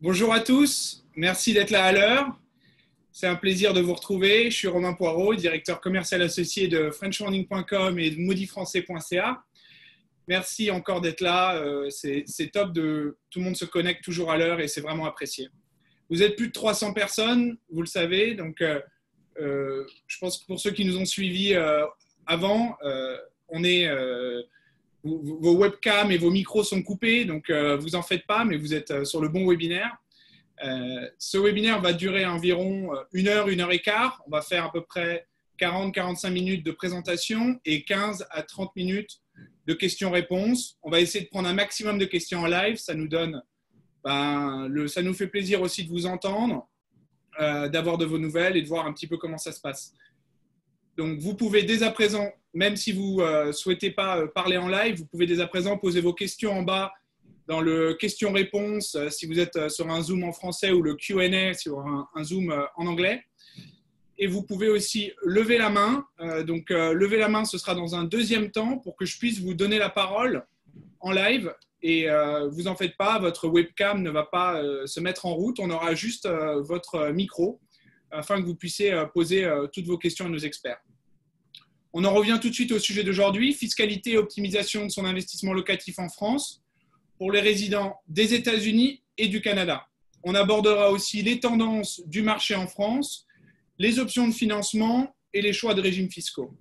Bonjour à tous, merci d'être là à l'heure. C'est un plaisir de vous retrouver. Je suis Romain Poirot, directeur commercial associé de frenchmorning.com et de moodyfrançais.ca. Merci encore d'être là. C'est top de tout le monde se connecte toujours à l'heure et c'est vraiment apprécié. Vous êtes plus de 300 personnes, vous le savez. Donc, je pense que pour ceux qui nous ont suivis avant, vos webcams et vos micros sont coupés, donc vous en faites pas, mais vous êtes sur le bon webinaire. Ce webinaire va durer environ 1 heure et quart. On va faire à peu près 40-45 minutes de présentation et 15 à 30 minutes de questions-réponses. On va essayer de prendre un maximum de questions en live. Ça nous fait plaisir aussi de vous entendre, d'avoir de vos nouvelles et de voir un petit peu comment ça se passe. Donc, vous pouvez dès à présent, même si vous ne souhaitez pas parler en live, vous pouvez dès à présent poser vos questions en bas dans le questions-réponses, si vous êtes sur un Zoom en français ou le Q&A sur un Zoom en anglais. Et vous pouvez aussi lever la main. Lever la main, ce sera dans un deuxième temps pour que je puisse vous donner la parole en live. Et vous en faites pas, votre webcam ne va pas se mettre en route. On aura juste votre micro afin que vous puissiez poser toutes vos questions à nos experts. On en revient tout de suite au sujet d'aujourd'hui, fiscalité et optimisation de son investissement locatif en France pour les résidents des États-Unis et du Canada. On abordera aussi les tendances du marché en France, les options de financement et les choix de régimes fiscaux.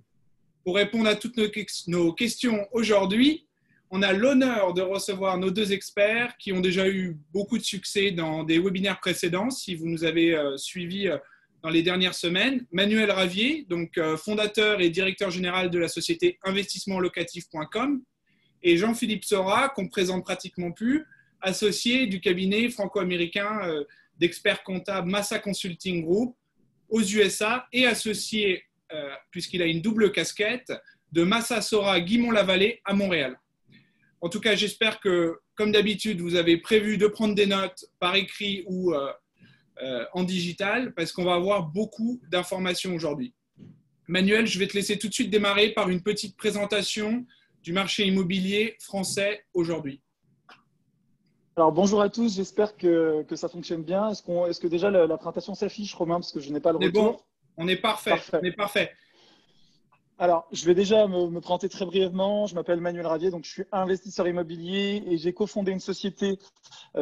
Pour répondre à toutes nos questions aujourd'hui, on a l'honneur de recevoir nos deux experts qui ont déjà eu beaucoup de succès dans des webinaires précédents, si vous nous avez suivis dans les dernières semaines. Manuel Ravier, donc fondateur et directeur général de la société investissementlocatif.com, et Jean-Philippe Sora, qu'on ne présente pratiquement plus, associé du cabinet franco-américain d'experts comptables Massa Consulting Group aux USA et associé, puisqu'il a une double casquette, de Massa Sora Guimont-la-Vallée à Montréal. En tout cas, j'espère que, comme d'habitude, vous avez prévu de prendre des notes par écrit ou en digital, parce qu'on va avoir beaucoup d'informations aujourd'hui. Manuel, je vais te laisser tout de suite démarrer par une petite présentation du marché immobilier français aujourd'hui. Alors bonjour à tous, j'espère que ça fonctionne bien. Est-ce que déjà la présentation s'affiche, Romain, parce que je n'ai pas le retour. Bon, on est parfait. On est parfait. Alors, je vais déjà me présenter très brièvement. Je m'appelle Manuel Ravier, donc je suis investisseur immobilier et j'ai cofondé une société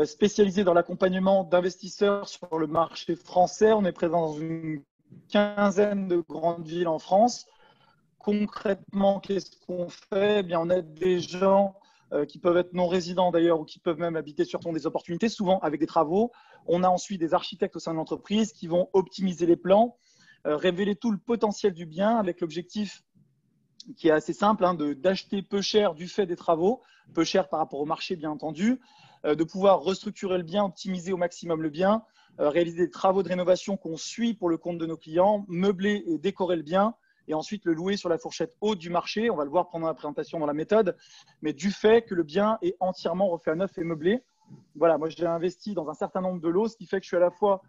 spécialisée dans l'accompagnement d'investisseurs sur le marché français. On est présent dans une quinzaine de grandes villes en France. Concrètement, qu'est-ce qu'on fait? Eh bien, on aide des gens qui peuvent être non résidents d'ailleurs ou qui peuvent même habiter sur des opportunités, souvent avec des travaux. On a ensuite des architectes au sein de l'entreprise qui vont optimiser les plans, révéler tout le potentiel du bien avec l'objectif qui est assez simple, d'acheter peu cher du fait des travaux, peu cher par rapport au marché bien entendu, de pouvoir restructurer le bien, optimiser au maximum le bien, réaliser des travaux de rénovation qu'on suit pour le compte de nos clients, meubler et décorer le bien, et ensuite le louer sur la fourchette haute du marché. On va le voir pendant la présentation dans la méthode, mais du fait que le bien est entièrement refait à neuf et meublé. Voilà, moi j'ai investi dans un certain nombre de lots, ce qui fait que je suis à la fois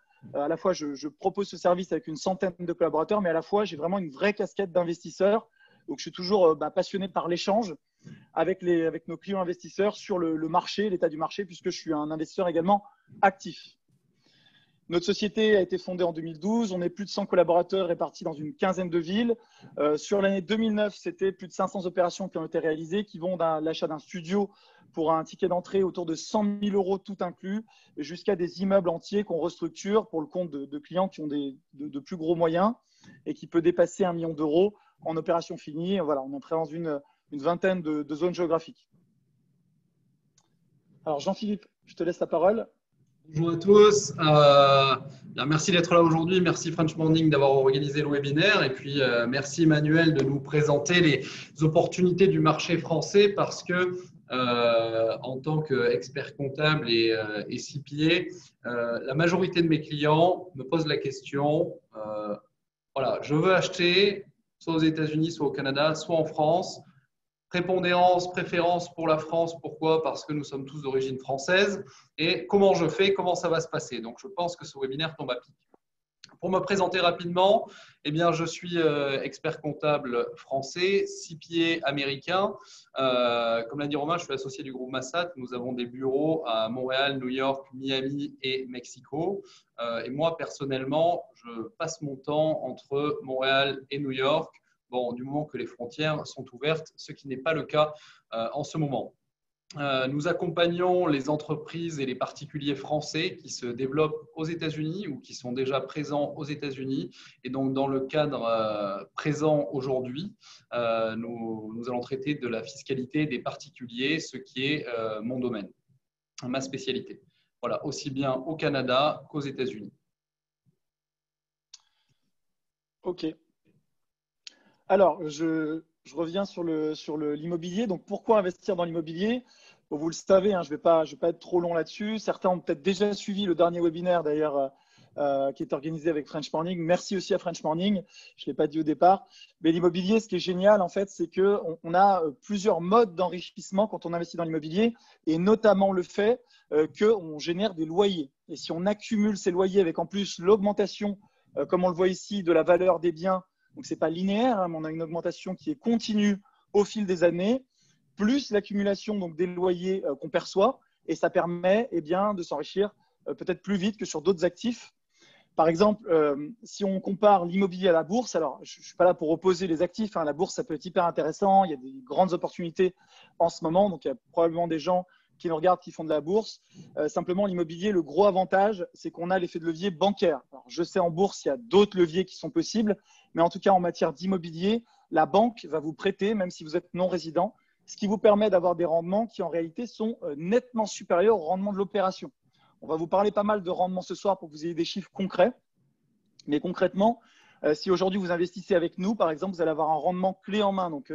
je propose ce service avec une centaine de collaborateurs, mais à la fois j'ai vraiment une vraie casquette d'investisseur. Donc je suis toujours passionné par l'échange avec nos clients investisseurs sur le marché, l'état du marché, puisque je suis un investisseur également actif. Notre société a été fondée en 2012. On est plus de 100 collaborateurs répartis dans une quinzaine de villes. Sur l'année 2009, c'était plus de 500 opérations qui ont été réalisées, qui vont de l'achat d'un studio pour un ticket d'entrée autour de 100 000 euros tout inclus, jusqu'à des immeubles entiers qu'on restructure pour le compte de clients qui ont de plus gros moyens et qui peut dépasser 1 million d'euros en opération finie. Voilà, on est présent dans une vingtaine de zones géographiques. Alors Jean-Philippe, je te laisse la parole. Bonjour à tous, merci d'être là aujourd'hui, merci French Morning d'avoir organisé le webinaire et puis merci Emmanuel de nous présenter les opportunités du marché français parce que en tant qu'expert comptable et CPA, la majorité de mes clients me posent la question, voilà, je veux acheter soit aux États-Unis, soit au Canada, soit en France. Prépondérance, préférence pour la France. Pourquoi? Parce que nous sommes tous d'origine française. Et comment je fais? Comment ça va se passer? Donc, je pense que ce webinaire tombe à pic. Pour me présenter rapidement, eh bien, je suis expert comptable français, CPA américain. Comme l'a dit Romain, je suis associé du groupe Massat. Nous avons des bureaux à Montréal, New York, Miami et Mexico. Et moi, personnellement, je passe mon temps entre Montréal et New York, bon, du moment que les frontières sont ouvertes, ce qui n'est pas le cas en ce moment. Nous accompagnons les entreprises et les particuliers français qui se développent aux États-Unis ou qui sont déjà présents aux États-Unis. Et donc, dans le cadre présent aujourd'hui, nous allons traiter de la fiscalité des particuliers, ce qui est mon domaine, ma spécialité. Voilà, aussi bien au Canada qu'aux États-Unis. OK. Alors, je reviens sur l'immobilier. Donc, pourquoi investir dans l'immobilier? Bon, vous le savez, hein, je vais pas être trop long là-dessus. Certains ont peut-être déjà suivi le dernier webinaire, d'ailleurs, qui est organisé avec French Morning. Merci aussi à French Morning. Je ne l'ai pas dit au départ. Mais l'immobilier, ce qui est génial, en fait, c'est qu'on a plusieurs modes d'enrichissement quand on investit dans l'immobilier, et notamment le fait qu'on génère des loyers. Et si on accumule ces loyers avec en plus l'augmentation, comme on le voit ici, de la valeur des biens, donc ce n'est pas linéaire, hein, mais on a une augmentation qui est continue au fil des années, plus l'accumulation donc des loyers qu'on perçoit, et ça permet bien, de s'enrichir peut-être plus vite que sur d'autres actifs. Par exemple, si on compare l'immobilier à la bourse, alors je ne suis pas là pour opposer les actifs, hein, la bourse ça peut être hyper intéressant, il y a des grandes opportunités en ce moment, donc il y a probablement des gens qui nous regardent qui font de la bourse. Simplement, l'immobilier, le gros avantage, c'est qu'on a l'effet de levier bancaire. Alors, je sais en bourse, il y a d'autres leviers qui sont possibles, mais en tout cas en matière d'immobilier, la banque va vous prêter, même si vous êtes non résident, ce qui vous permet d'avoir des rendements qui en réalité sont nettement supérieurs au rendement de l'opération. On va vous parler pas mal de rendements ce soir pour que vous ayez des chiffres concrets. Mais concrètement, si aujourd'hui vous investissez avec nous, par exemple, vous allez avoir un rendement clé en main. Donc,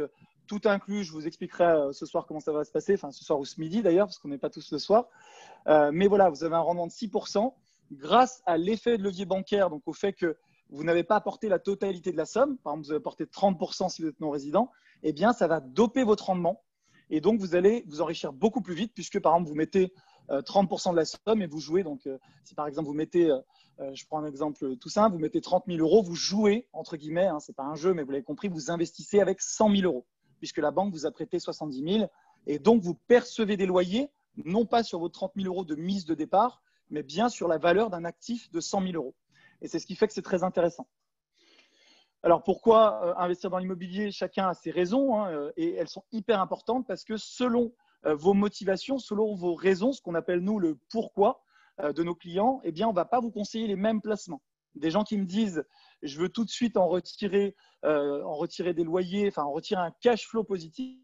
tout inclus, je vous expliquerai ce soir comment ça va se passer, enfin ce soir ou ce midi d'ailleurs, parce qu'on n'est pas tous le soir. Mais voilà, vous avez un rendement de 6% grâce à l'effet de levier bancaire, donc au fait que vous n'avez pas apporté la totalité de la somme. Par exemple, vous avez apporté 30% si vous êtes non résident, eh bien, ça va doper votre rendement. Et donc, vous allez vous enrichir beaucoup plus vite puisque, par exemple, vous mettez 30% de la somme et vous jouez. Donc, si par exemple, vous mettez, je prends un exemple tout simple, vous mettez 30 000 euros, vous jouez, entre guillemets, hein, ce n'est pas un jeu, mais vous l'avez compris, vous investissez avec 100 000 euros puisque la banque vous a prêté 70 000. Et donc, vous percevez des loyers, non pas sur vos 30 000 euros de mise de départ, mais bien sur la valeur d'un actif de 100 000 euros. Et c'est ce qui fait que c'est très intéressant. Alors, pourquoi investir dans l'immobilier? Chacun a ses raisons, hein, et elles sont hyper importantes parce que selon vos motivations, selon vos raisons, ce qu'on appelle nous le pourquoi de nos clients, eh bien, on ne va pas vous conseiller les mêmes placements. Des gens qui me disent « je veux tout de suite en retirer des loyers, enfin en retirer un cash flow positif »,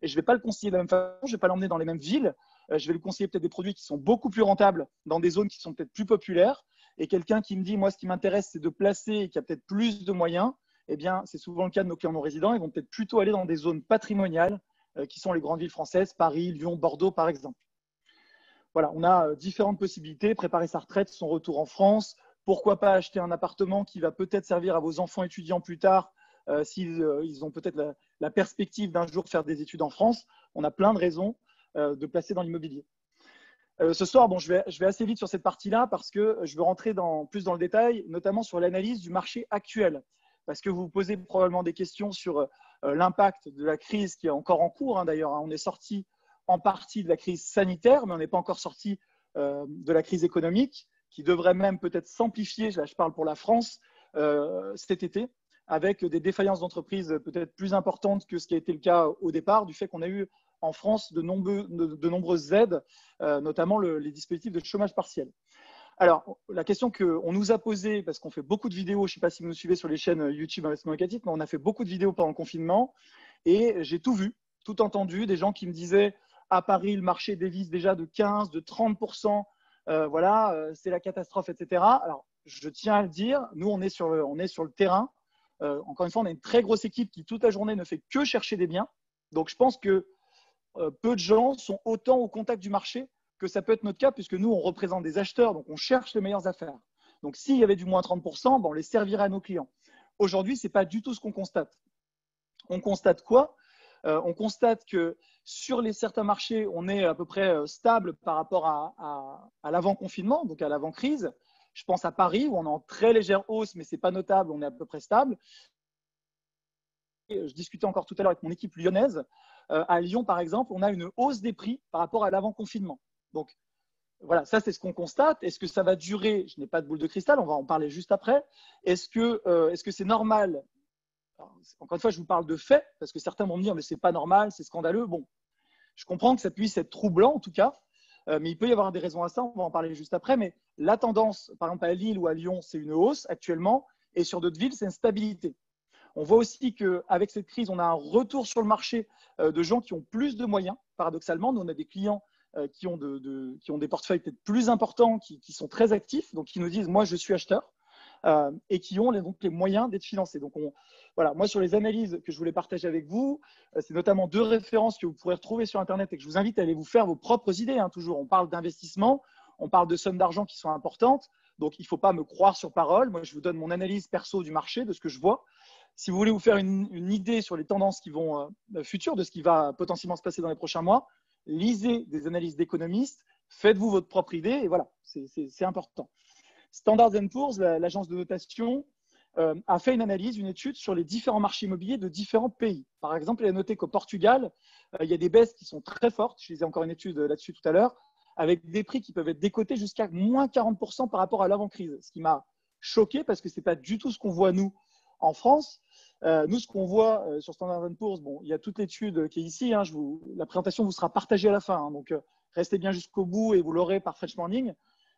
et je ne vais pas le conseiller de la même façon, je ne vais pas l'emmener dans les mêmes villes, je vais lui conseiller peut-être des produits qui sont beaucoup plus rentables dans des zones qui sont peut-être plus populaires. Et quelqu'un qui me dit, moi, ce qui m'intéresse, c'est de placer et qui a peut-être plus de moyens, eh bien, c'est souvent le cas de nos clients non résidents. Ils vont peut-être plutôt aller dans des zones patrimoniales qui sont les grandes villes françaises, Paris, Lyon, Bordeaux, par exemple. Voilà, on a différentes possibilités. Préparer sa retraite, son retour en France. Pourquoi pas acheter un appartement qui va peut-être servir à vos enfants étudiants plus tard s'ils ont peut-être la perspective d'un jour faire des études en France. On a plein de raisons de placer dans l'immobilier. Ce soir, bon, je vais assez vite sur cette partie-là parce que je veux rentrer plus dans le détail, notamment sur l'analyse du marché actuel. Parce que vous vous posez probablement des questions sur l'impact de la crise qui est encore en cours. Hein, d'ailleurs, hein, on est sorti en partie de la crise sanitaire, mais on n'est pas encore sorti de la crise économique qui devrait même peut-être s'amplifier, là je parle pour la France, cet été, avec des défaillances d'entreprises peut-être plus importantes que ce qui a été le cas au départ, du fait qu'on a eu en France de nombreuses aides, notamment les dispositifs de chômage partiel. Alors, la question qu'on nous a posée, parce qu'on fait beaucoup de vidéos, je ne sais pas si vous nous suivez sur les chaînes YouTube Investissement Locatif, mais on a fait beaucoup de vidéos pendant le confinement et j'ai tout vu, tout entendu, des gens qui me disaient à Paris, le marché dévisse déjà de 15, de 30%, voilà, c'est la catastrophe, etc. Alors, je tiens à le dire, nous, on est sur le terrain. Encore une fois, on a une très grosse équipe qui, toute la journée, ne fait que chercher des biens. Donc, je pense que peu de gens sont autant au contact du marché que ça peut être notre cas, puisque nous, on représente des acheteurs, donc on cherche les meilleures affaires. Donc, s'il y avait du moins 30%, ben, on les servirait à nos clients. Aujourd'hui, ce n'est pas du tout ce qu'on constate. On constate quoi? On constate que sur certains marchés, on est à peu près stable par rapport à l'avant-confinement, donc à l'avant-crise. Je pense à Paris où on est en très légère hausse, mais ce n'est pas notable, on est à peu près stable. Je discutais encore tout à l'heure avec mon équipe lyonnaise. À Lyon, par exemple, on a une hausse des prix par rapport à l'avant-confinement. Donc, voilà, ça, c'est ce qu'on constate. Est-ce que ça va durer? Je n'ai pas de boule de cristal, on va en parler juste après. Est-ce que c'est normal? Alors, encore une fois, je vous parle de faits, parce que certains vont me dire, mais ce n'est pas normal, c'est scandaleux. Bon, je comprends que ça puisse être troublant, en tout cas, mais il peut y avoir des raisons à ça, on va en parler juste après. Mais la tendance, par exemple, à Lille ou à Lyon, c'est une hausse actuellement, et sur d'autres villes, c'est une stabilité. On voit aussi qu'avec cette crise, on a un retour sur le marché de gens qui ont plus de moyens. Paradoxalement, nous, on a des clients qui ont des portefeuilles peut-être plus importants, qui sont très actifs, donc qui nous disent « moi, je suis acheteur ». Et qui ont donc les moyens d'être financés. Donc, voilà, moi, sur les analyses que je voulais partager avec vous, c'est notamment 2 références que vous pourrez retrouver sur Internet et que je vous invite à aller vous faire vos propres idées. Hein, toujours, on parle d'investissement, on parle de sommes d'argent qui sont importantes. Donc, il ne faut pas me croire sur parole. Moi, je vous donne mon analyse perso du marché, de ce que je vois. Si vous voulez vous faire une idée sur les tendances qui vont futures, de ce qui va potentiellement se passer dans les prochains mois, lisez des analyses d'économistes, faites-vous votre propre idée et voilà, c'est important. Standard & Poor's, l'agence de notation, a fait une analyse, une étude sur les différents marchés immobiliers de différents pays. Par exemple, il a noté qu'au Portugal, il y a des baisses qui sont très fortes. Je lisais encore une étude là-dessus tout à l'heure, avec des prix qui peuvent être décotés jusqu'à moins 40% par rapport à l'avant-crise. Ce qui m'a choqué parce que ce n'est pas du tout ce qu'on voit nous en France. Nous, ce qu'on voit sur Standard & Poor's, bon, il y a toute l'étude qui est ici. Hein, la présentation vous sera partagée à la fin. Hein, donc, restez bien jusqu'au bout et vous l'aurez par French Morning.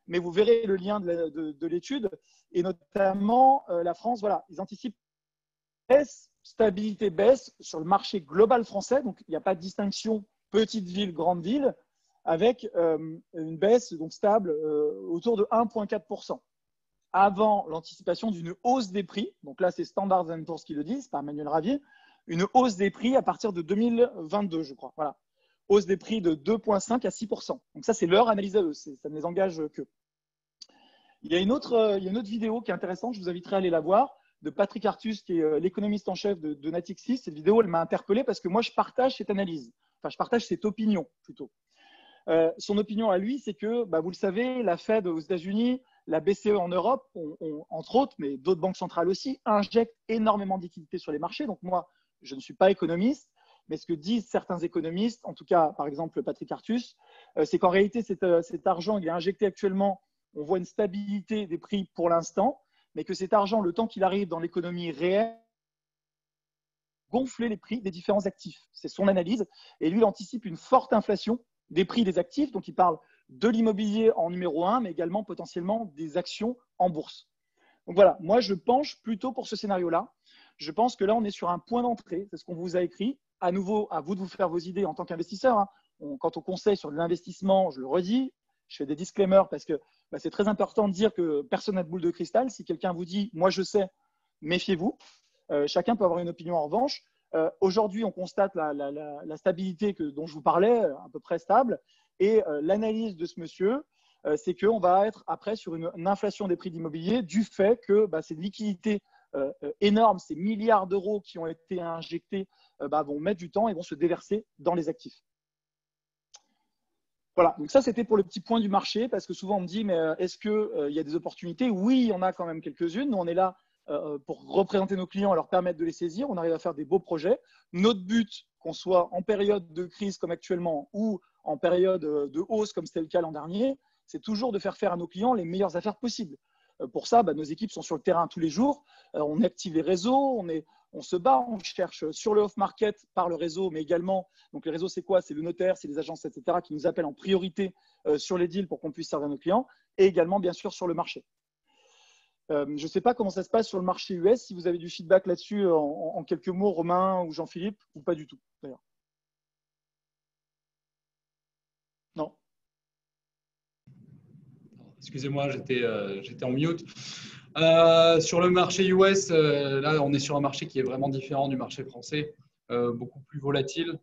Mais vous verrez le lien de l'étude. Et notamment, la France, voilà, ils anticipent baisse, stabilité, baisse sur le marché global français. Donc, il n'y a pas de distinction petite ville, grande ville, avec une baisse donc stable autour de 1,4%. Avant l'anticipation d'une hausse des prix, donc là c'est Standard & Poor's qui le dit, c'est par Manuel Ravier, une hausse des prix à partir de 2022, je crois. Voilà. Hausse des prix de 2,5 à 6%. Donc ça c'est leur analyse à eux, ça ne les engage qu'eux. Il y a une autre vidéo qui est intéressante, je vous inviterai à aller la voir, de Patrick Artus, qui est l'économiste en chef de Natixis. Cette vidéo, elle m'a interpellé parce que moi je partage cette analyse, enfin je partage cette opinion plutôt. Son opinion à lui, c'est que, vous le savez, la Fed aux États-Unis, la BCE en Europe, entre autres, mais d'autres banques centrales aussi, injectent énormément de liquidités sur les marchés. Donc moi, je ne suis pas économiste, mais ce que disent certains économistes, en tout cas, par exemple, Patrick Artus, c'est qu'en réalité, cet argent, il est injecté actuellement, on voit une stabilité des prix pour l'instant, mais que cet argent, le temps qu'il arrive dans l'économie réelle, gonfler les prix des différents actifs. C'est son analyse. Et lui, il anticipe une forte inflation des prix des actifs. Donc, il parle de l'immobilier en numéro 1, mais également potentiellement des actions en bourse. Donc voilà, moi, je penche plutôt pour ce scénario-là. Je pense que là, on est sur un point d'entrée. C'est ce qu'on vous a écrit. À nouveau, à vous de vous faire vos idées en tant qu'investisseur. Hein. Quand on conseille sur l'investissement, je le redis, je fais des disclaimers parce que c'est très important de dire que personne n'a de boule de cristal. Si quelqu'un vous dit « moi, je sais », méfiez-vous. Chacun peut avoir une opinion en revanche. Aujourd'hui, on constate la stabilité dont je vous parlais, à peu près stable. Et l'analyse de ce monsieur, c'est qu'on va être après sur une inflation des prix d'immobilier du fait que ces liquidités énormes, ces milliards d'euros qui ont été injectés, vont mettre du temps et vont se déverser dans les actifs. Voilà, donc ça c'était pour le petit point du marché, parce que souvent on me dit, mais est-ce qu'il y a des opportunités? Oui, il y en a quand même quelques-unes. Nous, on est là pour représenter nos clients et leur permettre de les saisir. On arrive à faire des beaux projets. Notre but, qu'on soit en période de crise comme actuellement ou en période de hausse comme c'était le cas l'an dernier, c'est toujours de faire à nos clients les meilleures affaires possibles. Pour ça, nos équipes sont sur le terrain tous les jours. On active les réseaux, on se bat, on cherche sur le off-market par le réseau, mais également, donc les réseaux, c'est quoi? C'est le notaire, c'est les agences, etc., qui nous appellent en priorité sur les deals pour qu'on puisse servir nos clients, et également, bien sûr, sur le marché. Je ne sais pas comment ça se passe sur le marché US, si vous avez du feedback là-dessus en quelques mots, Romain ou Jean-Philippe, ou pas du tout, d'ailleurs. Non. Excusez-moi, j'étais en mute. Sur le marché US, là, on est sur un marché qui est vraiment différent du marché français, beaucoup plus volatile.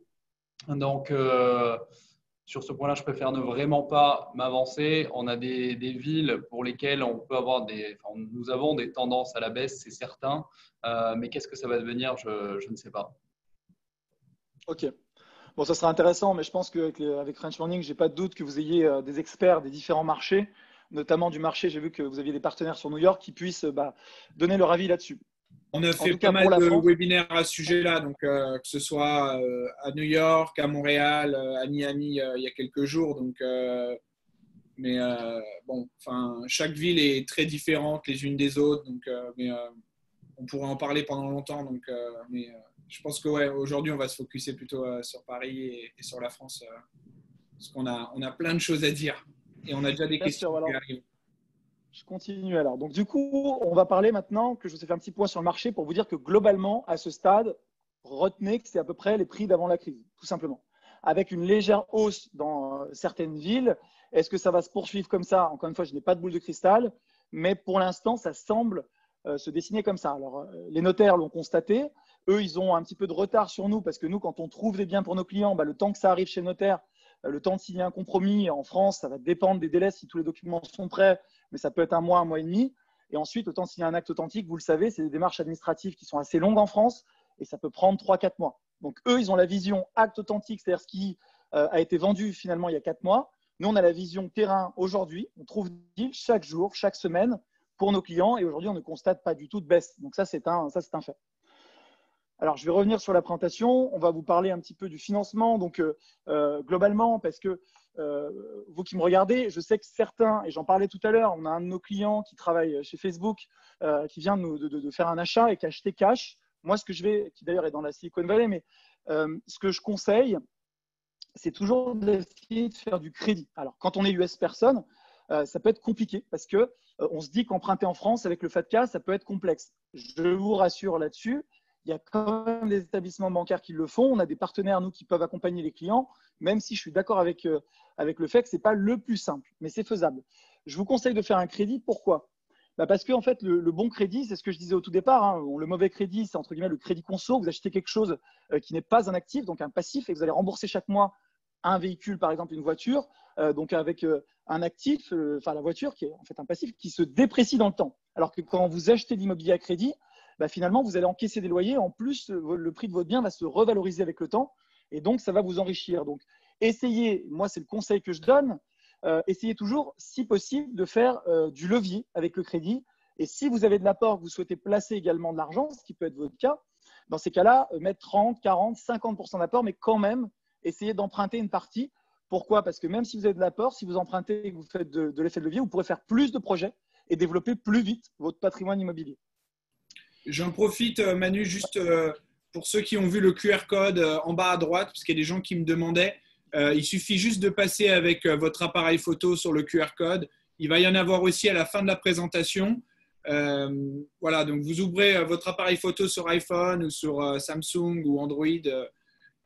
Donc, sur ce point-là, je préfère ne vraiment pas m'avancer. On a des villes pour lesquelles on peut avoir nous avons des tendances à la baisse, c'est certain. Mais qu'est-ce que ça va devenir? Je ne sais pas. Ok. Bon, ça sera intéressant, mais je pense qu'avec French Morning, je n'ai pas de doute que vous ayez des experts des différents marchés. notamment du marché. J'ai vu que vous aviez des partenaires sur New York qui puissent donner leur avis là-dessus. On a En fait tout pas cas, mal pour la de France, webinaires à ce sujet-là, donc que ce soit à New York, à Montréal, à Miami il y a quelques jours. Donc, mais bon, enfin, chaque ville est très différente les unes des autres, donc on pourrait en parler pendant longtemps. Donc, mais je pense que ouais, aujourd'hui, on va se focuser plutôt sur Paris et sur la France, parce qu'on a plein de choses à dire et on a déjà des bien questions sûr. qui Alors, arrivent. je continue alors. Donc, du coup, on va parler maintenant que je vous ai fait un petit point sur le marché pour vous dire que globalement, à ce stade, retenez que c'est à peu près les prix d'avant la crise, tout simplement. Avec une légère hausse dans certaines villes. Est-ce que ça va se poursuivre comme ça? Encore une fois, je n'ai pas de boule de cristal, mais pour l'instant, ça semble se dessiner comme ça. Alors, les notaires l'ont constaté. Eux, ils ont un petit peu de retard sur nous parce que nous, quand on trouve des biens pour nos clients, le temps que ça arrive chez le notaire, le temps de signer un compromis en France, ça va dépendre des délais si tous les documents sont prêts, mais ça peut être un mois et demi. Et ensuite, le temps de signer un acte authentique, vous le savez, c'est des démarches administratives qui sont assez longues en France et ça peut prendre 3-4 mois. Donc, eux, ils ont la vision acte authentique, c'est-à-dire ce qui a été vendu finalement il y a 4 mois. Nous, on a la vision terrain aujourd'hui. On trouve des deals chaque jour, chaque semaine pour nos clients et aujourd'hui, on ne constate pas du tout de baisse. Donc, ça, c'est un fait. Alors, je vais revenir sur la présentation. On va vous parler un petit peu du financement. Donc, globalement, parce que vous qui me regardez, je sais que certains, et j'en parlais tout à l'heure, on a un de nos clients qui travaille chez Facebook, qui vient de faire un achat et qui a acheté cash. Moi, ce que je vais, qui d'ailleurs est dans la Silicon Valley, mais ce que je conseille, c'est toujours d'essayer de faire du crédit. Alors, quand on est US personne, ça peut être compliqué parce que on se dit qu'emprunter en France avec le FATCA, ça peut être complexe. Je vous rassure là-dessus. Il y a quand même des établissements bancaires qui le font. On a des partenaires, nous, qui peuvent accompagner les clients, même si je suis d'accord avec le fait que ce n'est pas le plus simple, mais c'est faisable. Je vous conseille de faire un crédit. Pourquoi? Parce que en fait, le bon crédit, c'est ce que je disais au tout départ. Hein. Le mauvais crédit, c'est entre guillemets le crédit conso. Vous achetez quelque chose qui n'est pas un actif, donc un passif, et vous allez rembourser chaque mois un véhicule, par exemple une voiture, donc avec un actif, la voiture qui est en fait un passif qui se déprécie dans le temps. Alors que quand vous achetez l'immobilier à crédit, finalement, vous allez encaisser des loyers. En plus, le prix de votre bien va se revaloriser avec le temps et donc, ça va vous enrichir. Donc, essayez, moi, c'est le conseil que je donne, essayez toujours, si possible, de faire du levier avec le crédit. Et si vous avez de l'apport, vous souhaitez placer également de l'argent, ce qui peut être votre cas, dans ces cas-là, mettre 30, 40, 50% d'apport, mais quand même, essayez d'emprunter une partie. Pourquoi? Parce que même si vous avez de l'apport, si vous empruntez et que vous faites de l'effet de levier, vous pourrez faire plus de projets et développer plus vite votre patrimoine immobilier. J'en profite, Manu, juste pour ceux qui ont vu le QR code en bas à droite, parce qu'il y a des gens qui me demandaient. Il suffit juste de passer avec votre appareil photo sur le QR code. Il va y en avoir aussi à la fin de la présentation. Voilà, donc vous ouvrez votre appareil photo sur iPhone ou sur Samsung ou Android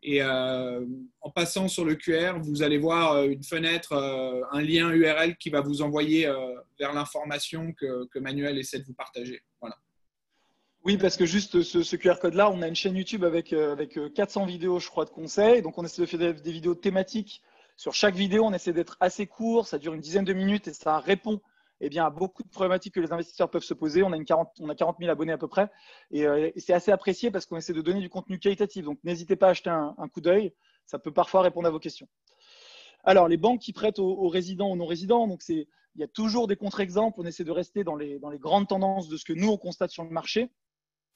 et en passant sur le QR, vous allez voir une fenêtre, un lien URL qui va vous envoyer vers l'information que Manuel essaie de vous partager. Voilà. Oui, parce que juste ce QR code-là, on a une chaîne YouTube avec 400 vidéos, je crois, de conseils. Donc, on essaie de faire des vidéos thématiques. Sur chaque vidéo, on essaie d'être assez court. Ça dure une dizaine de minutes et ça répond à beaucoup de problématiques que les investisseurs peuvent se poser. On a 40 000 abonnés à peu près. Et c'est assez apprécié parce qu'on essaie de donner du contenu qualitatif. Donc, n'hésitez pas à acheter un coup d'œil. Ça peut parfois répondre à vos questions. Alors, les banques qui prêtent aux résidents, aux non-résidents, donc il y a toujours des contre-exemples. On essaie de rester dans les grandes tendances de ce que nous, on constate sur le marché.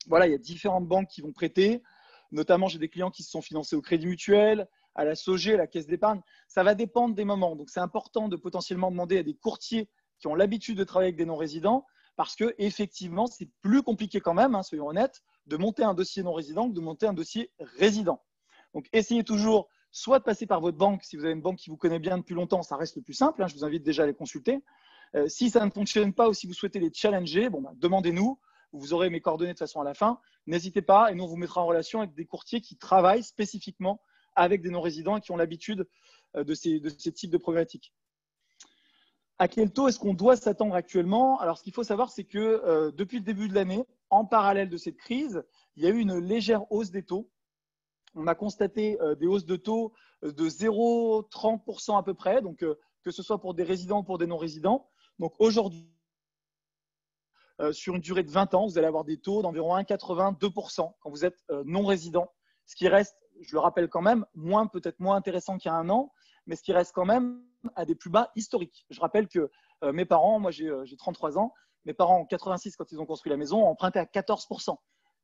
Voilà, il y a différentes banques qui vont prêter. Notamment, j'ai des clients qui se sont financés au Crédit Mutuel, à la SOG, à la Caisse d'épargne. Ça va dépendre des moments. Donc, c'est important de potentiellement demander à des courtiers qui ont l'habitude de travailler avec des non-résidents parce qu'effectivement, c'est plus compliqué quand même, soyons honnêtes, de monter un dossier non-résident que de monter un dossier résident. Donc, essayez toujours soit de passer par votre banque. Si vous avez une banque qui vous connaît bien depuis longtemps, ça reste le plus simple. Je vous invite déjà à les consulter. Si ça ne fonctionne pas ou si vous souhaitez les challenger, demandez-nous. Vous aurez mes coordonnées de toute façon à la fin. N'hésitez pas et nous, on vous mettra en relation avec des courtiers qui travaillent spécifiquement avec des non-résidents et qui ont l'habitude de ces types de problématiques. À quel taux est-ce qu'on doit s'attendre actuellement? Alors, ce qu'il faut savoir, c'est que depuis le début de l'année, en parallèle de cette crise, il y a eu une légère hausse des taux. On a constaté des hausses de taux de 0,30% à peu près, donc que ce soit pour des résidents ou pour des non-résidents. Donc, aujourd'hui, sur une durée de 20 ans, vous allez avoir des taux d'environ 1,82% quand vous êtes non-résident. Ce qui reste, je le rappelle quand même, peut-être moins intéressant qu'il y a un an, mais ce qui reste quand même à des plus bas historiques. Je rappelle que Mes parents, moi j'ai 33 ans, mes parents en 86, quand ils ont construit la maison, ont emprunté à 14%.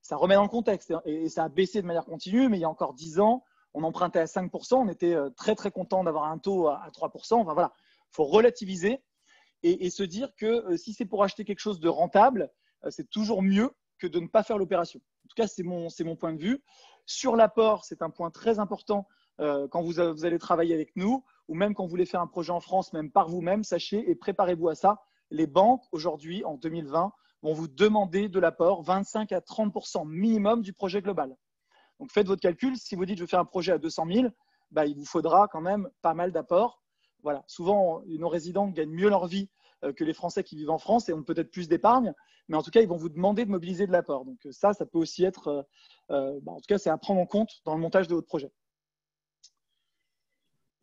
Ça remet dans le contexte et ça a baissé de manière continue, mais il y a encore 10 ans, on empruntait à 5%. On était très, très content d'avoir un taux à 3%. Enfin, voilà, il faut relativiser et se dire que si c'est pour acheter quelque chose de rentable, c'est toujours mieux que de ne pas faire l'opération. En tout cas, c'est mon point de vue. Sur l'apport, c'est un point très important quand vous allez travailler avec nous ou même quand vous voulez faire un projet en France, même par vous-même, sachez et préparez-vous à ça. Les banques, aujourd'hui, en 2020, vont vous demander de l'apport 25 à 30% minimum du projet global. Donc, faites votre calcul. Si vous dites je veux faire un projet à 200 000, bah, il vous faudra quand même pas mal d'apports. Voilà. Souvent, nos résidents gagnent mieux leur vie que les Français qui vivent en France et ont peut-être plus d'épargne. Mais en tout cas, ils vont vous demander de mobiliser de l'apport. Donc, ça peut aussi être, en tout cas, c'est à prendre en compte dans le montage de votre projet.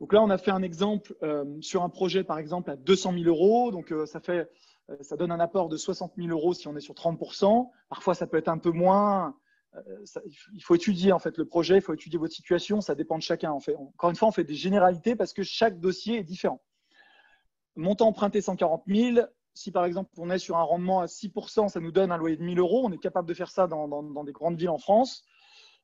Donc là, on a fait un exemple sur un projet, par exemple, à 200 000 euros. Donc, ça donne un apport de 60 000 euros si on est sur 30%. Parfois, ça peut être un peu moins. Il faut étudier en fait le projet, il faut étudier votre situation, ça dépend de chacun. Encore une fois, on fait des généralités parce que chaque dossier est différent. Montant emprunté 140 000. Si par exemple on est sur un rendement à 6%, ça nous donne un loyer de 1 000 euros. On est capable de faire ça dans des grandes villes en France.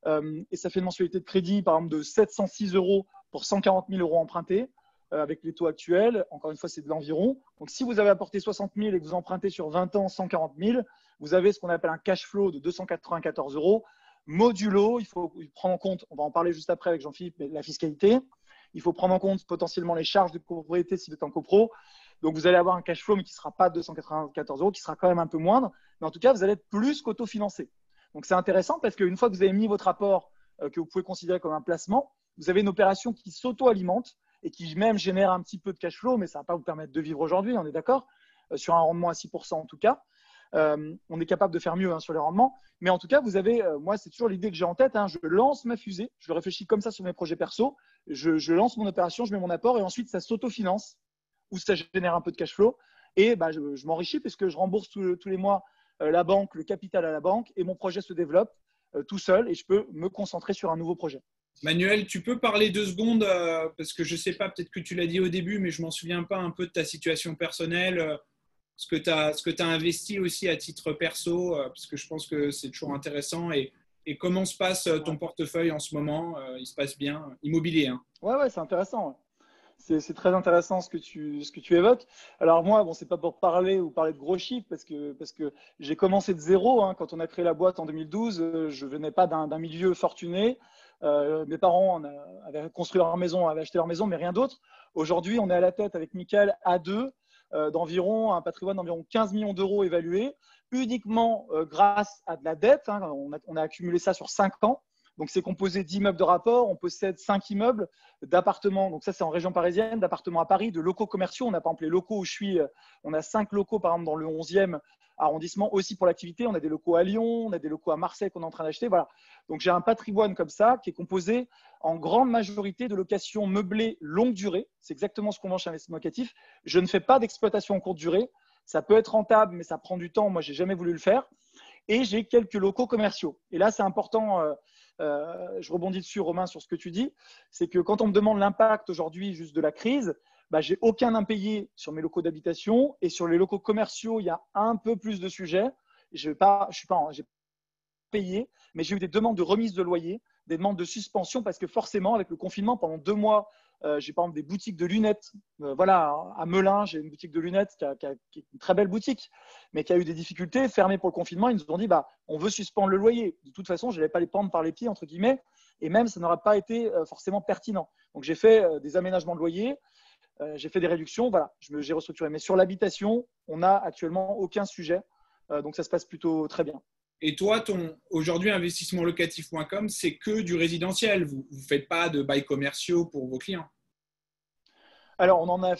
Et ça fait une mensualité de crédit par exemple de 706 euros pour 140 000 euros empruntés avec les taux actuels. Encore une fois, c'est de l'environ. Donc si vous avez apporté 60 000 et que vous empruntez sur 20 ans 140 000, vous avez ce qu'on appelle un cash flow de 294 euros. Modulo, il faut prendre en compte, on va en parler juste après avec Jean-Philippe, mais la fiscalité. Il faut prendre en compte potentiellement les charges de copropriété si vous êtes en copro. Donc, vous allez avoir un cash flow, mais qui ne sera pas de 294 euros, qui sera quand même un peu moindre. Mais en tout cas, vous allez être plus qu'autofinancé. Donc, c'est intéressant parce qu'une fois que vous avez mis votre apport que vous pouvez considérer comme un placement, vous avez une opération qui s'auto-alimente et qui même génère un petit peu de cash flow, mais ça ne va pas vous permettre de vivre aujourd'hui, on est d'accord, sur un rendement à 6% en tout cas. On est capable de faire mieux sur les rendements. Mais en tout cas, vous avez, moi, c'est toujours l'idée que j'ai en tête. Je lance ma fusée, je réfléchis comme ça sur mes projets perso, je lance mon opération, je mets mon apport et ensuite ça s'autofinance ou ça génère un peu de cash flow. Et je m'enrichis puisque je rembourse tous les mois la banque, le capital à la banque et mon projet se développe tout seul et je peux me concentrer sur un nouveau projet. Manuel, tu peux parler 2 secondes parce que je ne sais pas, peut-être que tu l'as dit au début, mais je ne m'en souviens pas un peu de ta situation personnelle. Ce que tu as investi aussi à titre perso, parce que je pense que c'est toujours intéressant. Et comment se passe ton portefeuille en ce moment? Il se passe bien, immobilier. Ouais, c'est intéressant. C'est très intéressant ce que tu évoques. Alors moi, bon, c'est pas pour parler de gros chiffres parce que j'ai commencé de zéro. Quand on a créé la boîte en 2012, je venais pas d'un milieu fortuné. Mes parents avaient construit leur maison, avaient acheté leur maison, mais rien d'autre. Aujourd'hui, on est à la tête avec Mickaël à deux. D'environ un patrimoine d'environ 15 millions d'euros évalué, uniquement grâce à de la dette. On a accumulé ça sur 5 ans. Donc, c'est composé d'immeubles de rapport. On possède 5 immeubles d'appartements. Donc, ça, c'est en région parisienne, d'appartements à Paris, de locaux commerciaux. On a par exemple les locaux où je suis. On a 5 locaux, par exemple, dans le 11e arrondissement, aussi pour l'activité. On a des locaux à Lyon, on a des locaux à Marseille qu'on est en train d'acheter. Voilà. Donc, j'ai un patrimoine comme ça qui est composé en grande majorité de locations meublées longue durée. C'est exactement ce qu'on vend chez Investissement Locatif. Je ne fais pas d'exploitation en courte durée. Ça peut être rentable, mais ça prend du temps. Moi, je n'ai jamais voulu le faire. Et j'ai quelques locaux commerciaux. Et là, c'est important. Je rebondis dessus, Romain, sur ce que tu dis. C'est que quand on me demande l'impact aujourd'hui juste de la crise, j'ai aucun impayé sur mes locaux d'habitation. Et sur les locaux commerciaux, il y a un peu plus de sujets. J'ai payé, mais j'ai eu des demandes de remise de loyer, des demandes de suspension parce que forcément, avec le confinement, pendant 2 mois, j'ai par exemple des boutiques de lunettes. À Melun, j'ai une boutique de lunettes qui est une très belle boutique, mais qui a eu des difficultés, fermée pour le confinement. Ils nous ont dit on veut suspendre le loyer. De toute façon, je n'allais pas les prendre par les pieds, entre guillemets, et même ça n'aurait pas été forcément pertinent. Donc, j'ai fait des aménagements de loyer, j'ai fait des réductions, j'ai restructuré. Mais sur l'habitation, on n'a actuellement aucun sujet, donc ça se passe plutôt très bien. Et toi, aujourd'hui, investissementlocatif.com, c'est que du résidentiel. Vous ne faites pas de bails commerciaux pour vos clients? Alors, on en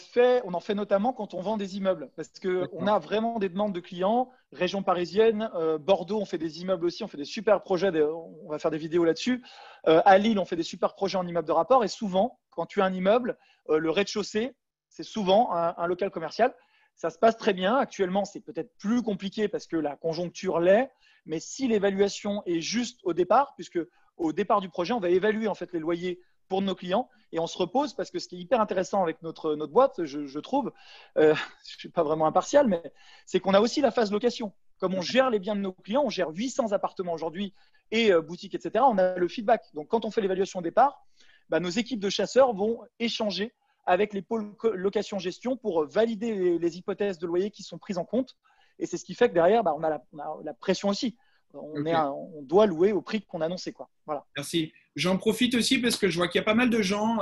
fait notamment quand on vend des immeubles parce qu'on a vraiment des demandes de clients. Région parisienne, Bordeaux, on fait des immeubles aussi, on fait des super projets, on va faire des vidéos là-dessus. À Lille, on fait des super projets en immeuble de rapport et souvent, quand tu as un immeuble, le rez-de-chaussée, c'est souvent un local commercial. Ça se passe très bien. Actuellement, c'est peut-être plus compliqué parce que la conjoncture l'est. Mais si l'évaluation est juste au départ, puisque au départ du projet, on va évaluer en fait les loyers pour nos clients et on se repose parce que ce qui est hyper intéressant avec notre boîte, je trouve, je ne suis pas vraiment impartial, mais c'est qu'on a aussi la phase location. Comme on gère les biens de nos clients, on gère 800 appartements aujourd'hui et boutiques, etc., on a le feedback. Donc, quand on fait l'évaluation au départ, bah, nos équipes de chasseurs vont échanger avec les pôles location-gestion pour valider les hypothèses de loyer qui sont prises en compte. Et c'est ce qui fait que derrière, bah, on a la pression aussi. On doit louer au prix qu'on annonçait, quoi. Voilà. Merci. J'en profite aussi parce que je vois qu'il y a pas mal de gens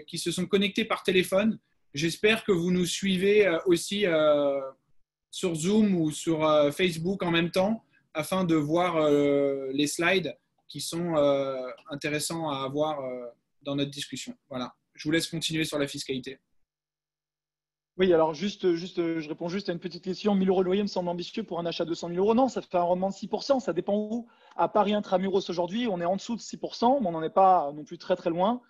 qui se sont connectés par téléphone. J'espère que vous nous suivez aussi sur Zoom ou sur Facebook en même temps afin de voir les slides qui sont intéressants à avoir dans notre discussion. Voilà. Je vous laisse continuer sur la fiscalité. Oui, alors je réponds juste à une petite question. 1 000 € de loyer me semble ambitieux pour un achat de 100 000 €. Non, ça fait un rendement de 6%. Ça dépend où. À Paris intramuros aujourd'hui, on est en dessous de 6%, mais on n'en est pas non plus très très loin.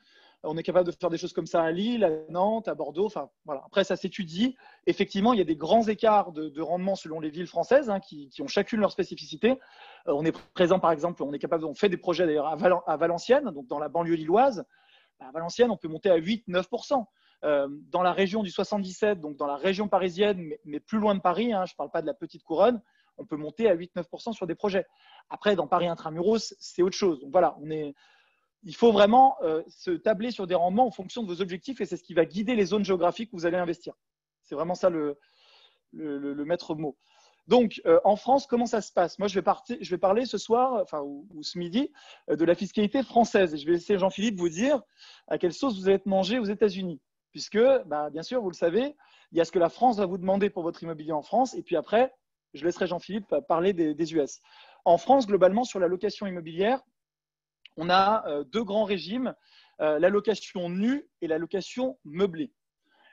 On est capable de faire des choses comme ça à Lille, à Nantes, à Bordeaux. Enfin, voilà. Après, ça s'étudie. Effectivement, il y a des grands écarts de rendement selon les villes françaises qui ont chacune leur spécificité. On est présent, par exemple, on fait des projets d'ailleurs à Valenciennes, donc dans la banlieue lilloise. À Valenciennes, on peut monter à 8-9%. Dans la région du 77, donc dans la région parisienne, mais plus loin de Paris, je ne parle pas de la petite couronne, on peut monter à 8-9% sur des projets. Après, dans Paris intramuros, c'est autre chose. Donc voilà, il faut vraiment se tabler sur des rendements en fonction de vos objectifs et c'est ce qui va guider les zones géographiques où vous allez investir. C'est vraiment ça le maître mot. Donc, en France, comment ça se passe? Moi, je vais parler ce soir, ou ce midi, de la fiscalité française. Et je vais laisser Jean-Philippe vous dire à quelle sauce vous allez être mangé aux États-Unis. Puisque, bien sûr, vous le savez, il y a ce que la France va vous demander pour votre immobilier en France. Et puis après, je laisserai Jean-Philippe parler des US. En France, globalement, sur la location immobilière, on a deux grands régimes, la location nue et la location meublée.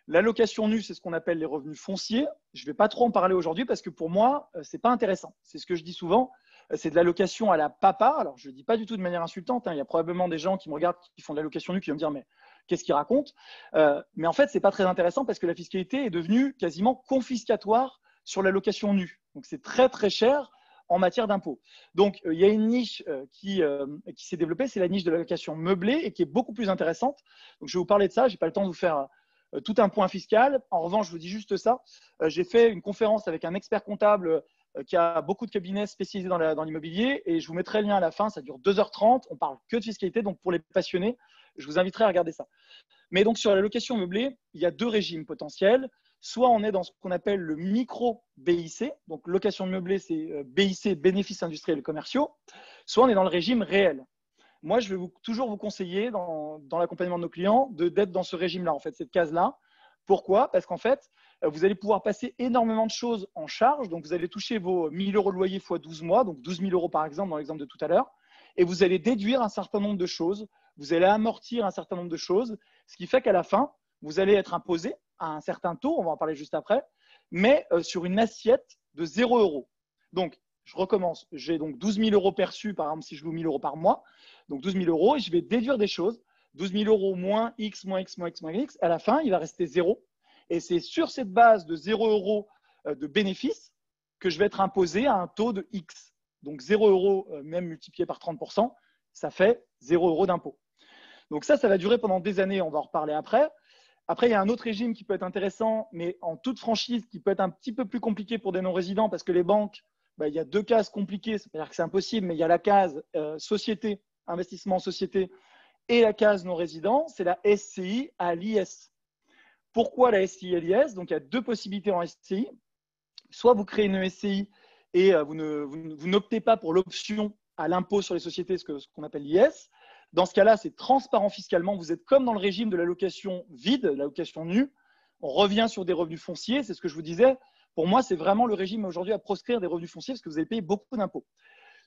La location nue, c'est ce qu'on appelle les revenus fonciers. Je ne vais pas trop en parler aujourd'hui parce que pour moi, ce n'est pas intéressant. C'est ce que je dis souvent. C'est de la location à la papa. Alors, je ne le dis pas du tout de manière insultante. Il y a probablement des gens qui me regardent, qui font de la location nue, qui vont me dire mais qu'est-ce qu'il raconte? Mais en fait, ce n'est pas très intéressant parce que la fiscalité est devenue quasiment confiscatoire sur la location nue. Donc, c'est très, très cher en matière d'impôts. Donc, il y a une niche qui s'est développée, c'est la niche de la location meublée et qui est beaucoup plus intéressante. Donc, je vais vous parler de ça. Je n'ai pas le temps de vous faire tout un point fiscal. En revanche, je vous dis juste ça. J'ai fait une conférence avec un expert comptable qui a beaucoup de cabinets spécialisés dans l'immobilier et je vous mettrai le lien à la fin. Ça dure 2h30. On parle que de fiscalité. Donc, pour les passionnés, je vous inviterai à regarder ça. Mais donc, sur la location meublée, il y a deux régimes potentiels. Soit on est dans ce qu'on appelle le micro-BIC. Donc, location meublée, c'est BIC, bénéfices industriels et commerciaux. Soit on est dans le régime réel. Moi, je vais toujours vous conseiller dans l'accompagnement de nos clients d'être dans ce régime-là, en fait, cette case-là. Pourquoi? Parce qu'en fait, vous allez pouvoir passer énormément de choses en charge. Donc, vous allez toucher vos 1 000 € de loyer x 12 mois, donc 12 000 € par exemple, dans l'exemple de tout à l'heure. Et vous allez déduire un certain nombre de choses. Vous allez amortir un certain nombre de choses, ce qui fait qu'à la fin, vous allez être imposé à un certain taux, on va en parler juste après, mais sur une assiette de 0 €. Donc, je recommence. J'ai donc 12 000 € perçus, par exemple, si je loue 1 000 € par mois. Donc, 12 000 € et je vais déduire des choses. 12 000 € moins X, moins X, moins X, moins X. À la fin, il va rester 0. Et c'est sur cette base de 0 € de bénéfice que je vais être imposé à un taux de X. Donc, 0 €, même multiplié par 30%, ça fait 0 € d'impôt. Donc, ça va durer pendant des années. On va en reparler après. Après, il y a un autre régime qui peut être intéressant, mais en toute franchise, qui peut être un petit peu plus compliqué pour des non-résidents parce que les banques, il y a deux cases compliquées. Ça ne veut pas dire que c'est impossible, mais il y a la case société, investissement en société, et la case non-résident, c'est la SCI à l'IS. Pourquoi la SCI à l'IS? Donc, il y a deux possibilités en SCI. Soit vous créez une SCI et vous n'optez pas pour l'option à l'impôt sur les sociétés, ce qu'on appelle l'IS. Dans ce cas-là, c'est transparent fiscalement. Vous êtes comme dans le régime de la location vide, la location nue. On revient sur des revenus fonciers. C'est ce que je vous disais. Pour moi, c'est vraiment le régime aujourd'hui à proscrire des revenus fonciers parce que vous allez payer beaucoup d'impôts.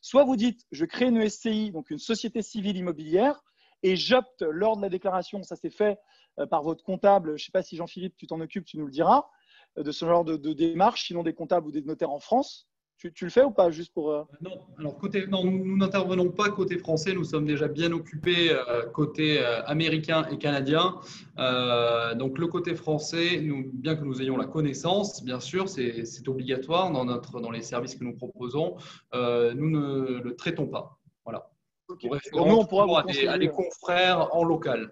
Soit vous dites, je crée une SCI, donc une société civile immobilière, et j'opte lors de la déclaration, ça c'est fait par votre comptable, je ne sais pas si Jean-Philippe, tu t'en occupes, tu nous le diras, de ce genre de démarche, sinon des comptables ou des notaires en France. Tu le fais ou pas juste pour… Non, alors non, nous n'intervenons pas côté français, nous sommes déjà bien occupés côté américain et canadien. Donc le côté français, bien que nous ayons la connaissance, bien sûr, c'est obligatoire dans les services que nous proposons, nous ne le traitons pas. Voilà. Ok. Nous Donc, référons nous, on pourra toujours vous à des conseiller. confrères en local.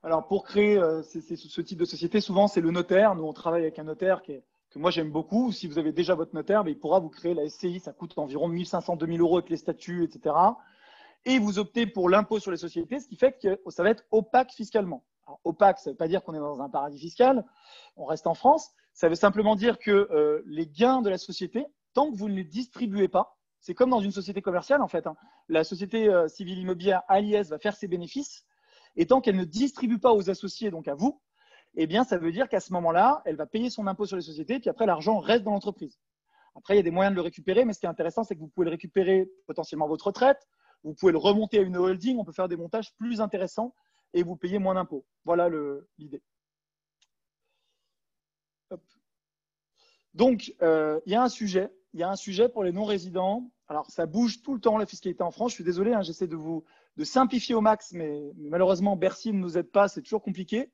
Alors, pour créer ce type de société, souvent, c'est le notaire. Nous, on travaille avec un notaire que moi, j'aime beaucoup. Si vous avez déjà votre notaire, il pourra vous créer la SCI. Ça coûte environ 1 500 2 000 euros avec les statuts, etc. Et vous optez pour l'impôt sur les sociétés, ce qui fait que ça va être opaque fiscalement. Alors, opaque, ça ne veut pas dire qu'on est dans un paradis fiscal. On reste en France. Ça veut simplement dire que les gains de la société, tant que vous ne les distribuez pas, c'est comme dans une société commerciale, en fait. La société civile immobilière ALIS va faire ses bénéfices. Et tant qu'elle ne distribue pas aux associés, donc à vous, eh bien, ça veut dire qu'à ce moment-là, elle va payer son impôt sur les sociétés, puis après, l'argent reste dans l'entreprise. Après, il y a des moyens de le récupérer, mais ce qui est intéressant, c'est que vous pouvez le récupérer potentiellement à votre retraite, vous pouvez le remonter à une holding, on peut faire des montages plus intéressants et vous payez moins d'impôts. Voilà l'idée. Donc, il y a un sujet pour les non-résidents. Alors, ça bouge tout le temps, la fiscalité en France. Je suis désolé, j'essaie de simplifier au max, mais malheureusement, Bercy ne nous aide pas, c'est toujours compliqué.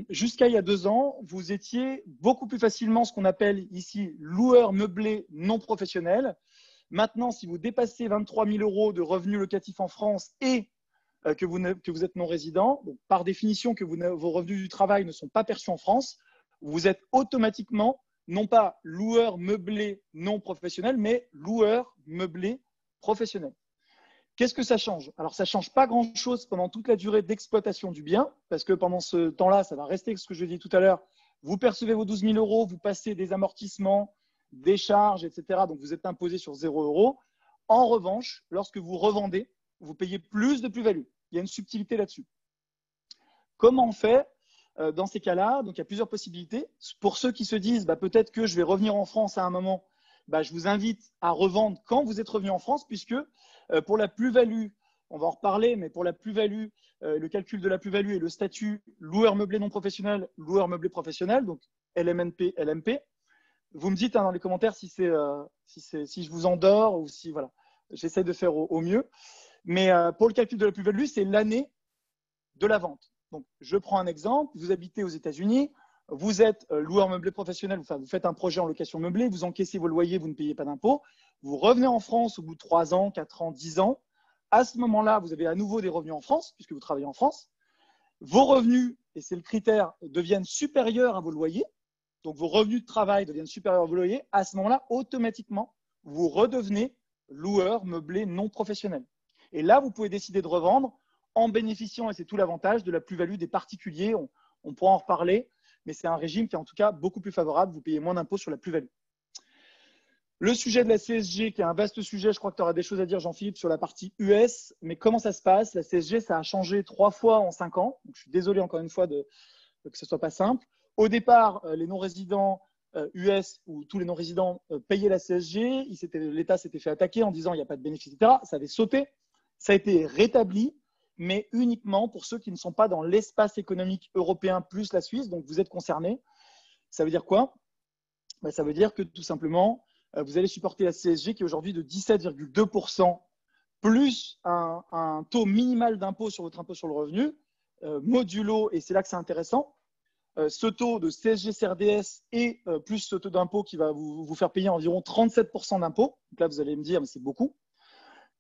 Jusqu'à il y a 2 ans, vous étiez beaucoup plus facilement ce qu'on appelle ici loueur meublé non professionnel. Maintenant, si vous dépassez 23 000 euros de revenus locatifs en France et que vous êtes non-résident, par définition que vos revenus du travail ne sont pas perçus en France, vous êtes automatiquement non pas loueur meublé non professionnel, mais loueur meublé professionnel. Qu'est-ce que ça change? Alors, ça ne change pas grand-chose pendant toute la durée d'exploitation du bien, parce que pendant ce temps-là, ça va rester ce que je dis tout à l'heure. Vous percevez vos 12 000 euros, vous passez des amortissements, des charges, etc. Donc, vous êtes imposé sur 0 euros. En revanche, lorsque vous revendez, vous payez plus de plus-value. Il y a une subtilité là-dessus. Comment on fait dans ces cas-là? Donc, il y a plusieurs possibilités. Pour ceux qui se disent, peut-être que je vais revenir en France à un moment, je vous invite à revendre quand vous êtes revenu en France, puisque pour la plus-value, on va en reparler, mais pour la plus-value, le calcul de la plus-value et le statut loueur meublé non professionnel, loueur meublé professionnel, donc LMNP, LMP. Vous me dites dans les commentaires si je vous endors ou si voilà. J'essaie de faire au mieux. Mais pour le calcul de la plus-value, c'est l'année de la vente. Donc, je prends un exemple. Vous habitez aux États-Unis, vous êtes loueur meublé professionnel, enfin, vous faites un projet en location meublée, vous encaissez vos loyers, vous ne payez pas d'impôts. Vous revenez en France au bout de 3 ans, 4 ans, 10 ans. À ce moment-là, vous avez à nouveau des revenus en France, puisque vous travaillez en France. Vos revenus, et c'est le critère, deviennent supérieurs à vos loyers. Donc, vos revenus de travail deviennent supérieurs à vos loyers. À ce moment-là, automatiquement, vous redevenez loueur meublé non professionnel. Et là, vous pouvez décider de revendre en bénéficiant, et c'est tout l'avantage, de la plus-value des particuliers. On pourra en reparler, mais c'est un régime qui est en tout cas beaucoup plus favorable. Vous payez moins d'impôts sur la plus-value. Le sujet de la CSG, qui est un vaste sujet, je crois que tu auras des choses à dire, Jean-Philippe, sur la partie US. Mais comment ça se passe? La CSG, ça a changé 3 fois en 5 ans. Donc, je suis désolé encore une fois que ce ne soit pas simple. Au départ, les non-résidents US ou tous les non-résidents payaient la CSG. L'État s'était fait attaquer en disant il n'y a pas de bénéfice, etc. Ça avait sauté. Ça a été rétabli, mais uniquement pour ceux qui ne sont pas dans l'espace économique européen plus la Suisse. Donc, vous êtes concernés. Ça veut dire quoi? Ça veut dire que tout simplement, vous allez supporter la CSG qui est aujourd'hui de 17,2% plus un taux minimal d'impôt sur votre impôt sur le revenu, modulo, et c'est là que c'est intéressant, ce taux de CSG CRDS et plus ce taux d'impôt qui va vous faire payer environ 37% d'impôt. Donc là, vous allez me dire, mais c'est beaucoup.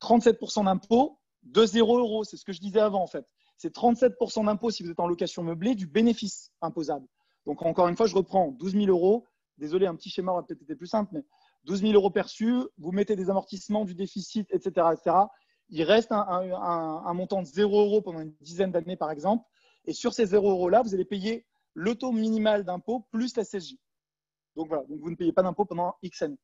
37% d'impôt de 0 euros, c'est ce que je disais avant en fait. C'est 37% d'impôt si vous êtes en location meublée du bénéfice imposable. Donc encore une fois, je reprends 12 000 euros. Désolé, un petit schéma aurait peut-être été plus simple, mais 12 000 euros perçus, vous mettez des amortissements, du déficit, etc. etc. Il reste un montant de 0 euros pendant une dizaine d'années, par exemple. Et sur ces 0 euros-là, vous allez payer le taux minimal d'impôt plus la CSG. Donc voilà, donc vous ne payez pas d'impôt pendant X années.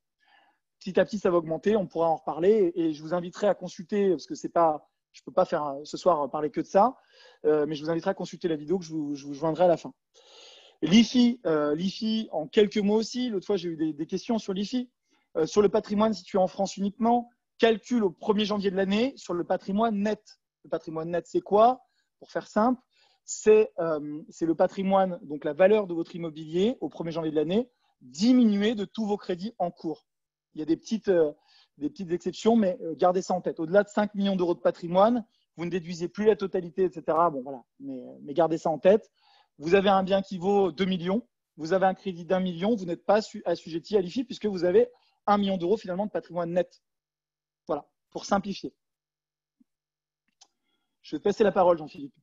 Petit à petit, ça va augmenter, on pourra en reparler. Et je vous inviterai à consulter, parce que je ne peux pas faire ce soir parler que de ça, mais je vous inviterai à consulter la vidéo que je vous joindrai à la fin. L'IFI, en quelques mots aussi. L'autre fois, j'ai eu des questions sur l'IFI. Sur le patrimoine situé en France uniquement, calcul au 1er janvier de l'année sur le patrimoine net. Le patrimoine net, c'est quoi? Pour faire simple, c'est le patrimoine, donc la valeur de votre immobilier au 1er janvier de l'année, diminuée de tous vos crédits en cours. Il y a des petites exceptions, mais gardez ça en tête. Au-delà de 5 millions d'euros de patrimoine, vous ne déduisez plus la totalité, etc. Bon, voilà, mais gardez ça en tête. Vous avez un bien qui vaut 2 millions, vous avez un crédit d'1 million, vous n'êtes pas assujetti à l'IFI puisque vous avez 1 million d'euros finalement de patrimoine net. Voilà, pour simplifier. Je vais te passer la parole, Jean-Philippe.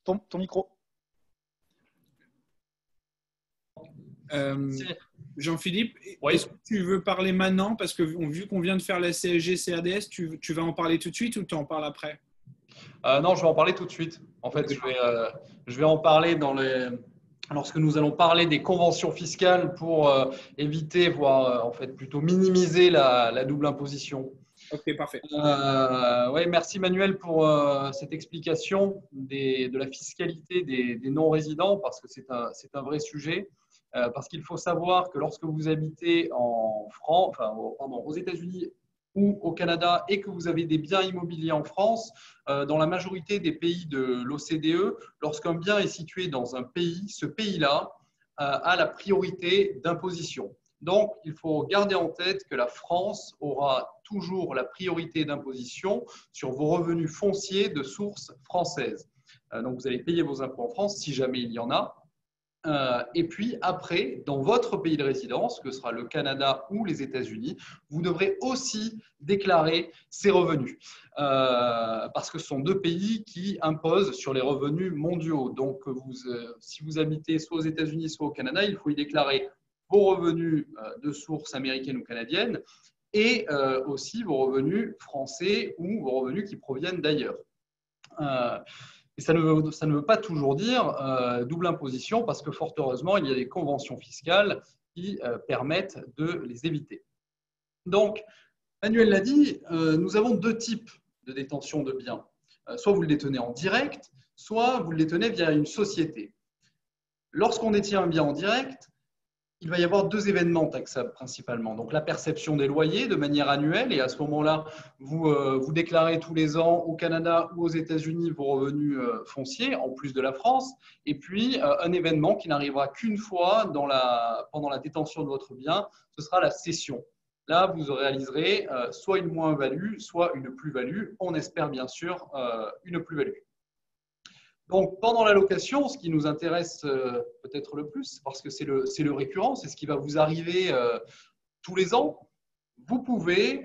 Ton micro. Jean-Philippe, Oui. est-ce que tu veux parler maintenant? Parce que vu qu'on vient de faire la CSG CRDS, tu vas en parler tout de suite ou tu en parles après? Non, je vais en parler tout de suite. En fait, je vais en parler lorsque nous allons parler des conventions fiscales pour éviter, voire en fait plutôt minimiser la double imposition. Ok, parfait. Oui, merci Manuel pour cette explication de la fiscalité des non-résidents, parce que c'est un vrai sujet. Parce qu'il faut savoir que lorsque vous habitez en France, aux États-Unis ou au Canada et que vous avez des biens immobiliers en France, dans la majorité des pays de l'OCDE, lorsqu'un bien est situé dans un pays, ce pays-là a la priorité d'imposition. Donc, il faut garder en tête que la France aura toujours la priorité d'imposition sur vos revenus fonciers de source française. Donc, vous allez payer vos impôts en France si jamais il y en a. Et puis après, dans votre pays de résidence, que sera le Canada ou les États-Unis, vous devrez aussi déclarer ces revenus. Parce que ce sont deux pays qui imposent sur les revenus mondiaux. Donc, si vous habitez soit aux États-Unis, soit au Canada, il faut y déclarer vos revenus de source américaine ou canadienne et aussi vos revenus français ou vos revenus qui proviennent d'ailleurs. Et ça ne veut pas toujours dire double imposition parce que fort heureusement, il y a des conventions fiscales qui permettent de les éviter. Donc, Manuel l'a dit, nous avons deux types de détention de biens. Soit vous le détenez en direct, soit vous le détenez via une société. Lorsqu'on détient un bien en direct, il va y avoir deux événements taxables principalement. Donc, la perception des loyers de manière annuelle, et à ce moment-là, vous déclarez tous les ans au Canada ou aux États-Unis vos revenus fonciers, en plus de la France. Et puis, un événement qui n'arrivera qu'une fois pendant la détention de votre bien, ce sera la cession. Là, vous réaliserez soit une moins-value, soit une plus-value. On espère bien sûr une plus-value. Donc, pendant la location, ce qui nous intéresse peut-être le plus, parce que c'est le récurrent, c'est ce qui va vous arriver tous les ans, vous pouvez,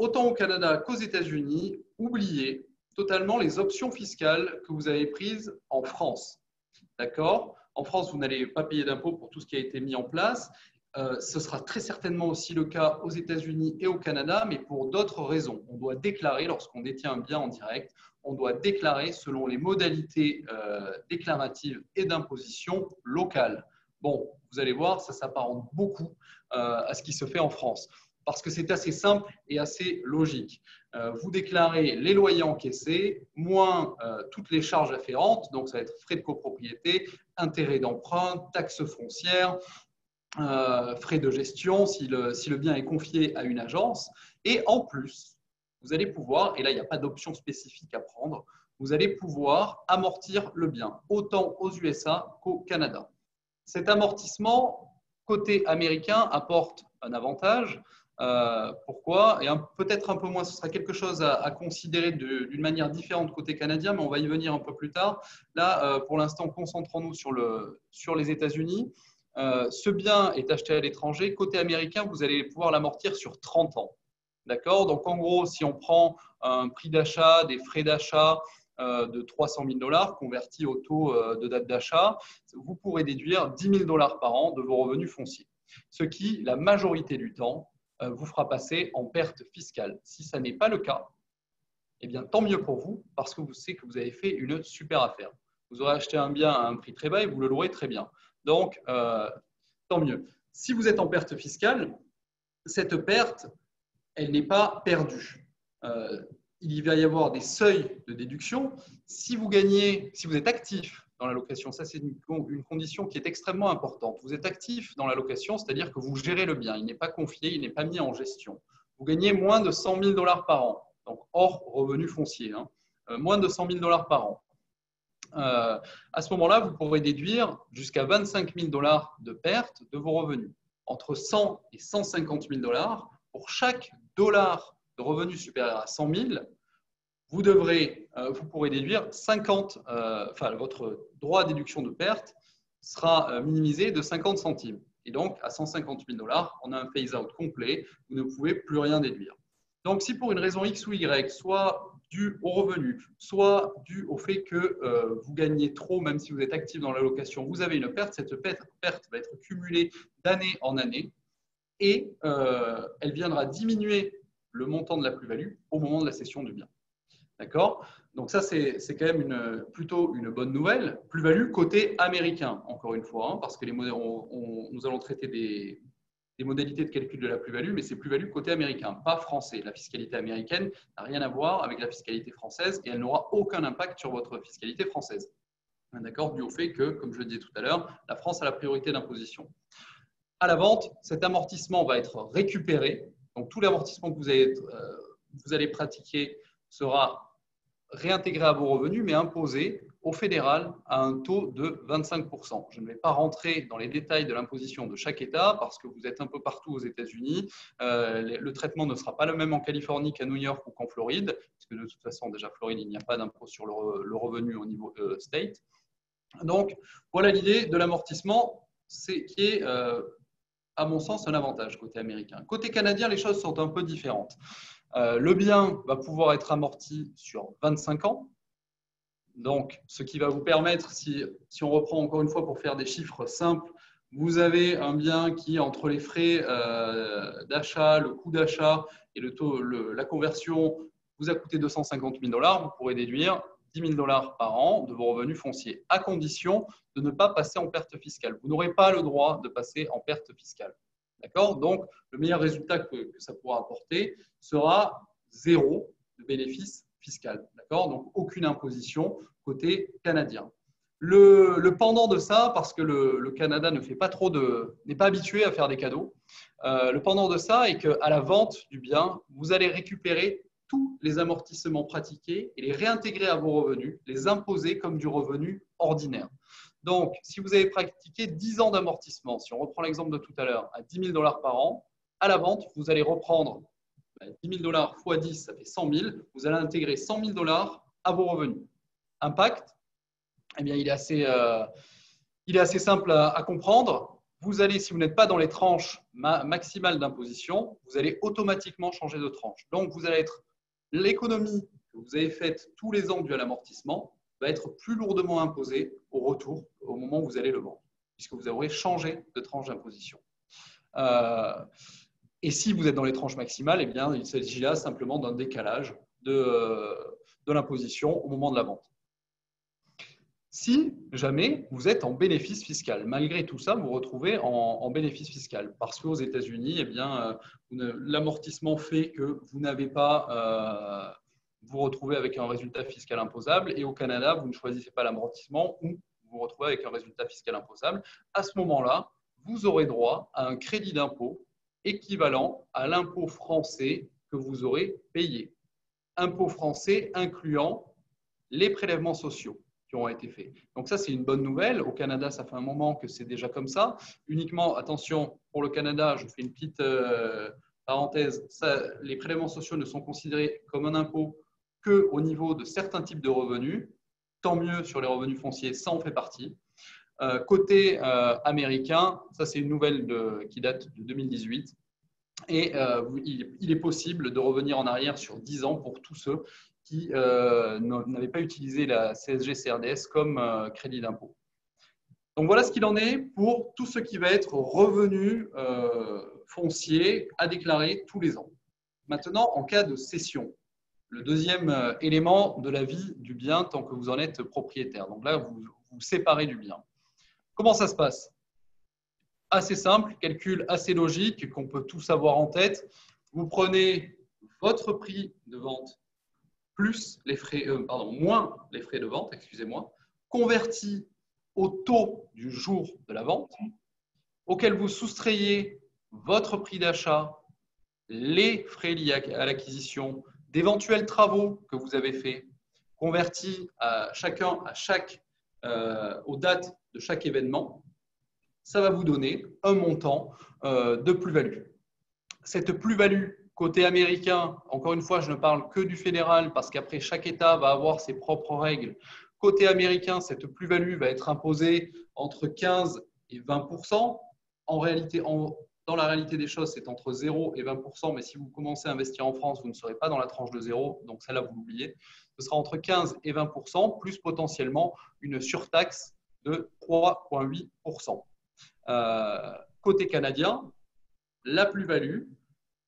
autant au Canada qu'aux États-Unis, oublier totalement les options fiscales que vous avez prises en France. D'accord ? En France, vous n'allez pas payer d'impôts pour tout ce qui a été mis en place. Ce sera très certainement aussi le cas aux États-Unis et au Canada, mais pour d'autres raisons. On doit déclarer, lorsqu'on détient un bien en direct, on doit déclarer selon les modalités déclaratives et d'imposition locales. Bon, vous allez voir, ça s'apparente beaucoup à ce qui se fait en France, parce que c'est assez simple et assez logique. Vous déclarez les loyers encaissés, moins toutes les charges afférentes, donc ça va être frais de copropriété, intérêts d'emprunt, taxes foncières, frais de gestion si le bien est confié à une agence. Et en plus, vous allez pouvoir, et là il n'y a pas d'option spécifique à prendre, vous allez pouvoir amortir le bien, autant aux USA qu'au Canada. Cet amortissement, côté américain, apporte un avantage. Pourquoi? Et peut-être un peu moins, ce sera quelque chose à considérer d'une manière différente côté canadien, mais on va y venir un peu plus tard. Là, pour l'instant, concentrons-nous sur les États-Unis. Ce bien est acheté à l'étranger. Côté américain, vous allez pouvoir l'amortir sur 30 ans. D'accord? Donc, en gros, si on prend un prix d'achat, des frais d'achat de 300 000 $ convertis au taux de date d'achat, vous pourrez déduire 10 000 $ par an de vos revenus fonciers. Ce qui, la majorité du temps, vous fera passer en perte fiscale. Si ça n'est pas le cas, eh bien, tant mieux pour vous, parce que vous savez que vous avez fait une super affaire. Vous aurez acheté un bien à un prix très bas et vous le louerez très bien. Donc, tant mieux. Si vous êtes en perte fiscale, cette perte, elle n'est pas perdue. Il va y avoir des seuils de déduction. Si vous êtes actif dans la location, ça c'est une condition qui est extrêmement importante. Vous êtes actif dans la location, c'est-à-dire que vous gérez le bien. Il n'est pas confié, il n'est pas mis en gestion. Vous gagnez moins de 100 000 $ par an, donc hors revenus fonciers, moins de 100 000 $ par an. À ce moment-là, vous pourrez déduire jusqu'à 25 000 $ de perte de vos revenus. Entre 100 et 150 000 $, pour chaque dollar de revenus supérieur à 100 000, vous pourrez déduire 50, votre droit à déduction de perte sera minimisé de 50 centimes. Et donc, à 150 000 $, on a un phase-out complet, vous ne pouvez plus rien déduire. Donc, si pour une raison X ou Y, soit due au revenu, soit due au fait que vous gagnez trop, même si vous êtes actif dans l'allocation, vous avez une perte, cette perte va être cumulée d'année en année et elle viendra diminuer le montant de la plus-value au moment de la cession du bien. D'accord? Donc ça, c'est quand même plutôt une bonne nouvelle. Plus-value côté américain, encore une fois, hein, parce que nous allons traiter des modalités de calcul de la plus-value, mais c'est plus-value côté américain, pas français. La fiscalité américaine n'a rien à voir avec la fiscalité française et elle n'aura aucun impact sur votre fiscalité française. D'accord? Dû au fait que, comme je le disais tout à l'heure, la France a la priorité d'imposition. À la vente, cet amortissement va être récupéré. Donc, tout l'amortissement que vous allez pratiquer sera réintégré à vos revenus, mais imposé au fédéral à un taux de 25%. Je ne vais pas rentrer dans les détails de l'imposition de chaque État parce que vous êtes un peu partout aux États-Unis. Le traitement ne sera pas le même en Californie qu'à New York ou qu'en Floride, parce que de toute façon, déjà, Floride, il n'y a pas d'impôt sur le revenu au niveau state. Donc, voilà l'idée de l'amortissement, qui est, à mon sens, un avantage côté américain. Côté canadien, les choses sont un peu différentes. Le bien va pouvoir être amorti sur 25 ans. Donc, ce qui va vous permettre, si on reprend encore une fois pour faire des chiffres simples, vous avez un bien qui, entre les frais d'achat, le coût d'achat et la conversion, vous a coûté 250 000 $. Vous pourrez déduire 10 000 $ par an de vos revenus fonciers, à condition de ne pas passer en perte fiscale. Vous n'aurez pas le droit de passer en perte fiscale. D'accord? Donc, le meilleur résultat que ça pourra apporter sera 0 de bénéfice fiscal. D'accord? Donc, aucune imposition côté canadien. Le pendant de ça, parce que le Canada n'est pas habitué à faire des cadeaux, le pendant de ça est qu'à la vente du bien, vous allez récupérer tous les amortissements pratiqués et les réintégrer à vos revenus, les imposer comme du revenu ordinaire. Donc, si vous avez pratiqué 10 ans d'amortissement, si on reprend l'exemple de tout à l'heure, à 10 000 $ par an, à la vente, vous allez reprendre 10 000 $ x 10, ça fait 100 000. Vous allez intégrer 100 000 $ à vos revenus. Impact, eh bien, il est assez simple à comprendre. Vous allez, si vous n'êtes pas dans les tranches maximales d'imposition, vous allez automatiquement changer de tranche. Donc, vous allez être l'économie que vous avez faite tous les ans due à l'amortissement va être plus lourdement imposée au retour, au moment où vous allez le vendre, puisque vous aurez changé de tranche d'imposition. Et si vous êtes dans les tranches maximales, eh bien, il s'agit là simplement d'un décalage de l'imposition au moment de la vente. Si jamais vous êtes en bénéfice fiscal, malgré tout ça, vous vous retrouvez en bénéfice fiscal, parce qu'aux États-Unis, eh bien, l'amortissement fait que vous n'avez pas vous retrouvez avec un résultat fiscal imposable, et au Canada, vous ne choisissez pas l'amortissement ou vous vous retrouvez avec un résultat fiscal imposable. À ce moment-là, vous aurez droit à un crédit d'impôt équivalent à l'impôt français que vous aurez payé. Impôt français incluant les prélèvements sociaux qui ont été faits. Donc ça, c'est une bonne nouvelle. Au Canada, ça fait un moment que c'est déjà comme ça. Uniquement, attention, pour le Canada, je fais une petite parenthèse, les prélèvements sociaux ne sont considérés comme un impôt qu'au niveau de certains types de revenus. Tant mieux sur les revenus fonciers, ça en fait partie. Côté américain, ça c'est une nouvelle qui date de 2018. Et il est possible de revenir en arrière sur 10 ans pour tous ceux qui n'avaient pas utilisé la CSG-CRDS comme crédit d'impôt. Donc voilà ce qu'il en est pour tout ce qui va être revenu foncier à déclarer tous les ans. Maintenant, en cas de cession, le deuxième élément de la vie du bien tant que vous en êtes propriétaire. Donc là, vous vous séparez du bien. Comment ça se passe? Assez simple, calcul assez logique qu'on peut tous avoir en tête. Vous prenez votre prix de vente plus les frais, moins les frais de vente, excusez-moi, converti au taux du jour de la vente, auquel vous soustrayez votre prix d'achat, les frais liés à l'acquisition, d'éventuels travaux que vous avez faits, convertis aux dates de chaque événement, ça va vous donner un montant de plus-value. Cette plus-value côté américain, encore une fois, je ne parle que du fédéral parce qu'après, chaque État va avoir ses propres règles. Côté américain, cette plus-value va être imposée entre 15 et 20%. En réalité, dans Dans la réalité des choses, c'est entre 0 et 20%, mais si vous commencez à investir en France, vous ne serez pas dans la tranche de 0, donc celle-là, vous l'oubliez. Ce sera entre 15 et 20%, plus potentiellement une surtaxe de 3,8%. Côté canadien, la plus-value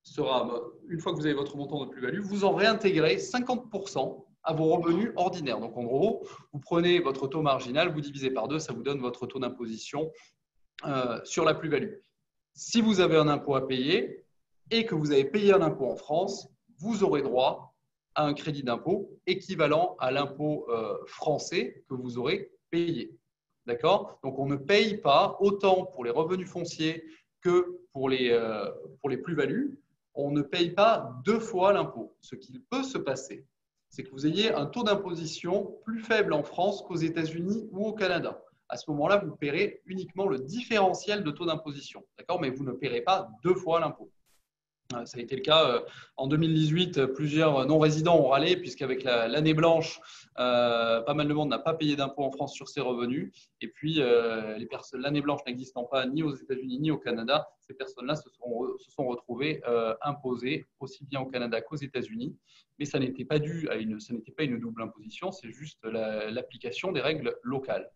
sera, une fois que vous avez votre montant de plus-value, vous en réintégrez 50% à vos revenus ordinaires. Donc, en gros, vous prenez votre taux marginal, vous divisez par 2, ça vous donne votre taux d'imposition sur la plus-value. Si vous avez un impôt à payer et que vous avez payé un impôt en France, vous aurez droit à un crédit d'impôt équivalent à l'impôt français que vous aurez payé. D'accord? Donc, on ne paye pas autant pour les revenus fonciers que pour les plus-values. On ne paye pas 2 fois l'impôt. Ce qu'il peut se passer, c'est que vous ayez un taux d'imposition plus faible en France qu'aux États-Unis ou au Canada. À ce moment-là, vous paierez uniquement le différentiel de taux d'imposition. D'accord? Mais vous ne paierez pas 2 fois l'impôt. Ça a été le cas en 2018. Plusieurs non-résidents ont râlé puisqu'avec l'année blanche, pas mal de monde n'a pas payé d'impôt en France sur ses revenus. Et puis, l'année blanche n'existant pas ni aux États-Unis ni au Canada, ces personnes-là se sont retrouvées imposées aussi bien au Canada qu'aux États-Unis. Mais ça n'était pas dû à ça n'était pas une double imposition, c'est juste l'application des règles locales.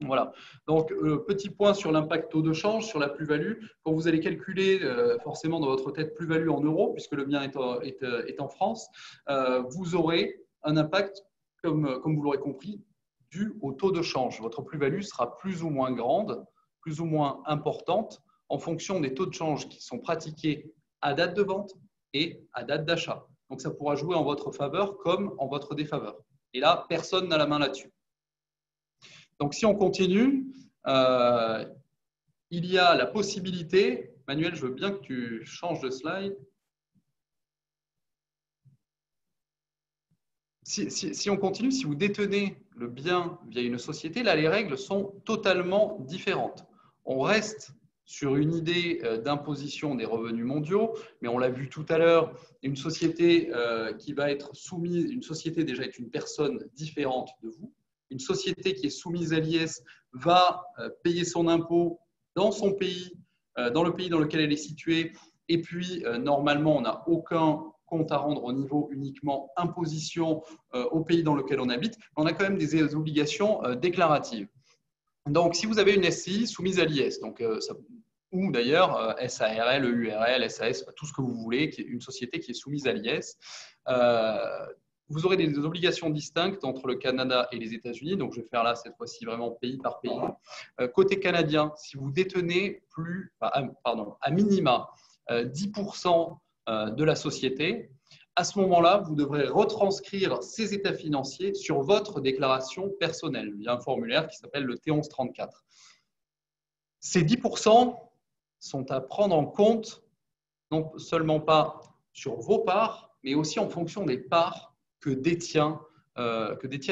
Voilà. Donc, petit point sur l'impact taux de change, sur la plus-value. Quand vous allez calculer forcément dans votre tête plus-value en euros, puisque le bien est en France, vous aurez un impact, comme vous l'aurez compris, dû au taux de change. Votre plus-value sera plus ou moins grande, plus ou moins importante en fonction des taux de change qui sont pratiqués à date de vente et à date d'achat. Donc, ça pourra jouer en votre faveur comme en votre défaveur. Et là, personne n'a la main là-dessus. Donc, si on continue, il y a la possibilité, Manuel, je veux bien que tu changes de slide. Si on continue, si vous détenez le bien via une société, là, les règles sont totalement différentes. On reste sur une idée d'imposition des revenus mondiaux, mais on l'a vu tout à l'heure, une société qui va être soumise, une société déjà est une personne différente de vous. Une société qui est soumise à l'IS va payer son impôt dans son pays, dans le pays dans lequel elle est située. Et puis, normalement, on n'a aucun compte à rendre au niveau uniquement imposition au pays dans lequel on habite. On a quand même des obligations déclaratives. Donc, si vous avez une SCI soumise à l'IS, ou d'ailleurs SARL, EURL, SAS, tout ce que vous voulez, qui est une société qui est soumise à l'IS, vous aurez des obligations distinctes entre le Canada et les États-Unis. Donc, je vais faire là, cette fois-ci, vraiment pays par pays. Côté canadien, si vous détenez à minima 10% de la société, à ce moment-là, vous devrez retranscrire ces états financiers sur votre déclaration personnelle via un formulaire qui s'appelle le T1134. Ces 10% sont à prendre en compte, non seulement pas sur vos parts, mais aussi en fonction des parts que détiennent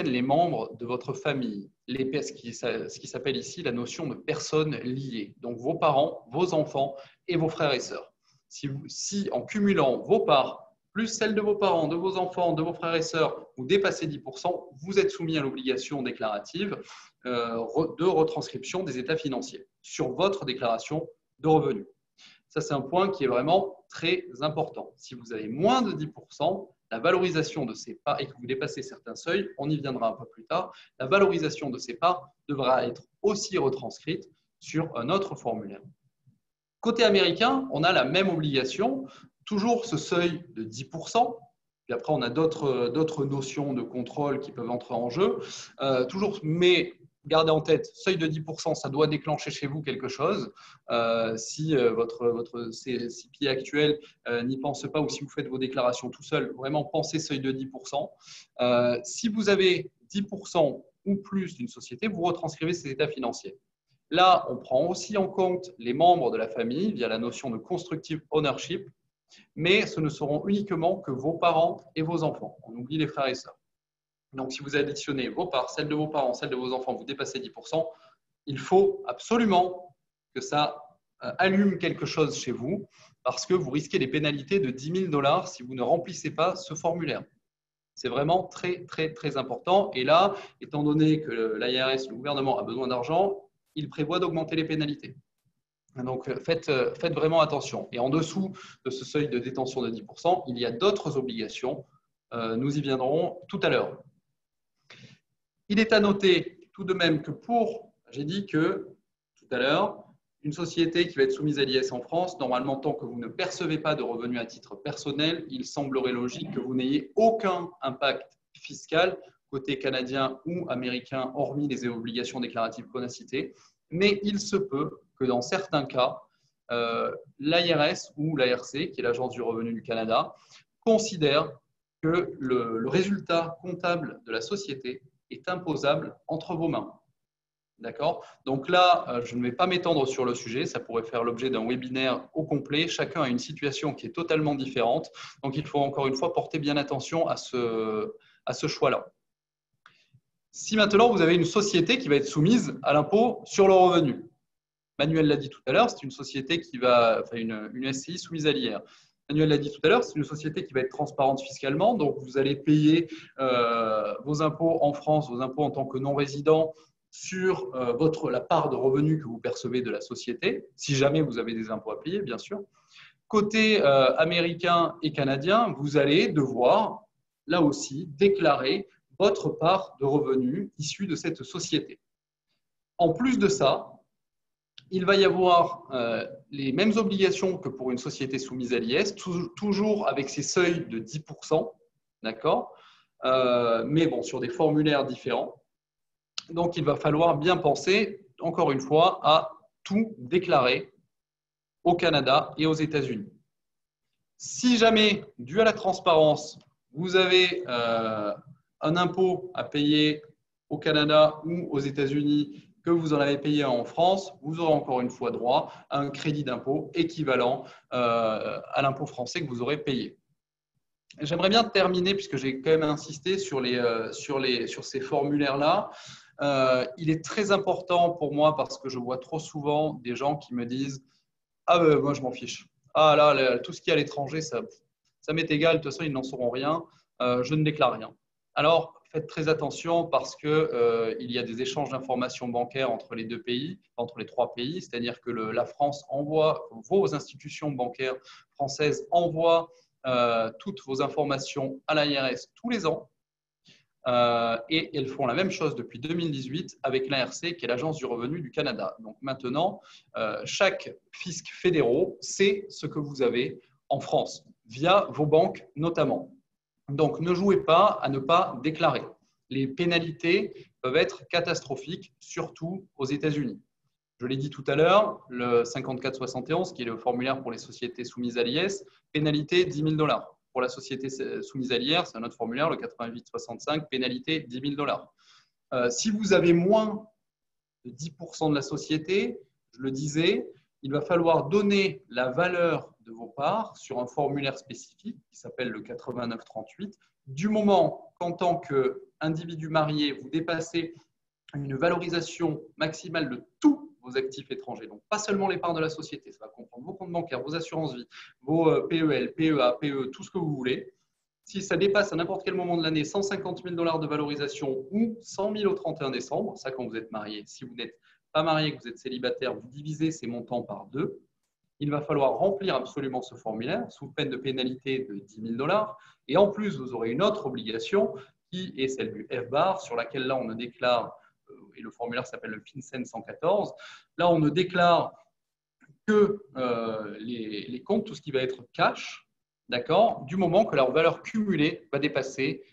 les membres de votre famille, ce qui s'appelle ici la notion de personnes liées, donc vos parents, vos enfants et vos frères et sœurs. Si en cumulant vos parts plus celles de vos parents, de vos enfants, de vos frères et sœurs, vous dépassez 10%, vous êtes soumis à l'obligation déclarative de retranscription des états financiers sur votre déclaration de revenus. Ça, c'est un point qui est vraiment très important. Si vous avez moins de 10%, la valorisation de ces parts, et que vous dépassez certains seuils, on y viendra un peu plus tard, la valorisation de ces parts devra être aussi retranscrite sur un autre formulaire. Côté américain, on a la même obligation, toujours ce seuil de 10%, puis après on a d'autres notions de contrôle qui peuvent entrer en jeu, mais gardez en tête, seuil de 10%, ça doit déclencher chez vous quelque chose. Si votre CPI actuel n'y pense pas ou si vous faites vos déclarations tout seul, vraiment pensez seuil de 10%. Si vous avez 10% ou plus d'une société, vous retranscrivez ces états financiers. Là, on prend aussi en compte les membres de la famille via la notion de constructive ownership, mais ce ne seront uniquement que vos parents et vos enfants. On oublie les frères et sœurs. Donc, si vous additionnez vos parts, celles de vos parents, celles de vos enfants, vous dépassez 10%, il faut absolument que ça allume quelque chose chez vous parce que vous risquez des pénalités de 10 000 $ si vous ne remplissez pas ce formulaire. C'est vraiment très, très, très important. Et là, étant donné que l'IRS, le gouvernement, a besoin d'argent, il prévoit d'augmenter les pénalités. Donc, faites vraiment attention. Et en dessous de ce seuil de détention de 10%, il y a d'autres obligations. Nous y viendrons tout à l'heure. Il est à noter tout de même que j'ai dit que tout à l'heure, une société qui va être soumise à l'IS en France, normalement, tant que vous ne percevez pas de revenus à titre personnel, il semblerait logique que vous n'ayez aucun impact fiscal côté canadien ou américain, hormis les obligations déclaratives qu'on a citées. Mais il se peut que dans certains cas, l'IRS ou l'ARC, qui est l'Agence du revenu du Canada, considère que le résultat comptable de la société est imposable entre vos mains. D'accord? Donc là, je ne vais pas m'étendre sur le sujet, ça pourrait faire l'objet d'un webinaire au complet. Chacun a une situation qui est totalement différente. Donc il faut encore une fois porter bien attention à ce choix-là. Si maintenant vous avez une société qui va être soumise à l'impôt sur le revenu, Manuel l'a dit tout à l'heure, c'est une société qui va, enfin une SCI soumise à l'IR. Manuel l'a dit tout à l'heure, c'est une société qui va être transparente fiscalement, donc vous allez payer vos impôts en France, vos impôts en tant que non-résident sur la part de revenus que vous percevez de la société, si jamais vous avez des impôts à payer, bien sûr. Côté américain et canadien, vous allez devoir, là aussi, déclarer votre part de revenus issus de cette société. En plus de ça, il va y avoir les mêmes obligations que pour une société soumise à l'IS, toujours avec ces seuils de 10%, d'accord, mais bon, sur des formulaires différents. Donc, il va falloir bien penser, encore une fois, à tout déclarer au Canada et aux États-Unis. Si jamais, dû à la transparence, vous avez un impôt à payer au Canada ou aux États-Unis que vous en avez payé en France, vous aurez encore une fois droit à un crédit d'impôt équivalent à l'impôt français que vous aurez payé. J'aimerais bien terminer, puisque j'ai quand même insisté sur ces formulaires-là. Il est très important pour moi parce que je vois trop souvent des gens qui me disent « Ah, moi, je m'en fiche. Ah là, tout ce qui est à l'étranger, ça m'est égal. De toute façon, ils n'en sauront rien. Je ne déclare rien. » Alors, faites très attention parce qu'il y a des échanges d'informations bancaires entre les deux pays, entre les trois pays. C'est-à-dire que la France envoie, vos institutions bancaires françaises envoient toutes vos informations à l'IRS tous les ans. Et elles font la même chose depuis 2018 avec l'ARC, qui est l'Agence du revenu du Canada. Donc maintenant, chaque fisc fédéraux sait ce que vous avez en France, via vos banques notamment. Donc ne jouez pas à ne pas déclarer. Les pénalités peuvent être catastrophiques, surtout aux États-Unis. Je l'ai dit tout à l'heure, le 5471, qui est le formulaire pour les sociétés soumises à l'IS, pénalité 10 000 $. Pour la société soumise à l'IR, c'est un autre formulaire, le 8865, pénalité 10 000 $. Si vous avez moins de 10% de la société, je le disais, il va falloir donner la valeur de vos parts sur un formulaire spécifique qui s'appelle le 8938. Du moment qu'en tant qu'individu marié, vous dépassez une valorisation maximale de tous vos actifs étrangers, donc pas seulement les parts de la société, ça va comprendre vos comptes bancaires, vos assurances-vie, vos PEL, PEA, PE, tout ce que vous voulez. Si ça dépasse à n'importe quel moment de l'année 150 000 $ de valorisation ou 100 000 au 31 décembre, ça quand vous êtes marié, si vous n'êtes pas marié, que vous êtes célibataire, vous divisez ces montants par 2. Il va falloir remplir absolument ce formulaire sous peine de pénalité de 10 000 $. Et en plus, vous aurez une autre obligation qui est celle du FBAR, sur laquelle là, on ne déclare, et le formulaire s'appelle le FinCEN 114, là, on ne déclare que les comptes, tout ce qui va être cash, d'accord, du moment que leur valeur cumulée va dépasser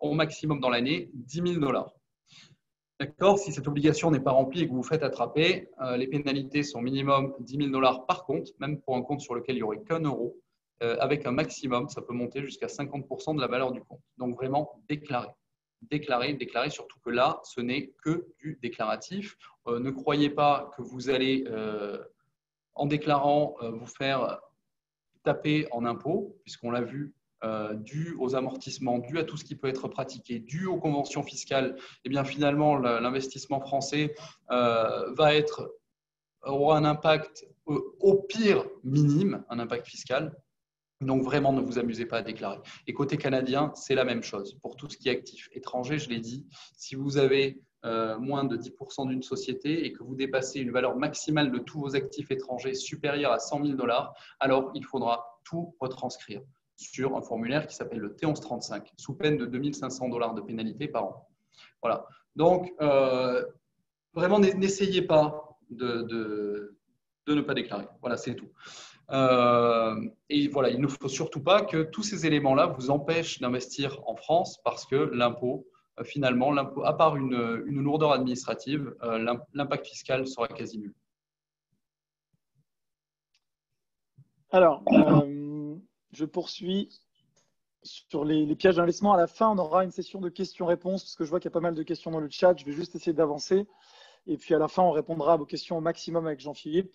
au maximum dans l'année 10 000 $. D'accord. Si cette obligation n'est pas remplie et que vous vous faites attraper, les pénalités sont minimum 10 000 $ par compte, même pour un compte sur lequel il n'y aurait qu'un euro, avec un maximum, ça peut monter jusqu'à 50% de la valeur du compte. Donc vraiment, déclarer. Déclarer, surtout que là, ce n'est que du déclaratif. Ne croyez pas que vous allez, en déclarant, vous faire taper en impôts, puisqu'on l'a vu, dû aux amortissements, dû à tout ce qui peut être pratiqué, dû aux conventions fiscales, et bien finalement l'investissement français aura un impact au pire minime, un impact fiscal. Donc vraiment, ne vous amusez pas à déclarer. Et côté canadien, c'est la même chose. Pour tout ce qui est actif étranger, je l'ai dit, si vous avez moins de 10% d'une société et que vous dépassez une valeur maximale de tous vos actifs étrangers supérieure à 100 000 $, alors il faudra tout retranscrire sur un formulaire qui s'appelle le T1135, sous peine de 2 500 $ de pénalité par an. Voilà. Donc, vraiment, n'essayez pas de ne pas déclarer. Voilà, c'est tout. Et voilà, il ne faut surtout pas que tous ces éléments-là vous empêchent d'investir en France parce que l'impôt, finalement, à part une lourdeur administrative, l'impact fiscal sera quasi nul. Alors, je poursuis sur les pièges d'investissement. À la fin, on aura une session de questions-réponses parce que je vois qu'il y a pas mal de questions dans le chat. Je vais juste essayer d'avancer. Et puis, à la fin, on répondra à vos questions au maximum avec Jean-Philippe.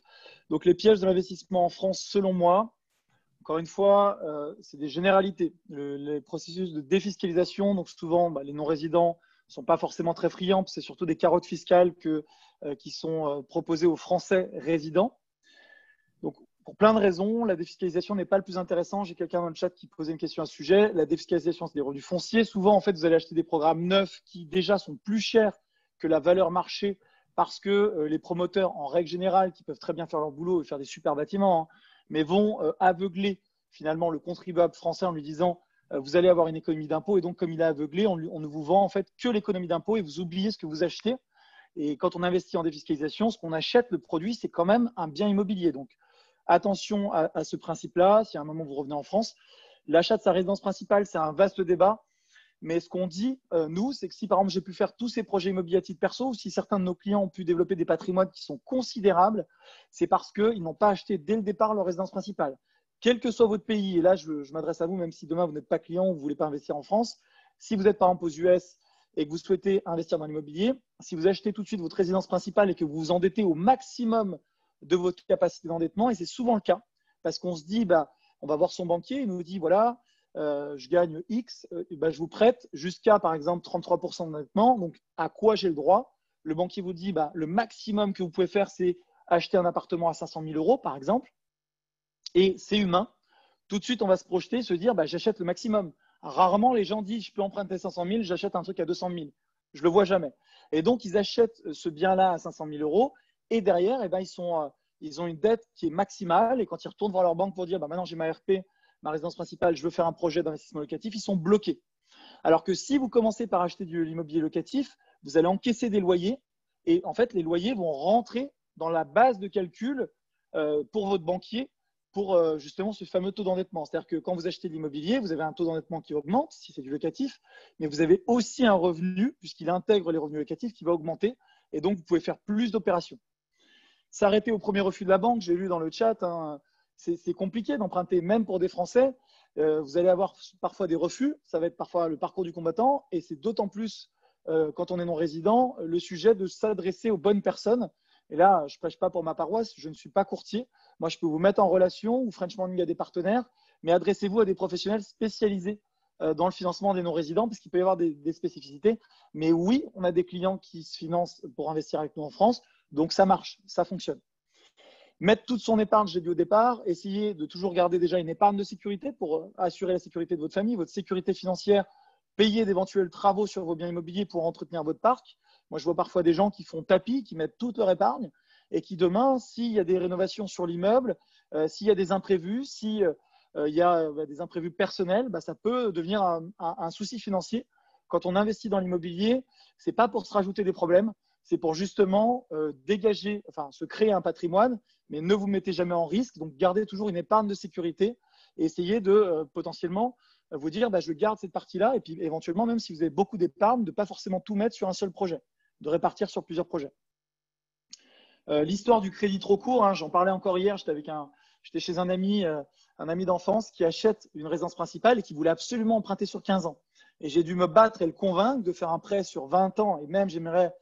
Donc, les pièges de l'investissement en France, selon moi, encore une fois, c'est des généralités. Les processus de défiscalisation, donc souvent, les non-résidents ne sont pas forcément très friands. C'est surtout des carottes fiscales qui sont proposées aux Français résidents. Donc, pour plein de raisons, la défiscalisation n'est pas le plus intéressant. J'ai quelqu'un dans le chat qui posait une question à ce sujet. La défiscalisation, c'est des revenus fonciers. Souvent, en fait, vous allez acheter des programmes neufs qui déjà sont plus chers que la valeur marché parce que les promoteurs, en règle générale, qui peuvent très bien faire leur boulot et faire des super bâtiments, mais vont aveugler finalement le contribuable français en lui disant vous allez avoir une économie d'impôt. Et donc, comme il est aveuglé, on ne vous vend en fait que l'économie d'impôt et vous oubliez ce que vous achetez. Et quand on investit en défiscalisation, ce qu'on achète, le produit, c'est quand même un bien immobilier. Donc, attention à ce principe-là. Si à un moment vous revenez en France, l'achat de sa résidence principale, c'est un vaste débat. Mais ce qu'on dit, nous, c'est que si par exemple j'ai pu faire tous ces projets immobiliers à titre perso, ou si certains de nos clients ont pu développer des patrimoines qui sont considérables, c'est parce qu'ils n'ont pas acheté dès le départ leur résidence principale. Quel que soit votre pays, et là je m'adresse à vous, même si demain vous n'êtes pas client ou vous ne voulez pas investir en France, si vous êtes par exemple aux US et que vous souhaitez investir dans l'immobilier, si vous achetez tout de suite votre résidence principale et que vous vous endettez au maximum de votre capacité d'endettement, et c'est souvent le cas, parce qu'on se dit, on va voir son banquier, il nous dit, voilà, je gagne X, je vous prête jusqu'à, par exemple, 33% d'endettement. Donc, à quoi j'ai le droit? Le banquier vous dit, le maximum que vous pouvez faire, c'est acheter un appartement à 500 000 €, par exemple. Et c'est humain. Tout de suite, on va se projeter, se dire, j'achète le maximum. Rarement, les gens disent, je peux emprunter 500 000, j'achète un truc à 200 000. Je ne le vois jamais. Et donc, ils achètent ce bien-là à 500 000 € et derrière, ils ont une dette qui est maximale. Et quand ils retournent voir leur banque pour dire, maintenant, j'ai ma RP, ma résidence principale, je veux faire un projet d'investissement locatif, ils sont bloqués. Alors que si vous commencez par acheter de l'immobilier locatif, vous allez encaisser des loyers et en fait, les loyers vont rentrer dans la base de calcul pour votre banquier pour justement ce fameux taux d'endettement. C'est-à-dire que quand vous achetez de l'immobilier, vous avez un taux d'endettement qui augmente si c'est du locatif, mais vous avez aussi un revenu puisqu'il intègre les revenus locatifs qui va augmenter et donc vous pouvez faire plus d'opérations. S'arrêter au premier refus de la banque, j'ai lu dans le chat, c'est compliqué d'emprunter, même pour des Français. Vous allez avoir parfois des refus. Ça va être parfois le parcours du combattant. Et c'est d'autant plus, quand on est non-résident, le sujet de s'adresser aux bonnes personnes. Et là, je ne prêche pas pour ma paroisse. Je ne suis pas courtier. Moi, je peux vous mettre en relation ou French Morning a des partenaires. Mais adressez-vous à des professionnels spécialisés dans le financement des non-résidents parce qu'il peut y avoir des spécificités. Mais oui, on a des clients qui se financent pour investir avec nous en France. Donc, ça marche, ça fonctionne. Mettre toute son épargne, j'ai dit au départ, essayer de toujours garder déjà une épargne de sécurité pour assurer la sécurité de votre famille, votre sécurité financière, payer d'éventuels travaux sur vos biens immobiliers pour entretenir votre parc. Moi, je vois parfois des gens qui font tapis, qui mettent toute leur épargne et qui demain, s'il y a des rénovations sur l'immeuble, s'il y a des imprévus, s'il y a des imprévus personnels, ça peut devenir un souci financier. Quand on investit dans l'immobilier, ce n'est pas pour se rajouter des problèmes, c'est pour justement se créer un patrimoine, mais ne vous mettez jamais en risque. Donc, gardez toujours une épargne de sécurité et essayez de potentiellement vous dire je garde cette partie-là. Et puis, éventuellement, même si vous avez beaucoup d'épargne, de ne pas forcément tout mettre sur un seul projet, de répartir sur plusieurs projets. L'histoire du crédit trop court, j'en parlais encore hier. J'étais chez un ami d'enfance qui achète une résidence principale et qui voulait absolument emprunter sur 15 ans. Et j'ai dû me battre et le convaincre de faire un prêt sur 20 ans. Et même, j'aimerais,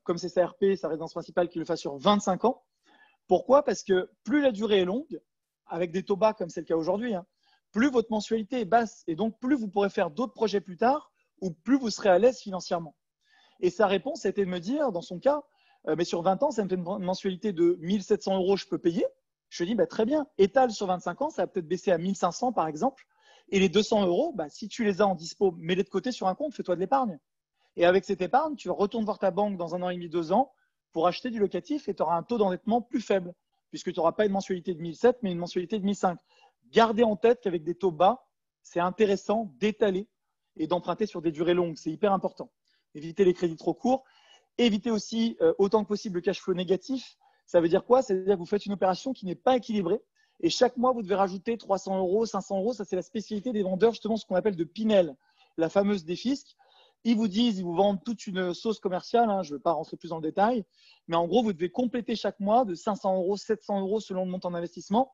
comme c'est sa RP, sa résidence principale, qu'il le fasse sur 25 ans. Pourquoi? Parce que plus la durée est longue, avec des taux bas comme c'est le cas aujourd'hui, plus votre mensualité est basse et donc plus vous pourrez faire d'autres projets plus tard ou plus vous serez à l'aise financièrement. Et sa réponse a été de me dire, dans son cas, mais sur 20 ans, ça me fait une mensualité de 1 700 €, je peux payer. Je lui ai dit, très bien, étale sur 25 ans, ça va peut-être baisser à 1 500 par exemple. Et les 200 €, si tu les as en dispo, mets-les de côté sur un compte, fais-toi de l'épargne. Et avec cette épargne, tu retournes voir ta banque dans 1 an et demi, 2 ans pour acheter du locatif et tu auras un taux d'endettement plus faible puisque tu n'auras pas une mensualité de 1007 mais une mensualité de 1005. Gardez en tête qu'avec des taux bas, c'est intéressant d'étaler et d'emprunter sur des durées longues. C'est hyper important. Évitez les crédits trop courts. Évitez aussi autant que possible le cash flow négatif. Ça veut dire quoi? Ça veut dire que vous faites une opération qui n'est pas équilibrée et chaque mois, vous devez rajouter 300 euros, 500 euros. Ça, c'est la spécialité des vendeurs, justement, ce qu'on appelle de Pinel, la fameuse des fiscs. Ils vous disent, ils vous vendent toute une sauce commerciale. Hein, je ne veux pas rentrer plus dans le détail. Mais en gros, vous devez compléter chaque mois de 500 euros, 700 euros selon le montant d'investissement.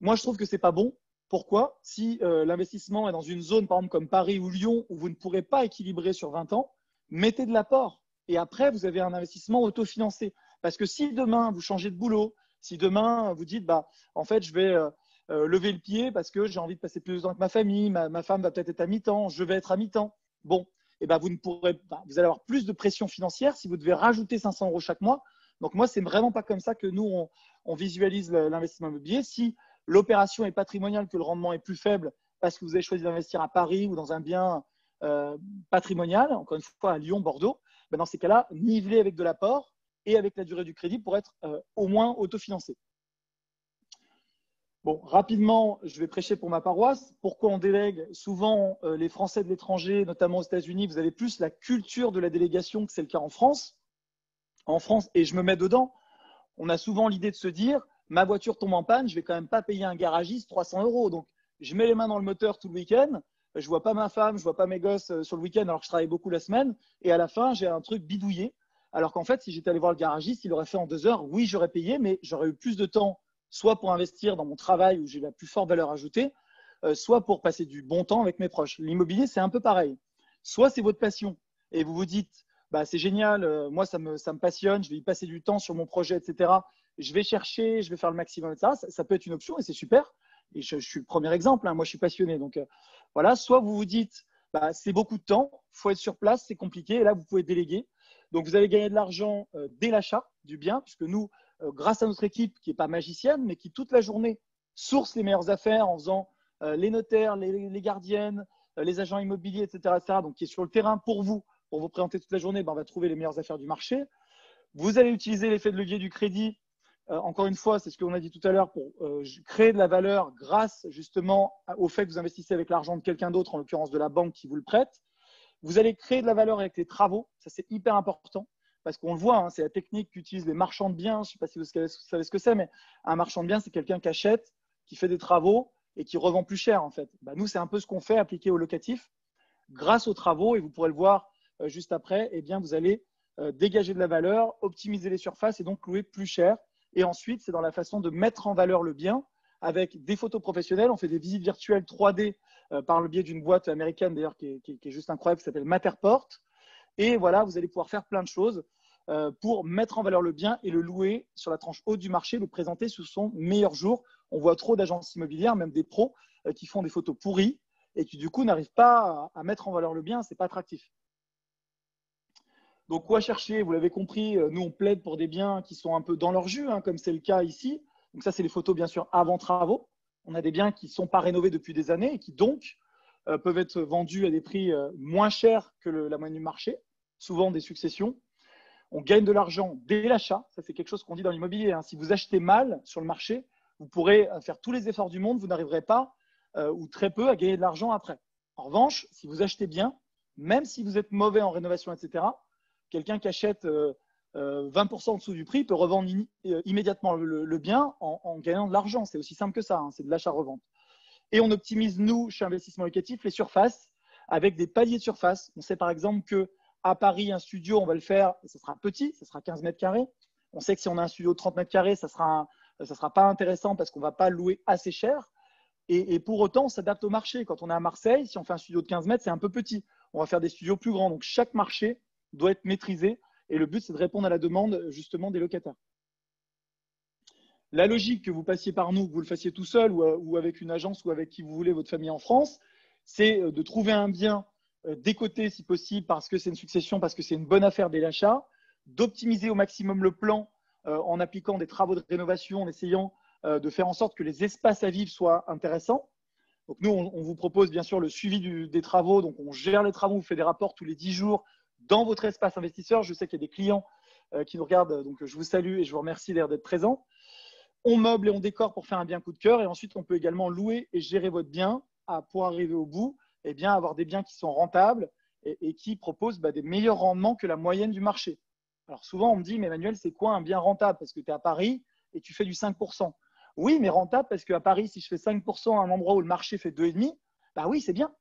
Moi, je trouve que ce n'est pas bon. Pourquoi? Si l'investissement est dans une zone, par exemple, comme Paris ou Lyon, où vous ne pourrez pas équilibrer sur 20 ans, mettez de l'apport. Et après, vous avez un investissement autofinancé. Parce que si demain, vous changez de boulot, si demain, vous dites, bah, en fait, je vais lever le pied parce que j'ai envie de passer plus de temps avec ma famille, ma femme va peut-être être à mi-temps, je vais être à mi-temps. Bon, et ben, vous allez avoir plus de pression financière si vous devez rajouter 500 euros chaque mois. Donc, moi, c'est vraiment pas comme ça que nous, on visualise l'investissement immobilier. Si l'opération est patrimoniale, que le rendement est plus faible parce que vous avez choisi d'investir à Paris ou dans un bien patrimonial, encore une fois à Lyon, Bordeaux, ben dans ces cas-là, niveler avec de l'apport et avec la durée du crédit pour être au moins autofinancé. Bon, rapidement, je vais prêcher pour ma paroisse. Pourquoi on délègue? Souvent, les Français de l'étranger, notamment aux États-Unis, vous avez plus la culture de la délégation que c'est le cas en France. En France, et je me mets dedans, on a souvent l'idée de se dire, ma voiture tombe en panne, je vais quand même pas payer un garagiste 300 euros. Donc, je mets les mains dans le moteur tout le week-end. Je vois pas ma femme, je vois pas mes gosses sur le week-end alors que je travaille beaucoup la semaine. Et à la fin, j'ai un truc bidouillé. Alors qu'en fait, si j'étais allé voir le garagiste, il aurait fait en 2 heures. Oui, j'aurais payé, mais j'aurais eu plus de temps, soit pour investir dans mon travail où j'ai la plus forte valeur ajoutée, soit pour passer du bon temps avec mes proches. L'immobilier, c'est un peu pareil. Soit c'est votre passion et vous vous dites, bah, c'est génial, moi, ça me passionne, je vais y passer du temps sur mon projet, etc. Je vais chercher, je vais faire le maximum, etc. Ça peut être une option et c'est super. Et je suis le premier exemple, hein. Moi, je suis passionné. Donc, voilà. Soit vous vous dites, bah, c'est beaucoup de temps, il faut être sur place, c'est compliqué. Et là, vous pouvez déléguer. Donc, vous allez gagner de l'argent dès l'achat du bien, puisque nous, grâce à notre équipe qui n'est pas magicienne, mais qui toute la journée source les meilleures affaires en faisant les notaires, les gardiennes, les agents immobiliers, etc., donc qui est sur le terrain pour vous présenter toute la journée, ben, on va trouver les meilleures affaires du marché. Vous allez utiliser l'effet de levier du crédit. Encore une fois, c'est ce qu'on a dit tout à l'heure, pour créer de la valeur grâce justement au fait que vous investissez avec l'argent de quelqu'un d'autre, en l'occurrence de la banque qui vous le prête. Vous allez créer de la valeur avec les travaux. Ça, c'est hyper important parce qu'on le voit, hein, c'est la technique qu'utilisent les marchands de biens. Je ne sais pas si vous savez ce que c'est, mais un marchand de biens, c'est quelqu'un qui achète, qui fait des travaux et qui revend plus cher en fait. Ben, nous, c'est un peu ce qu'on fait appliqué au locatif. Grâce aux travaux, et vous pourrez le voir juste après, eh bien, vous allez dégager de la valeur, optimiser les surfaces et donc louer plus cher. Et ensuite, c'est dans la façon de mettre en valeur le bien avec des photos professionnelles. On fait des visites virtuelles 3D par le biais d'une boîte américaine d'ailleurs qui est juste incroyable, qui s'appelle Matterport. Et voilà, vous allez pouvoir faire plein de choses pour mettre en valeur le bien et le louer sur la tranche haute du marché, le présenter sous son meilleur jour. On voit trop d'agences immobilières, même des pros, qui font des photos pourries et qui du coup n'arrivent pas à mettre en valeur le bien. Ce n'est pas attractif. Donc, quoi chercher? Vous l'avez compris, nous, on plaide pour des biens qui sont un peu dans leur jus, hein, comme c'est le cas ici. Donc, ça, c'est les photos, bien sûr, avant travaux. On a des biens qui ne sont pas rénovés depuis des années et qui, donc, peuvent être vendus à des prix moins chers que la moyenne du marché, souvent des successions. On gagne de l'argent dès l'achat. Ça, c'est quelque chose qu'on dit dans l'immobilier, hein. Si vous achetez mal sur le marché, vous pourrez faire tous les efforts du monde, vous n'arriverez pas, ou très peu, à gagner de l'argent après. En revanche, si vous achetez bien, même si vous êtes mauvais en rénovation, etc., quelqu'un qui achète 20% en dessous du prix peut revendre immédiatement le bien en gagnant de l'argent. C'est aussi simple que ça, hein, c'est de l'achat-revente. Et on optimise, nous, chez Investissement Locatif, les surfaces avec des paliers de surface. On sait par exemple qu'à Paris, un studio, on va le faire, ça sera petit, ça sera 15 mètres carrés. On sait que si on a un studio de 30 mètres carrés, ça sera pas intéressant parce qu'on ne va pas le louer assez cher. Et pour autant, on s'adapte au marché. Quand on est à Marseille, si on fait un studio de 15 mètres, c'est un peu petit. On va faire des studios plus grands. Donc, chaque marché doit être maîtrisé. Et le but, c'est de répondre à la demande justement des locataires. La logique, que vous passiez par nous, que vous le fassiez tout seul ou avec une agence ou avec qui vous voulez, votre famille en France, c'est de trouver un bien décoté si possible parce que c'est une succession, parce que c'est une bonne affaire dès l'achat, d'optimiser au maximum le plan en appliquant des travaux de rénovation, en essayant de faire en sorte que les espaces à vivre soient intéressants. Donc nous, on vous propose bien sûr le suivi des travaux. Donc on gère les travaux, on fait des rapports tous les 10 jours dans votre espace investisseur. Je sais qu'il y a des clients qui nous regardent, donc je vous salue et je vous remercie d'être présents. On meuble et on décore pour faire un bien coup de cœur. Et ensuite, on peut également louer et gérer votre bien pour arriver au bout, et bien avoir des biens qui sont rentables et qui proposent des meilleurs rendements que la moyenne du marché. Alors souvent, on me dit, mais Emmanuel, c'est quoi un bien rentable? Parce que tu es à Paris et tu fais du 5%. Oui, mais rentable parce qu'à Paris, si je fais 5% à un endroit où le marché fait 2,5%, oui, c'est bien.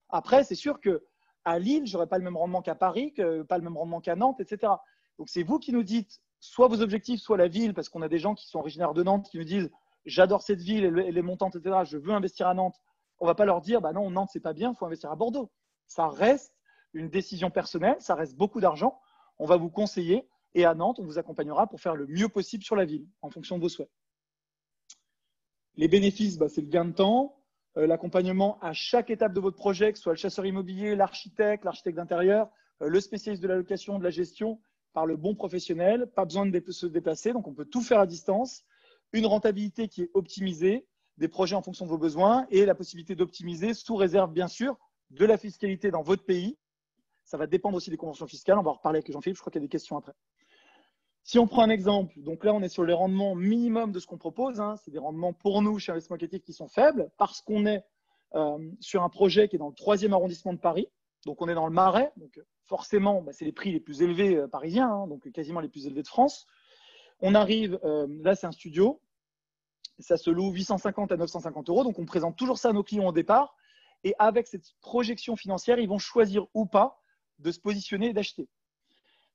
Après, c'est sûr qu'à Lille, je n'aurai pas le même rendement qu'à Paris, pas le même rendement qu'à Nantes, etc. Donc, c'est vous qui nous dites soit vos objectifs, soit la ville, parce qu'on a des gens qui sont originaires de Nantes qui nous disent j'adore cette ville et les montantes, etc. Je veux investir à Nantes. On ne va pas leur dire non, Nantes, c'est pas bien, il faut investir à Bordeaux. Ça reste une décision personnelle, ça reste beaucoup d'argent. On va vous conseiller et à Nantes, on vous accompagnera pour faire le mieux possible sur la ville en fonction de vos souhaits. Les bénéfices, c'est le gain de temps, l'accompagnement à chaque étape de votre projet, que ce soit le chasseur immobilier, l'architecte d'intérieur, le spécialiste de la location, de la gestion, par le bon professionnel, pas besoin de se déplacer, donc on peut tout faire à distance, une rentabilité qui est optimisée, des projets en fonction de vos besoins et la possibilité d'optimiser sous réserve bien sûr de la fiscalité dans votre pays. Ça va dépendre aussi des conventions fiscales, on va en reparler avec Jean-Philippe, je crois qu'il y a des questions après. Si on prend un exemple, donc là on est sur les rendements minimum de ce qu'on propose, c'est des rendements pour nous chez Investissement Locatif qui sont faibles parce qu'on est sur un projet qui est dans le 3e arrondissement de Paris, donc on est dans le Marais, donc forcément c'est les prix les plus élevés parisiens, donc quasiment les plus élevés de France. On arrive, là c'est un studio, ça se loue 850 à 950 €, donc on présente toujours ça à nos clients au départ, et avec cette projection financière, ils vont choisir ou pas de se positionner et d'acheter.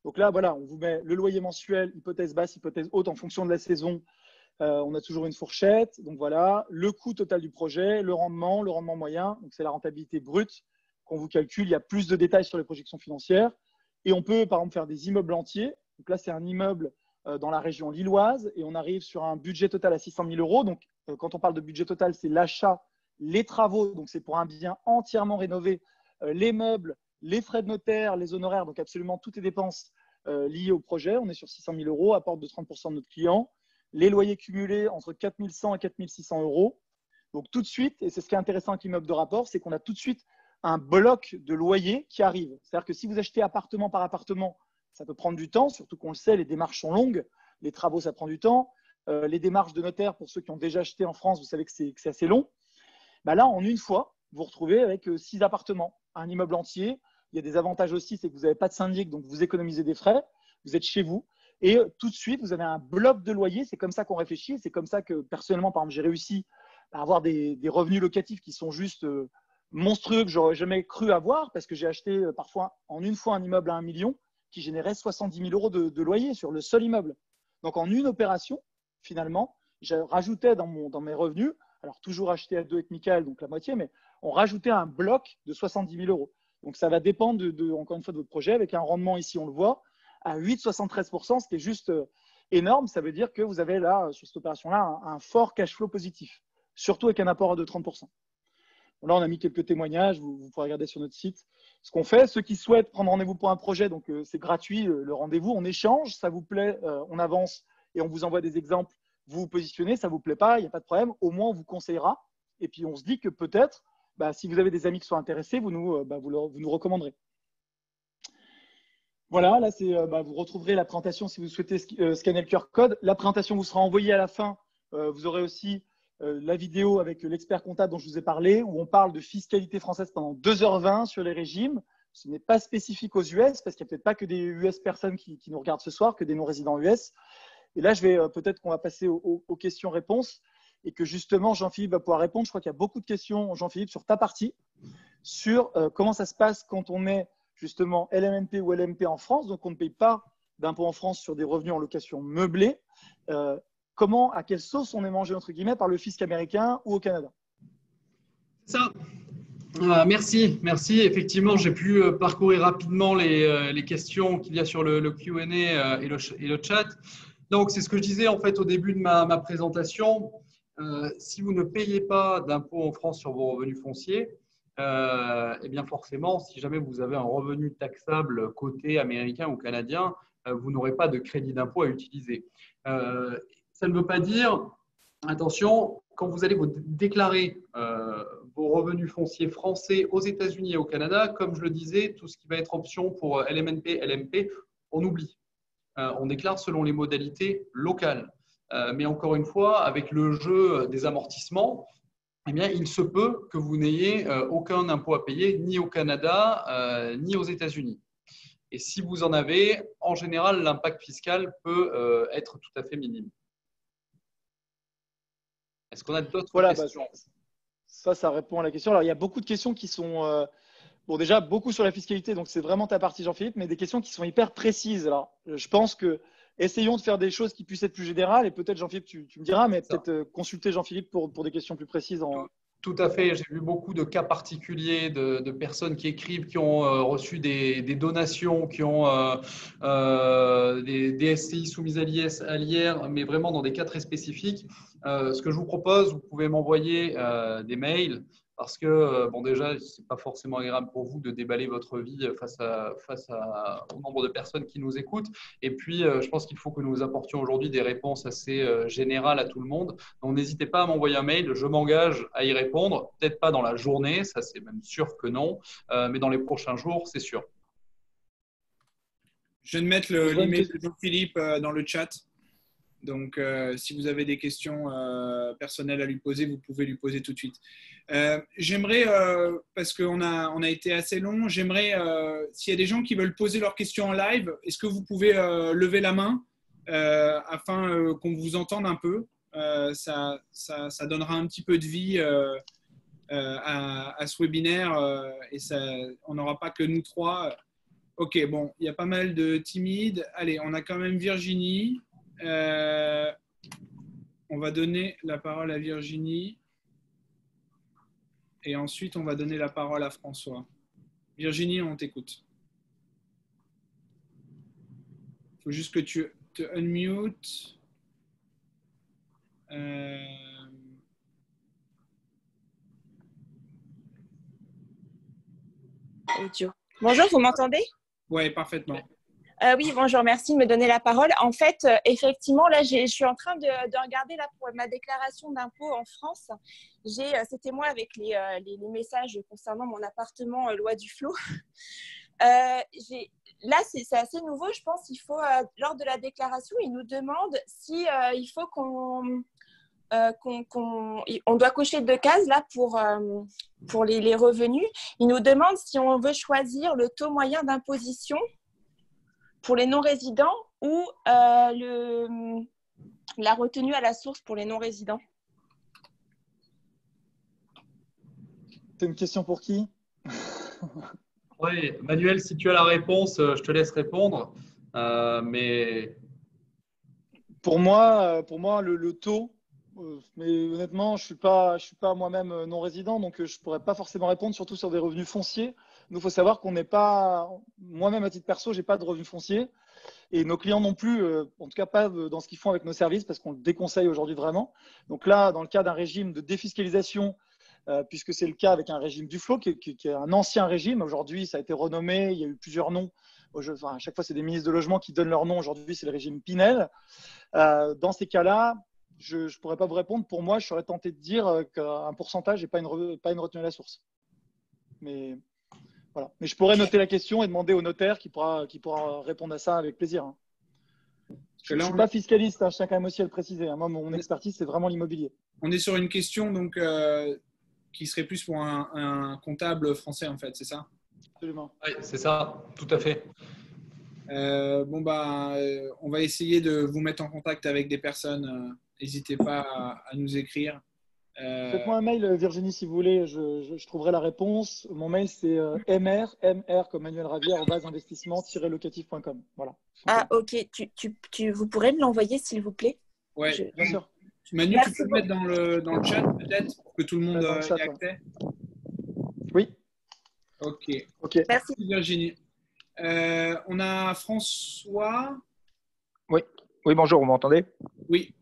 Donc là, voilà, on vous met le loyer mensuel, hypothèse basse, hypothèse haute en fonction de la saison. On a toujours une fourchette. Donc voilà, le coût total du projet, le rendement moyen. Donc c'est la rentabilité brute qu'on vous calcule. Il y a plus de détails sur les projections financières. Et on peut, par exemple, faire des immeubles entiers. Donc là, c'est un immeuble dans la région lilloise et on arrive sur un budget total à 600 000 €. Donc quand on parle de budget total, c'est l'achat, les travaux. Donc c'est pour un bien entièrement rénové, les meubles, les frais de notaire, les honoraires, donc absolument toutes les dépenses liées au projet. On est sur 600 000 €, apport de 30% de notre client. Les loyers cumulés entre 4 100 et 4 600 €. Donc tout de suite, et c'est ce qui est intéressant avec l'immeuble de rapport, c'est qu'on a tout de suite un bloc de loyer qui arrive. C'est-à-dire que si vous achetez appartement par appartement, ça peut prendre du temps, surtout qu'on le sait, les démarches sont longues. Les travaux, ça prend du temps. Les démarches de notaire, pour ceux qui ont déjà acheté en France, vous savez que c'est assez long. Là, en une fois, vous vous retrouvez avec 6 appartements, un immeuble entier. Il y a des avantages aussi, c'est que vous n'avez pas de syndic, donc vous économisez des frais. Vous êtes chez vous. Et tout de suite, vous avez un bloc de loyer. C'est comme ça qu'on réfléchit. C'est comme ça que, personnellement, par exemple, j'ai réussi à avoir des revenus locatifs qui sont juste monstrueux, que je n'aurais jamais cru avoir, parce que j'ai acheté parfois en une fois un immeuble à 1 million qui générait 70 000 € de loyer sur le seul immeuble. Donc, en une opération, finalement, je rajoutais dans mes revenus, alors toujours acheté à 2 avec Michael, donc la moitié, mais on rajoutait un bloc de 70 000 €. Donc, ça va dépendre, encore une fois, de votre projet, avec un rendement ici, on le voit, à 8,73%, ce qui est juste énorme. Ça veut dire que vous avez là, sur cette opération-là, un fort cash flow positif, surtout avec un apport de 30%. Bon, là, on a mis quelques témoignages, vous pourrez regarder sur notre site ce qu'on fait. Ceux qui souhaitent prendre rendez-vous pour un projet, donc c'est gratuit, le rendez-vous, on échange, ça vous plaît, on avance et on vous envoie des exemples. Vous vous positionnez, ça ne vous plaît pas, il n'y a pas de problème, au moins on vous conseillera. Et puis on se dit que peut-être, si vous avez des amis qui sont intéressés, vous nous recommanderez. Voilà, là, vous retrouverez la présentation si vous souhaitez scanner le QR code. La présentation vous sera envoyée à la fin. Vous aurez aussi la vidéo avec l'expert comptable dont je vous ai parlé, où on parle de fiscalité française pendant 2h20 sur les régimes. Ce n'est pas spécifique aux US, parce qu'il n'y a peut-être pas que des US personnes qui nous regardent ce soir, que des non-résidents US. Et là, peut-être qu'on va passer aux questions-réponses et que justement, Jean-Philippe va pouvoir répondre. Je crois qu'il y a beaucoup de questions, Jean-Philippe, sur ta partie, sur comment ça se passe quand on est justement LMNP ou LMP en France, donc on ne paye pas d'impôt en France sur des revenus en location meublée. À quelle sauce on est mangé, entre guillemets, par le fisc américain ou au Canada? Ça. Merci. Effectivement, j'ai pu parcourir rapidement les questions qu'il y a sur le Q&A et le chat. Donc, c'est ce que je disais en fait au début de ma présentation. Si vous ne payez pas d'impôt en France sur vos revenus fonciers, eh bien forcément, si jamais vous avez un revenu taxable côté américain ou canadien, vous n'aurez pas de crédit d'impôt à utiliser. Ça ne veut pas dire, attention, quand vous allez vous déclarer vos revenus fonciers français aux États-Unis et au Canada, comme je le disais, tout ce qui va être option pour LMNP, LMP, on oublie. On déclare selon les modalités locales. Mais encore une fois, avec le jeu des amortissements, eh bien, il se peut que vous n'ayez aucun impôt à payer ni au Canada ni aux États-Unis. Et si vous en avez, en général, l'impact fiscal peut être tout à fait minime. Est-ce qu'on a d'autres questions? Ça répond à la question. Alors, il y a beaucoup de questions qui sont, bon, déjà, beaucoup sur la fiscalité, donc c'est vraiment ta partie, Jean-Philippe, mais des questions qui sont hyper précises. Alors, je pense que essayons de faire des choses qui puissent être plus générales, et peut-être, Jean-Philippe, tu me diras, mais peut-être consulter Jean-Philippe pour des questions plus précises. Tout à fait. J'ai vu beaucoup de cas particuliers de personnes qui écrivent, qui ont reçu des donations, qui ont des SCI soumises à l'IR, mais vraiment dans des cas très spécifiques. Ce que je vous propose, vous pouvez m'envoyer des mails parce que, bon, déjà, ce n'est pas forcément agréable pour vous de déballer votre vie face au nombre de personnes qui nous écoutent. Et puis, je pense qu'il faut que nous apportions aujourd'hui des réponses assez générales à tout le monde. Donc, n'hésitez pas à m'envoyer un mail. Je m'engage à y répondre. Peut-être pas dans la journée, ça c'est même sûr que non, mais dans les prochains jours, c'est sûr. Je viens de mettre l'email de Jean-Philippe dans le chat. Donc, si vous avez des questions personnelles à lui poser, vous pouvez lui poser tout de suite. J'aimerais, parce qu'on a été assez long, j'aimerais, s'il y a des gens qui veulent poser leurs questions en live, est-ce que vous pouvez lever la main afin qu'on vous entende un peu? Ça donnera un petit peu de vie à ce webinaire et on n'aura pas que nous trois. Ok, bon, il y a pas mal de timides. Allez, on a quand même Virginie. On va donner la parole à Virginie et ensuite on va donner la parole à François. Virginie, on t'écoute. Il faut juste que tu te unmutes. Audio. Bonjour, vous m'entendez? Oui, parfaitement. Oui, bonjour, merci de me donner la parole. En fait, effectivement, là, je suis en train de regarder là, pour ma déclaration d'impôt en France. C'était moi avec les messages concernant mon appartement loi Duflot. Là, c'est assez nouveau, je pense. Il faut, lors de la déclaration, il nous demande si il faut on doit cocher 2 cases là pour les revenus. Il nous demande si on veut choisir le taux moyen d'imposition pour les non-résidents ou la retenue à la source pour les non-résidents. C'est une question pour qui? Oui, Manuel, si tu as la réponse, je te laisse répondre. Mais Pour moi, le taux, mais honnêtement, je suis pas moi-même non-résident, donc je pourrais pas forcément répondre, surtout sur des revenus fonciers. Nous, il faut savoir qu'on n'est pas, moi-même à titre perso, j'ai pas de revenus fonciers et nos clients non plus, en tout cas pas dans ce qu'ils font avec nos services parce qu'on le déconseille aujourd'hui vraiment. Donc là, dans le cas d'un régime de défiscalisation, puisque c'est le cas avec un régime Duflot qui est un ancien régime. Aujourd'hui, ça a été renommé, il y a eu plusieurs noms. Enfin, à chaque fois, c'est des ministres de logement qui donnent leur nom. Aujourd'hui, c'est le régime Pinel. Dans ces cas-là, je ne pourrais pas vous répondre. Pour moi, je serais tenté de dire qu'un pourcentage n'est pas une retenue à la source. Mais voilà. Mais je pourrais noter la question et demander au notaire qui pourra répondre à ça avec plaisir. Je ne suis pas fiscaliste, je tiens quand même aussi à le préciser. Moi, mon expertise, c'est vraiment l'immobilier. On est sur une question donc, qui serait plus pour un comptable français, en fait, c'est ça? Absolument. Oui, c'est ça, tout à fait. On va essayer de vous mettre en contact avec des personnes. N'hésitez pas à nous écrire. Faites-moi un mail, Virginie, si vous voulez. Je trouverai la réponse. Mon mail, c'est mr comme Manuel Ravier, @investissement-locatif.com. Voilà. Ah, ok. Vous pourrez me l'envoyer, s'il vous plaît? Oui, bien sûr. Manu, tu peux le mettre dans le chat, peut-être, pour que tout le monde ait accès? Oui. Ok. Merci. Virginie. On a François. Oui, bonjour, vous m'entendez? Oui.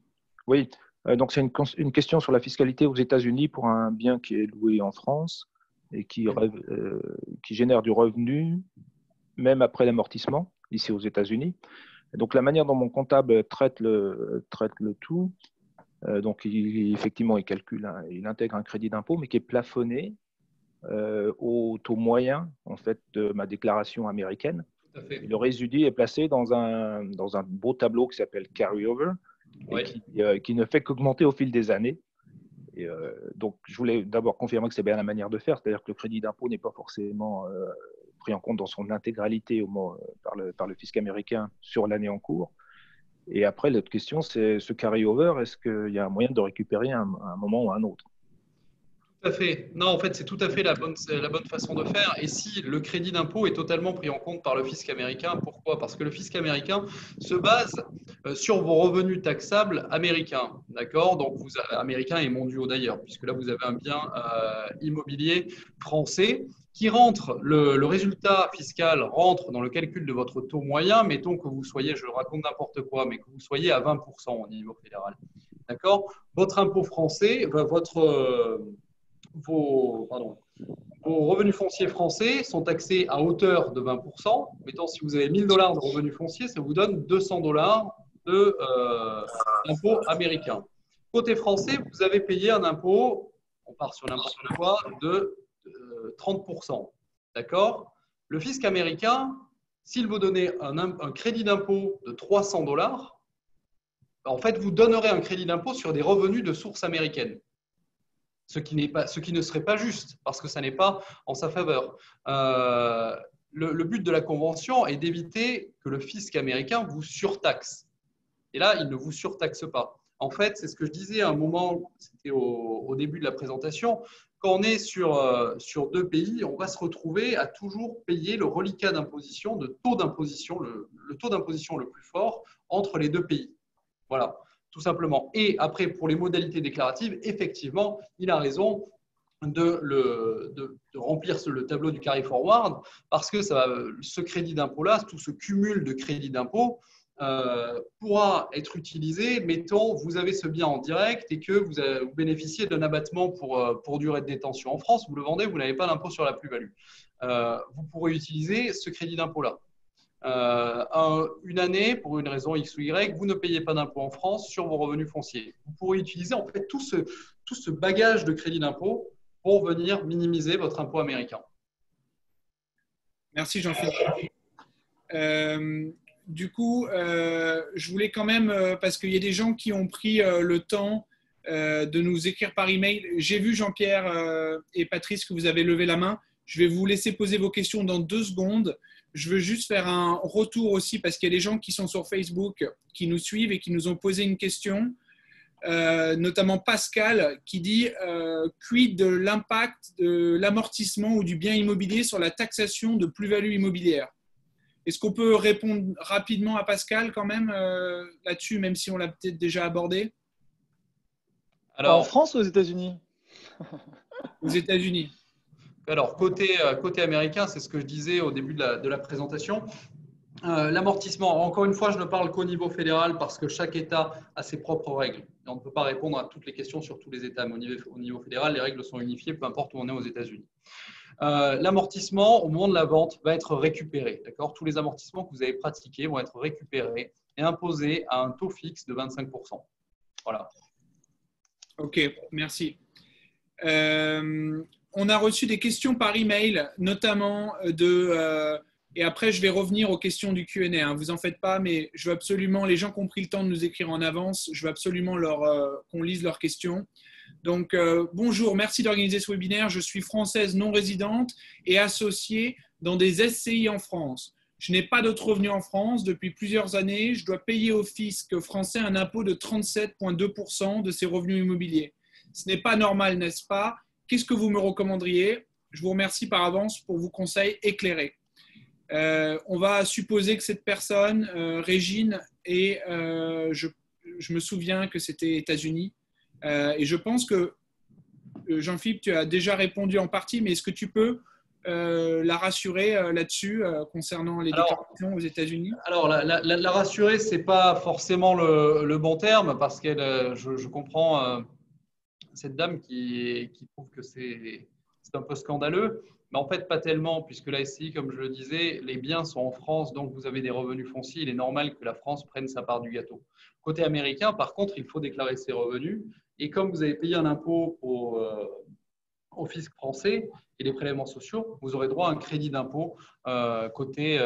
Oui, donc c'est une question sur la fiscalité aux États-Unis pour un bien qui est loué en France et qui génère du revenu, même après l'amortissement, ici aux États-Unis. Donc la manière dont mon comptable traite le tout, Donc, effectivement, il intègre un crédit d'impôt, mais qui est plafonné au taux moyen en fait, de ma déclaration américaine. Tout à fait. Et le résidu est placé dans un beau tableau qui s'appelle Carryover, Oui. et qui ne fait qu'augmenter au fil des années. Et donc, je voulais d'abord confirmer que c'est bien la manière de faire, c'est-à-dire que le crédit d'impôt n'est pas forcément pris en compte dans son intégralité par le fisc américain sur l'année en cours. Et après, l'autre question, c'est ce carry-over, est-ce qu'il y a un moyen de récupérer à un moment ou à un autre? Tout à fait. Non, en fait, c'est tout à fait la bonne façon de faire. Et si le crédit d'impôt est totalement pris en compte par le fisc américain, pourquoi? Parce que le fisc américain se base sur vos revenus taxables américains. D'accord? Donc, américains et mondiaux d'ailleurs, puisque là, vous avez un bien immobilier français qui rentre, le résultat fiscal rentre dans le calcul de votre taux moyen. Mettons que vous soyez, je raconte n'importe quoi, mais que vous soyez à 20% au niveau fédéral. D'accord? Votre impôt français, vos revenus fonciers français sont taxés à hauteur de 20%. Mettons, si vous avez 1 000 $ de revenus fonciers, ça vous donne 200 $ d'impôt américain. Côté français, vous avez payé un impôt, on part sur n'importe quoi, de 30%. D'accord? Le fisc américain, s'il vous donnait un crédit d'impôt de 300 $, en fait, vous donnerez un crédit d'impôt sur des revenus de source américaine. Ce qui ne serait pas juste, parce que ça n'est pas en sa faveur. Le but de la convention est d'éviter que le fisc américain vous surtaxe. Et là, il ne vous surtaxe pas. En fait, c'est ce que je disais à un moment, c'était au début de la présentation, quand on est sur deux pays, on va se retrouver à toujours payer le reliquat d'imposition, le taux d'imposition le plus fort entre les deux pays. Voilà. Tout simplement. Et après, pour les modalités déclaratives, effectivement, il a raison de remplir le tableau du carry forward parce que ce crédit d'impôt-là, tout ce cumul de crédits d'impôt pourra être utilisé. Mettons, vous avez ce bien en direct et que vous bénéficiez d'un abattement pour durée de détention en France, vous le vendez, vous n'avez pas d'impôt sur la plus-value. Vous pourrez utiliser ce crédit d'impôt-là. Une année, pour une raison X ou Y, vous ne payez pas d'impôt en France sur vos revenus fonciers. Vous pourrez utiliser en fait tout ce bagage de crédit d'impôt pour venir minimiser votre impôt américain. Merci Jean-Philippe. Du coup, je voulais quand même, parce qu'il y a des gens qui ont pris le temps de nous écrire par email. J'ai vu Jean-Pierre et Patrice que vous avez levé la main. Je vais vous laisser poser vos questions dans 2 secondes. Je veux juste faire un retour aussi parce qu'il y a des gens qui sont sur Facebook, qui nous suivent et qui nous ont posé une question, notamment Pascal qui dit quid de l'impact de l'amortissement ou du bien immobilier sur la taxation de plus-value immobilière? Est-ce qu'on peut répondre rapidement à Pascal quand même là-dessus, même si on l'a peut-être déjà abordé? Alors, en France ou aux États-Unis? Aux États-Unis. Alors, côté américain, c'est ce que je disais au début de la présentation. L'amortissement, encore une fois, je ne parle qu'au niveau fédéral parce que chaque État a ses propres règles. Et on ne peut pas répondre à toutes les questions sur tous les États. Mais au niveau fédéral, les règles sont unifiées, peu importe où on est aux États-Unis. L'amortissement, au moment de la vente, va être récupéré. D'accord ? Tous les amortissements que vous avez pratiqués vont être récupérés et imposés à un taux fixe de 25%. Voilà. Ok, merci. On a reçu des questions par email, notamment et après je vais revenir aux questions du Q&A. Vous en faites pas, mais je veux absolument, les gens qui ont pris le temps de nous écrire en avance, je veux absolument qu'on lise leurs questions. Donc, bonjour, merci d'organiser ce webinaire. Je suis française non résidente et associée dans des SCI en France. Je n'ai pas d'autres revenus en France. Depuis plusieurs années, je dois payer au fisc français un impôt de 37,2% de ses revenus immobiliers. Ce n'est pas normal, n'est-ce pas? Qu'est-ce que vous me recommanderiez? Je vous remercie par avance pour vos conseils éclairés. On va supposer que cette personne, Régine, je me souviens que c'était États-Unis. Et je pense que, Jean-Philippe, tu as déjà répondu en partie, mais est-ce que tu peux la rassurer là-dessus concernant les déclarations aux États-Unis? Alors, la rassurer, ce n'est pas forcément le bon terme parce que je comprends cette dame qui trouve que c'est c'est un peu scandaleux. Mais en fait, pas tellement, puisque la SCI, comme je le disais, les biens sont en France, donc vous avez des revenus fonciers. Il est normal que la France prenne sa part du gâteau. Côté américain, par contre, il faut déclarer ses revenus. Et comme vous avez payé un impôt au fisc français et les prélèvements sociaux, vous aurez droit à un crédit d'impôt côté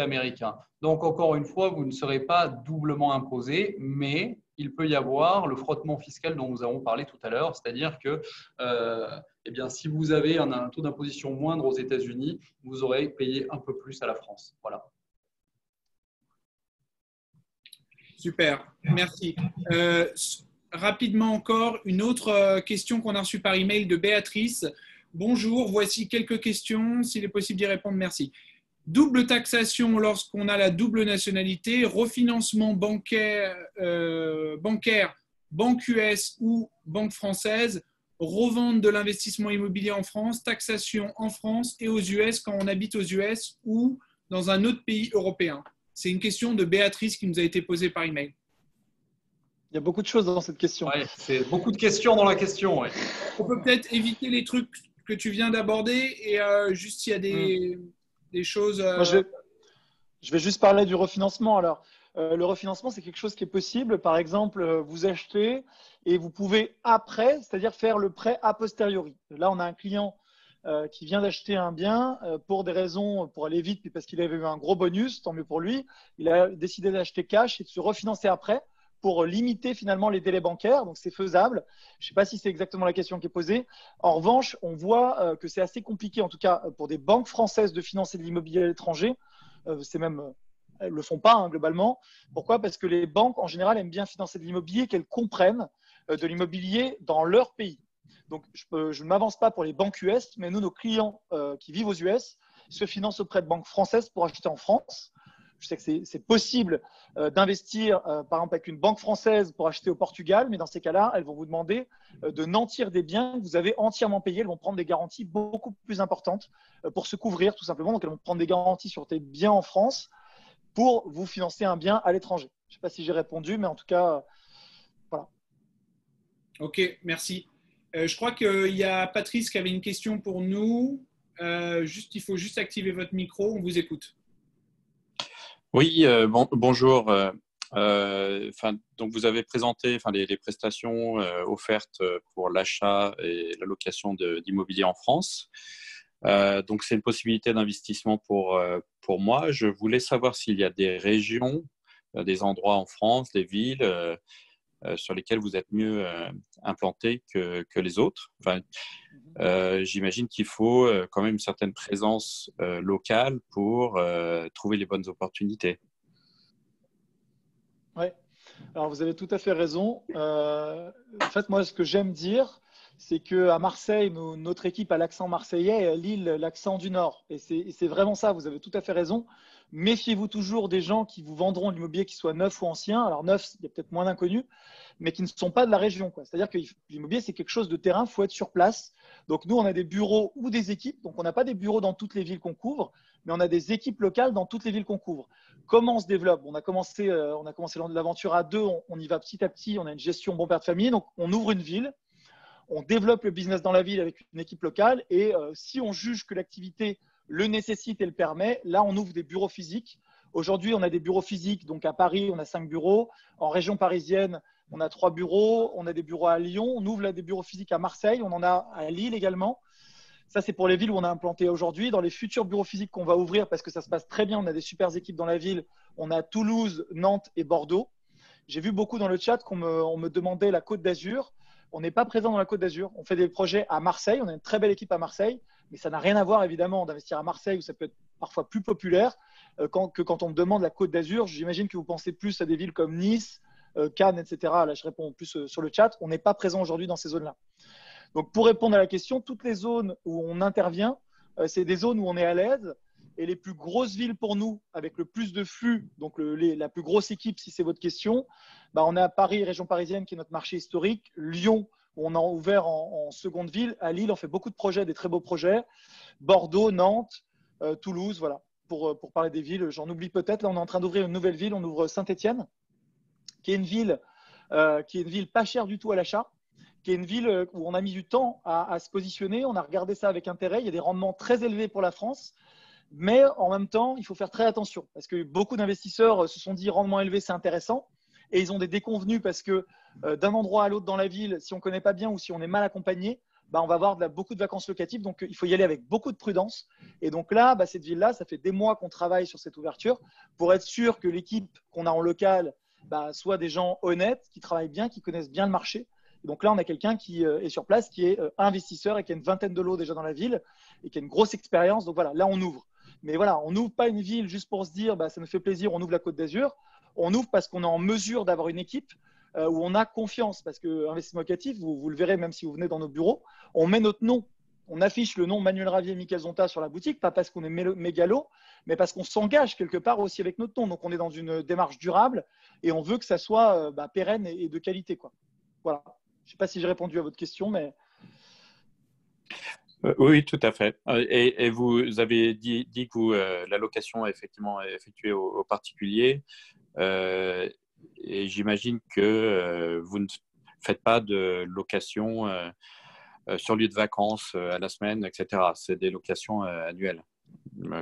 américain. Donc, encore une fois, vous ne serez pas doublement imposé, mais il peut y avoir le frottement fiscal dont nous avons parlé tout à l'heure, c'est-à-dire que eh bien, si vous avez un taux d'imposition moindre aux États-Unis, vous aurez payé un peu plus à la France. Voilà. Super, merci. Rapidement encore, une autre question qu'on a reçue par email de Béatrice. Bonjour, voici quelques questions. S'il est possible d'y répondre, merci. Double taxation lorsqu'on a la double nationalité, refinancement bancaire, banque US ou banque française, revente de l'investissement immobilier en France, taxation en France et aux US quand on habite aux US ou dans un autre pays européen. C'est une question de Béatrice qui nous a été posée par email. Il y a beaucoup de choses dans cette question. Ouais, c'est beaucoup de questions dans la question. Ouais. On peut peut-être éviter les trucs que tu viens d'aborder et juste s'il y a des choses… Moi, je vais juste parler du refinancement. Alors, le refinancement, c'est quelque chose qui est possible. Par exemple, vous achetez et vous pouvez après, c'est-à-dire faire le prêt a posteriori. Là, on a un client qui vient d'acheter un bien pour des raisons, pour aller vite, puis parce qu'il avait eu un gros bonus, tant mieux pour lui. Il a décidé d'acheter cash et de se refinancer après pour limiter finalement les délais bancaires. Donc, c'est faisable. Je ne sais pas si c'est exactement la question qui est posée. En revanche, on voit que c'est assez compliqué, en tout cas pour des banques françaises, de financer de l'immobilier à l'étranger. C'est même… Elles ne le font pas hein, globalement. Pourquoi? Parce que les banques, en général, aiment bien financer de l'immobilier, qu'elles comprennent de l'immobilier dans leur pays. Donc, je ne m'avance pas pour les banques US, mais nous, nos clients qui vivent aux US se financent auprès de banques françaises pour acheter en France. Je sais que c'est possible d'investir, par exemple, avec une banque française pour acheter au Portugal, mais dans ces cas-là, elles vont vous demander de nantir des biens que vous avez entièrement payés. Elles vont prendre des garanties beaucoup plus importantes pour se couvrir, tout simplement. Donc, elles vont prendre des garanties sur tes biens en France pour vous financer un bien à l'étranger. Je ne sais pas si j'ai répondu, mais en tout cas, voilà. Ok, merci. Je crois qu'il y a Patrice qui avait une question pour nous. Il faut juste activer votre micro, on vous écoute. Oui, bonjour. Donc vous avez présenté les prestations offertes pour l'achat et la location d'immobilier en France. Donc c'est une possibilité d'investissement pour moi. Je voulais savoir s'il y a des régions, des endroits en France, des villes sur lesquels vous êtes mieux implantés que les autres. J'imagine qu'il faut quand même une certaine présence locale pour trouver les bonnes opportunités. Oui, alors vous avez tout à fait raison. En fait, moi, ce que j'aime dire, c'est qu'à Marseille, notre équipe a l'accent marseillais et à Lille, l'accent du Nord. Et c'est vraiment ça, vous avez tout à fait raison. Méfiez-vous toujours des gens qui vous vendront de l'immobilier qui soit neuf ou ancien. Alors neuf, il y a peut-être moins d'inconnus, mais qui ne sont pas de la région. C'est-à-dire que l'immobilier, c'est quelque chose de terrain, il faut être sur place. Donc nous, on a des bureaux ou des équipes. Donc on n'a pas des bureaux dans toutes les villes qu'on couvre, mais on a des équipes locales dans toutes les villes qu'on couvre. Comment on se développe? On a commencé l'aventure à deux, on y va petit à petit, on a une gestion bon père de famille. Donc on ouvre une ville, on développe le business dans la ville avec une équipe locale et si on juge que l'activité le nécessite et le permet, là on ouvre des bureaux physiques. Aujourd'hui, on a des bureaux physiques, donc à Paris, on a 5 bureaux. En région parisienne, on a 3 bureaux. On a des bureaux à Lyon. On ouvre là des bureaux physiques à Marseille. On en a à Lille également. Ça, c'est pour les villes où on a implanté aujourd'hui. Dans les futurs bureaux physiques qu'on va ouvrir, parce que ça se passe très bien, on a des super équipes dans la ville. On a Toulouse, Nantes et Bordeaux. J'ai vu beaucoup dans le chat qu'on me demandait la Côte d'Azur. On n'est pas présent dans la Côte d'Azur. On fait des projets à Marseille. On a une très belle équipe à Marseille. Mais ça n'a rien à voir, évidemment, d'investir à Marseille où ça peut être parfois plus populaire que quand on me demande la Côte d'Azur. J'imagine que vous pensez plus à des villes comme Nice, Cannes, etc. Là, je réponds plus sur le chat. On n'est pas présent aujourd'hui dans ces zones-là. Donc, pour répondre à la question, toutes les zones où on intervient, c'est des zones où on est à l'aise. Et les plus grosses villes pour nous, avec le plus de flux, donc la plus grosse équipe, si c'est votre question, on est à Paris, région parisienne, qui est notre marché historique. Lyon, où on a ouvert en seconde ville. À Lille, on fait beaucoup de projets, des très beaux projets. Bordeaux, Nantes, Toulouse, voilà. Pour parler des villes, j'en oublie peut-être. Là, on est en train d'ouvrir une nouvelle ville. On ouvre Saint-Étienne, qui est une ville pas chère du tout à l'achat, qui est une ville où on a mis du temps à se positionner. On a regardé ça avec intérêt. Il y a des rendements très élevés pour la France. Mais en même temps, il faut faire très attention parce que beaucoup d'investisseurs se sont dit rendement élevé, c'est intéressant. Et ils ont des déconvenus parce que d'un endroit à l'autre dans la ville, si on ne connaît pas bien ou si on est mal accompagné, on va avoir beaucoup de vacances locatives. Donc, il faut y aller avec beaucoup de prudence. Et donc là, cette ville-là, ça fait des mois qu'on travaille sur cette ouverture pour être sûr que l'équipe qu'on a en local soit des gens honnêtes, qui travaillent bien, qui connaissent bien le marché. Et donc là, on a quelqu'un qui est sur place, qui est investisseur et qui a une vingtaine de lots déjà dans la ville et qui a une grosse expérience. Donc voilà, là, on ouvre. Mais voilà, on n'ouvre pas une ville juste pour se dire ça nous fait plaisir, on ouvre la Côte d'Azur. On ouvre parce qu'on est en mesure d'avoir une équipe où on a confiance. Parce que investissement locatif, vous le verrez même si vous venez dans nos bureaux, on met notre nom. On affiche le nom Manuel Ravier et Michael Zonta sur la boutique, pas parce qu'on est mégalo, mais parce qu'on s'engage quelque part aussi avec notre nom. Donc, on est dans une démarche durable et on veut que ça soit pérenne et de qualité, quoi. Voilà. Je ne sais pas si j'ai répondu à votre question, mais… Oui, tout à fait. Et vous avez dit que la location est effectivement effectuée aux particuliers. Et j'imagine que vous ne faites pas de location sur lieu de vacances à la semaine, etc. C'est des locations annuelles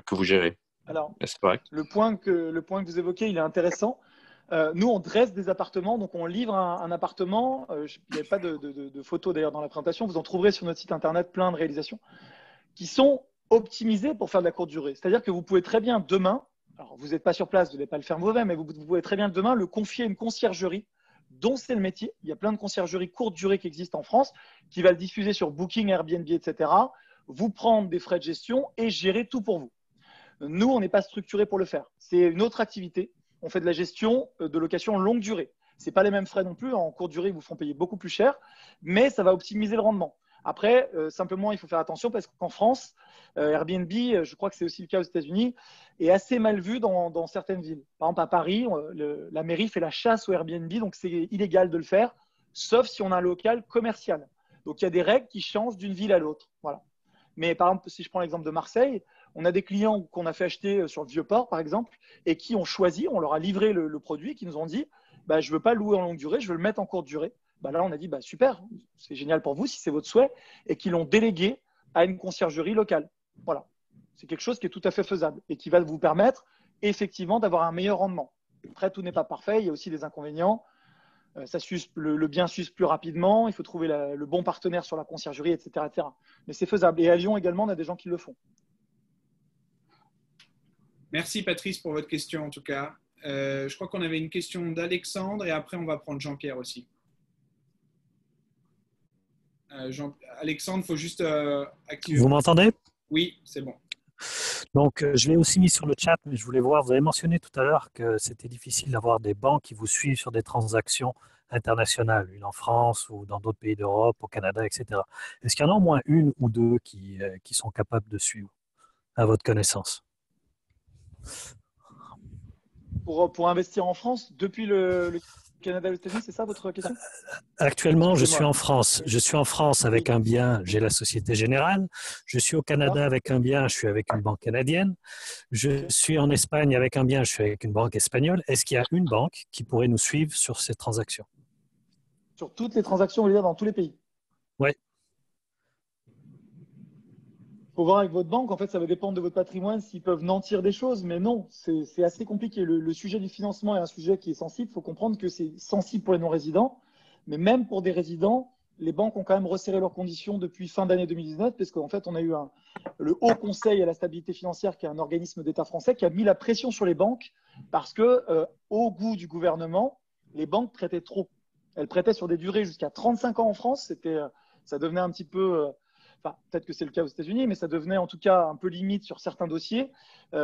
que vous gérez. Alors, est-ce correct? Le point que vous évoquez, il est intéressant. Nous, on dresse des appartements, donc on livre un appartement. Il n'y avait pas de photos d'ailleurs dans la présentation. Vous en trouverez sur notre site internet plein de réalisations qui sont optimisées pour faire de la courte durée. C'est-à-dire que vous pouvez très bien demain, alors vous n'êtes pas sur place, vous n'allez pas le faire mauvais, mais vous pouvez très bien demain le confier à une conciergerie dont c'est le métier. Il y a plein de conciergeries courte durée qui existent en France, qui va le diffuser sur Booking, Airbnb, etc. Vous prendre des frais de gestion et gérer tout pour vous. Nous, on n'est pas structuré pour le faire. C'est une autre activité. On fait de la gestion de location longue durée. Ce n'est pas les mêmes frais non plus. En courte durée, ils vous font payer beaucoup plus cher, mais ça va optimiser le rendement. Après, simplement, il faut faire attention parce qu'en France, Airbnb, je crois que c'est aussi le cas aux États-Unis, est assez mal vu dans certaines villes. Par exemple, à Paris, la mairie fait la chasse au Airbnb, donc c'est illégal de le faire, sauf si on a un local commercial. Donc, il y a des règles qui changent d'une ville à l'autre. Voilà. Mais par exemple, si je prends l'exemple de Marseille, on a des clients qu'on a fait acheter sur le Vieux-Port, par exemple, et qui ont choisi, on leur a livré le produit, qui nous ont dit je ne veux pas le louer en longue durée, je veux le mettre en courte durée. Là, on a dit super, c'est génial pour vous si c'est votre souhait, et qu'ils l'ont délégué à une conciergerie locale. Voilà. C'est quelque chose qui est tout à fait faisable et qui va vous permettre effectivement d'avoir un meilleur rendement. Après, tout n'est pas parfait, il y a aussi des inconvénients. Le bien s'use plus rapidement, il faut trouver le bon partenaire sur la conciergerie, etc., etc. Mais c'est faisable. Et à Lyon également, on a des gens qui le font. Merci Patrice pour votre question en tout cas. Je crois qu'on avait une question d'Alexandre et après on va prendre Jean-Pierre aussi. Alexandre, il faut juste activer. Vous m'entendez? Oui, c'est bon. Donc, je l'ai aussi mis sur le chat, mais je voulais voir, vous avez mentionné tout à l'heure que c'était difficile d'avoir des banques qui vous suivent sur des transactions internationales, une en France ou dans d'autres pays d'Europe, au Canada, etc. Est-ce qu'il y en a au moins une ou deux qui sont capables de suivre, à votre connaissance? Pour investir en France, depuis le Canada et les États-Unis, c'est ça votre question? Actuellement, je suis en France. Je suis en France avec un bien, j'ai la Société Générale. Je suis au Canada avec un bien, je suis avec une banque canadienne. Je suis en Espagne avec un bien, je suis avec une banque espagnole. Est-ce qu'il y a une banque qui pourrait nous suivre sur ces transactions? Sur toutes les transactions, vous voulez dire dans tous les pays? Oui. Il faut voir avec votre banque, en fait, ça va dépendre de votre patrimoine s'ils peuvent nantir des choses, mais non, c'est assez compliqué. Le sujet du financement est un sujet qui est sensible. Il faut comprendre que c'est sensible pour les non-résidents, mais même pour des résidents, les banques ont quand même resserré leurs conditions depuis fin d'année 2019, parce qu'en fait, on a eu le Haut Conseil à la stabilité financière, qui est un organisme d'État français, qui a mis la pression sur les banques parce que, au goût du gouvernement, les banques prêtaient trop. Elles prêtaient sur des durées jusqu'à 35 ans en France. Ça devenait un petit peu… peut-être que c'est le cas aux États-Unis, mais ça devenait en tout cas un peu limite sur certains dossiers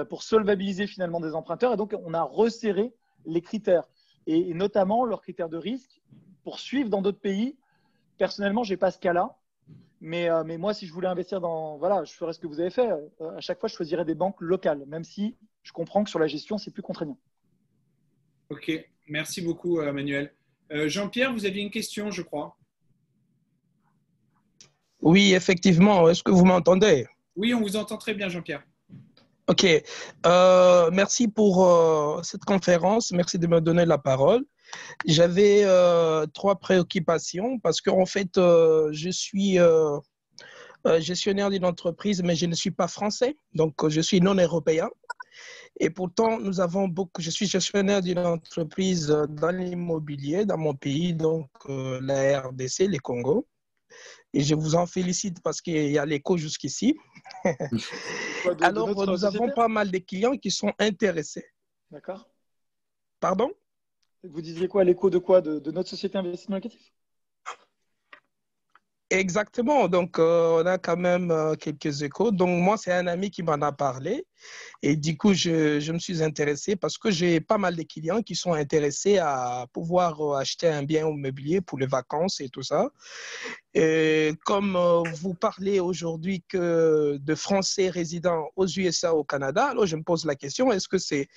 pour solvabiliser finalement des emprunteurs. Et donc, on a resserré les critères et notamment leurs critères de risque pour suivre dans d'autres pays. Personnellement, je n'ai pas ce cas-là, mais moi, si je voulais investir je ferais ce que vous avez fait. À chaque fois, je choisirais des banques locales, même si je comprends que sur la gestion, c'est plus contraignant. Ok, merci beaucoup, Manuel. Jean-Pierre, vous aviez une question, je crois. Oui, effectivement. Est-ce que vous m'entendez? Oui, on vous entend très bien, Jean-Pierre. Ok. Merci pour cette conférence. Merci de me donner la parole. J'avais trois préoccupations parce qu'en fait, je suis gestionnaire d'une entreprise, mais je ne suis pas français, donc je suis non européen. Et pourtant, je suis gestionnaire d'une entreprise dans l'immobilier dans mon pays, donc la RDC, les Congo. Et je vous en félicite parce qu'il y a l'écho jusqu'ici. Alors, nous avons pas mal de clients qui sont intéressés. D'accord. Pardon? Vous disiez quoi, l'écho de quoi? De notre société investissement locatif? Exactement. Donc, on a quand même quelques échos. Donc, moi, c'est un ami qui m'en a parlé. Et du coup, je me suis intéressé parce que j'ai pas mal de clients qui sont intéressés à pouvoir acheter un bien immobilier pour les vacances et tout ça. Et comme vous parlez aujourd'hui que de Français résidant aux USA, au Canada, alors je me pose la question, est-ce que c'est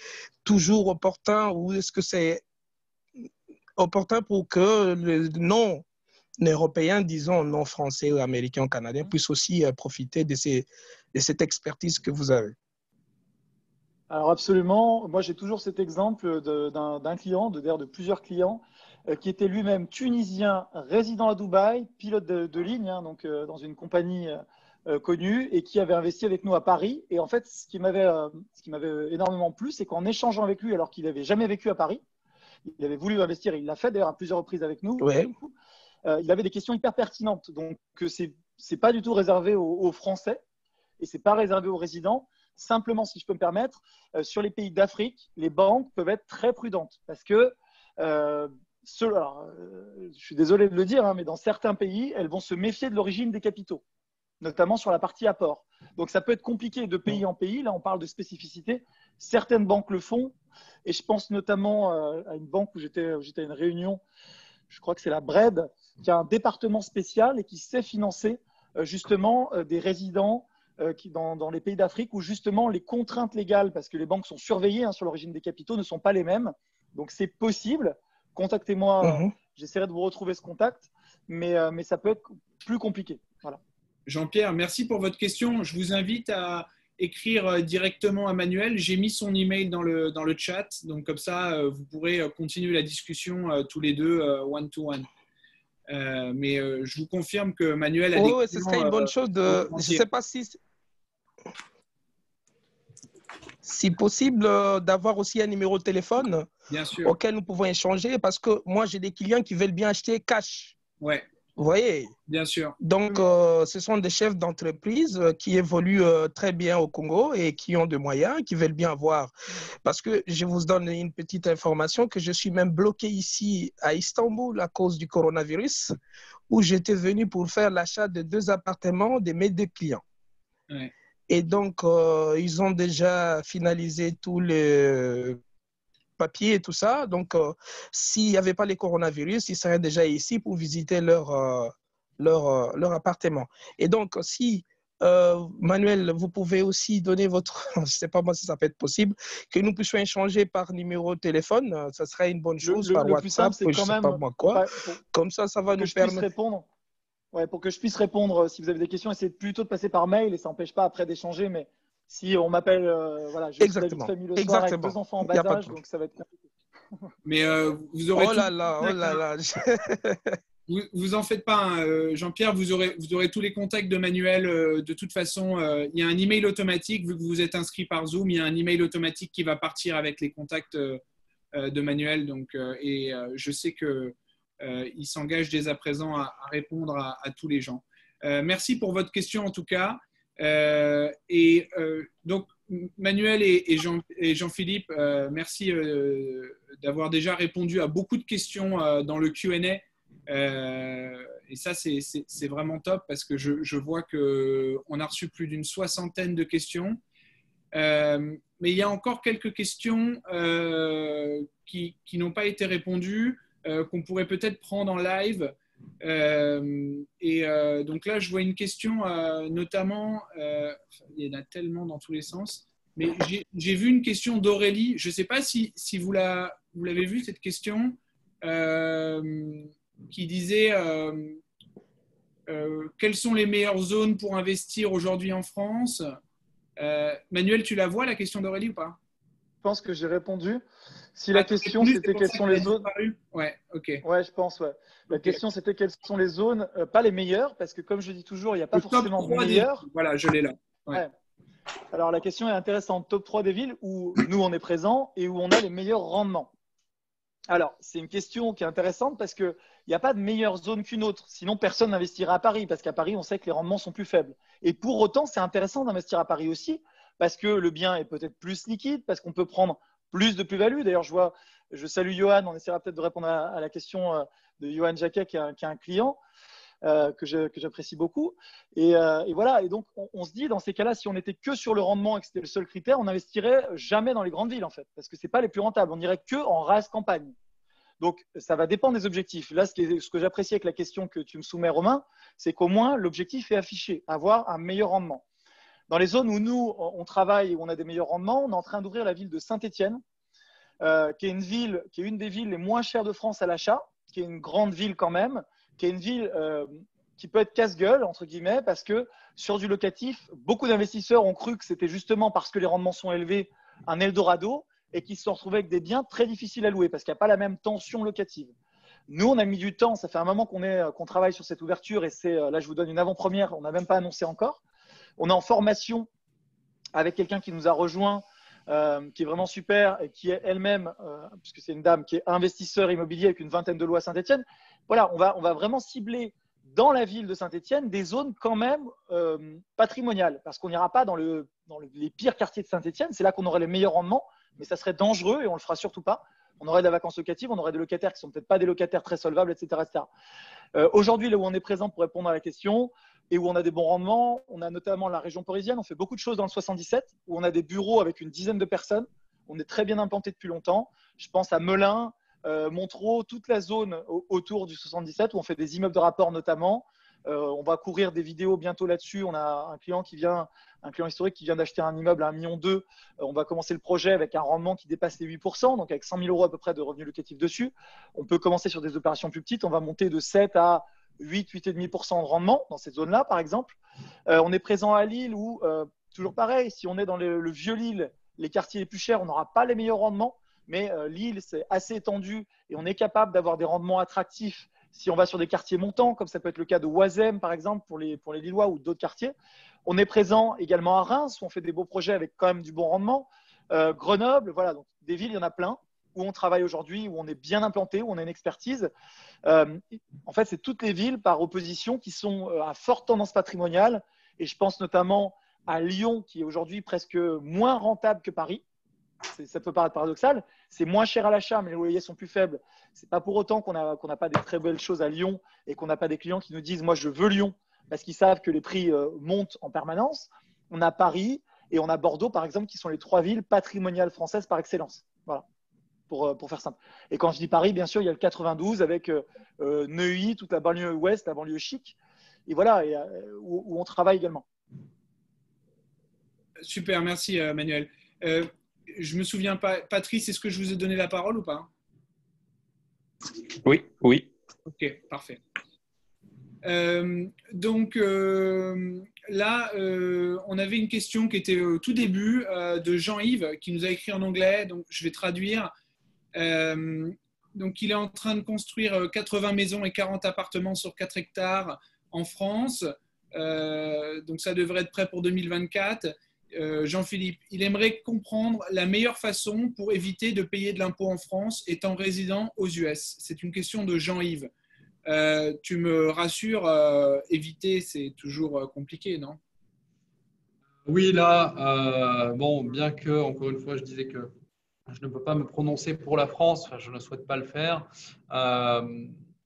toujours opportun ou est-ce que c'est opportun pour que le non-européens, disons non-français ou américains ou canadiens, puissent aussi profiter de cette expertise que vous avez? Alors absolument, moi j'ai toujours cet exemple d'un client, d'ailleurs de plusieurs clients, qui était lui-même tunisien, résident à Dubaï, pilote de ligne, hein, donc dans une compagnie connue, et qui avait investi avec nous à Paris. Et en fait, ce qui m'avait énormément plu, c'est qu'en échangeant avec lui, alors qu'il n'avait jamais vécu à Paris, il avait voulu investir, il l'a fait d'ailleurs à plusieurs reprises avec nous, Ouais. il avait des questions hyper pertinentes. Donc c'est pas du tout réservé aux Français et c'est pas réservé aux résidents. Simplement, si je peux me permettre, sur les pays d'Afrique, les banques peuvent être très prudentes parce que, je suis désolé de le dire, hein, mais dans certains pays, elles vont se méfier de l'origine des capitaux, notamment sur la partie apport. Donc, ça peut être compliqué de pays en pays. Là, on parle de spécificité. Certaines banques le font. Et je pense notamment à une banque où j'étais à une réunion, je crois que c'est la BRED, qui a un département spécial et qui sait financer justement des résidents qui dans les pays d'Afrique où justement les contraintes légales, parce que les banques sont surveillées hein, sur l'origine des capitaux, ne sont pas les mêmes. Donc c'est possible. Contactez-moi, j'essaierai de vous retrouver ce contact, mais ça peut être plus compliqué. Voilà. Jean-Pierre, merci pour votre question. Je vous invite à écrire directement à Manuel. J'ai mis son email dans le chat, donc comme ça, vous pourrez continuer la discussion tous les deux, one-to-one. Mais je vous confirme que Manuel a des questions. Ce serait une bonne chose de… Je ne sais pas si possible d'avoir aussi un numéro de téléphone auquel nous pouvons échanger parce que moi, j'ai des clients qui veulent bien acheter cash. Ouais. Vous voyez? Bien sûr. Donc, ce sont des chefs d'entreprise qui évoluent très bien au Congo et qui ont des moyens, qui veulent bien avoir. Parce que je vous donne une petite information que je suis même bloqué ici à Istanbul à cause du coronavirus, où j'étais venu pour faire l'achat de 2 appartements de mes 2 clients. Ouais. Et donc, ils ont déjà finalisé tous les papiers et tout ça. Donc, s'il n'y avait pas les coronavirus, ils seraient déjà ici pour visiter leur appartement. Et donc, si, Manuel, vous pouvez aussi donner votre… je ne sais pas moi si ça peut être possible, que nous puissions échanger par numéro de téléphone, ça serait une bonne chose, par WhatsApp, plus simple, c'est je ne sais pas moi quoi. Comme ça va nous permettre… répondre. Ouais, pour que je puisse répondre, si vous avez des questions, essayez plutôt de passer par mail et ça n'empêche pas après d'échanger. Mais si on m'appelle, voilà, je suis la vie de famille le soir avec 2 enfants en bas âge, donc ça va être compliqué. Mais vous aurez… Oh là là. Vous en faites pas, hein, Jean-Pierre, vous aurez tous les contacts de Manuel. De toute façon, il y a un email automatique, vu que vous êtes inscrit par Zoom, il y a un email automatique qui va partir avec les contacts de Manuel. Donc, je sais que il s'engage dès à présent à répondre à tous les gens. Merci pour votre question en tout cas. Donc, Manuel et Jean-Philippe, merci d'avoir déjà répondu à beaucoup de questions dans le Q&A. Et ça, c'est vraiment top parce que je vois qu'on a reçu plus d'une 60aine de questions. Mais il y a encore quelques questions qui n'ont pas été répondues, qu'on pourrait peut-être prendre en live. Donc là, je vois une question, notamment, il y en a tellement dans tous les sens, mais j'ai vu une question d'Aurélie. Je ne sais pas si vous l'avez vue, cette question, qui disait quelles sont les meilleures zones pour investir aujourd'hui en France? Manuel, tu la vois, la question d'Aurélie, ou pas? pense que j'ai répondu. Si la question c'était quelles sont les zones. Ouais, ok. Ouais, je pense, ouais. La question c'était quelles sont les zones, pas les meilleures, parce que comme je dis toujours, il n'y a pas forcément de meilleures. Voilà, je l'ai là. Ouais. Alors la question est intéressante. Top 3 des villes où nous on est présents et où on a les meilleurs rendements. Alors, c'est une question qui est intéressante parce qu'il n'y a pas de meilleure zone qu'une autre. Sinon, personne n'investira à Paris parce qu'à Paris, on sait que les rendements sont plus faibles. Et pour autant, c'est intéressant d'investir à Paris aussi parce que le bien est peut-être plus liquide, parce qu'on peut prendre plus de plus-value. D'ailleurs, je salue Johan, on essaiera peut-être de répondre à la question de Johan Jacquet qui est un client que j'apprécie beaucoup. Et voilà. Et donc, on se dit, dans ces cas-là, si on n'était que sur le rendement et que c'était le seul critère, on n'investirait jamais dans les grandes villes, en fait, parce que ce n'est pas les plus rentables. On n'irait que en race campagne. Donc, ça va dépendre des objectifs. Là, ce que j'apprécie avec la question que tu me soumets, Romain, c'est qu'au moins, l'objectif est affiché, avoir un meilleur rendement. Dans les zones où nous, on travaille et où on a des meilleurs rendements, on est en train d'ouvrir la ville de Saint-Étienne, qui est une des villes les moins chères de France à l'achat, qui est une grande ville quand même, qui est une ville qui peut être casse-gueule, entre guillemets, parce que sur du locatif, beaucoup d'investisseurs ont cru que c'était justement parce que les rendements sont élevés un Eldorado et qu'ils se sont retrouvés avec des biens très difficiles à louer parce qu'il n'y a pas la même tension locative. Nous, on a mis du temps, ça fait un moment qu'on travaille sur cette ouverture et là, je vous donne une avant-première, on n'a même pas annoncé encore. On est en formation avec quelqu'un qui nous a rejoint, qui est vraiment super et qui est elle-même, puisque c'est une dame qui est investisseur immobilier avec une vingtaine de lots à Saint-Étienne. Voilà, on va vraiment cibler dans la ville de Saint-Étienne des zones quand même patrimoniales, parce qu'on n'ira pas dans les pires quartiers de Saint-Étienne, c'est là qu'on aurait les meilleurs rendements, mais ça serait dangereux et on ne le fera surtout pas. On aurait de la vacance locative, on aurait des locataires qui ne sont peut-être pas des locataires très solvables, etc. etc. Aujourd'hui, là où on est présent pour répondre à la question et où on a des bons rendements, on a notamment la région parisienne, on fait beaucoup de choses dans le 77, où on a des bureaux avec une dizaine de personnes. On est très bien implanté depuis longtemps. Je pense à Melun, Montereau, toute la zone autour du 77 où on fait des immeubles de rapport notamment. On va courir des vidéos bientôt là-dessus. On a un client historique qui vient d'acheter un immeuble à 1,2 million. On va commencer le projet avec un rendement qui dépasse les 8%, donc avec 100 000 € à peu près de revenus locatifs dessus. On peut commencer sur des opérations plus petites. On va monter de 7 à 8,5% de rendement dans cette zone-là, par exemple. On est présent à Lille où, toujours pareil, si on est dans le vieux Lille, les quartiers les plus chers, on n'aura pas les meilleurs rendements. Mais Lille, c'est assez étendu et on est capable d'avoir des rendements attractifs si on va sur des quartiers montants, comme ça peut être le cas de Oisem, par exemple, pour les Lillois ou d'autres quartiers. On est présent également à Reims, où on fait des beaux projets avec quand même du bon rendement. Grenoble, voilà, donc des villes, il y en a plein, où on travaille aujourd'hui, où on est bien implanté, où on a une expertise. En fait, c'est toutes les villes par opposition qui sont à forte tendance patrimoniale. Et je pense notamment à Lyon, qui est aujourd'hui presque moins rentable que Paris. Ça peut paraître paradoxal. C'est moins cher à l'achat, mais les loyers sont plus faibles. Ce n'est pas pour autant qu'on n'a pas des très belles choses à Lyon et qu'on n'a pas des clients qui nous disent « moi, je veux Lyon » parce qu'ils savent que les prix montent en permanence. On a Paris et on a Bordeaux, par exemple, qui sont les 3 villes patrimoniales françaises par excellence. Voilà, pour faire simple. Et quand je dis Paris, bien sûr, il y a le 92 avec Neuilly, toute la banlieue ouest, la banlieue chic. Et voilà, où on travaille également. Super, merci Manuel. Je ne me souviens pas, Patrice, est-ce que je vous ai donné la parole ou pas? Oui, oui. Ok, parfait. Donc là, on avait une question qui était au tout début de Jean-Yves qui nous a écrit en anglais, donc je vais traduire. Donc il est en train de construire 80 maisons et 40 appartements sur 4 hectares en France. Donc ça devrait être prêt pour 2024. Jean-Philippe, il aimerait comprendre la meilleure façon pour éviter de payer de l'impôt en France étant résident aux US. C'est une question de Jean-Yves. Tu me rassures, éviter, c'est toujours compliqué, non? Oui, là, bon, bien que, encore une fois, je disais que je ne peux pas me prononcer pour la France, enfin, je ne souhaite pas le faire.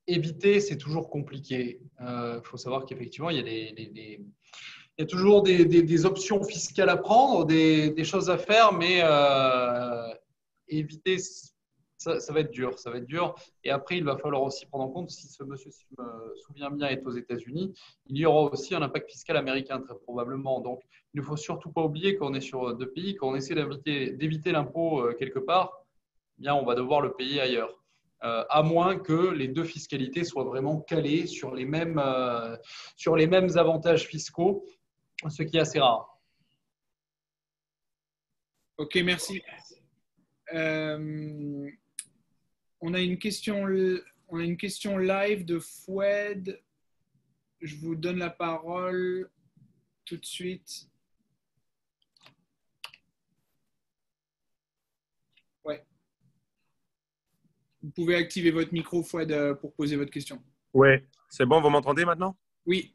Éviter, c'est toujours compliqué. Il faut savoir qu'effectivement, il y a toujours des options fiscales à prendre, des choses à faire, mais éviter, ça va être dur. Ça va être dur. Et après, il va falloir aussi prendre en compte, si ce monsieur, si je me souviens bien, est aux États-Unis, il y aura aussi un impact fiscal américain, très probablement. Donc, il ne faut surtout pas oublier qu'on est sur 2 pays. Quand on essaie d'éviter l'impôt quelque part, eh bien, on va devoir le payer ailleurs. À moins que les 2 fiscalités soient vraiment calées sur les mêmes avantages fiscaux, ce qui est assez rare. Ok, merci. On a une question live de Foued. Je vous donne la parole tout de suite. Ouais. Vous pouvez activer votre micro, Foued, pour poser votre question. Oui, c'est bon, vous m'entendez maintenant? Oui.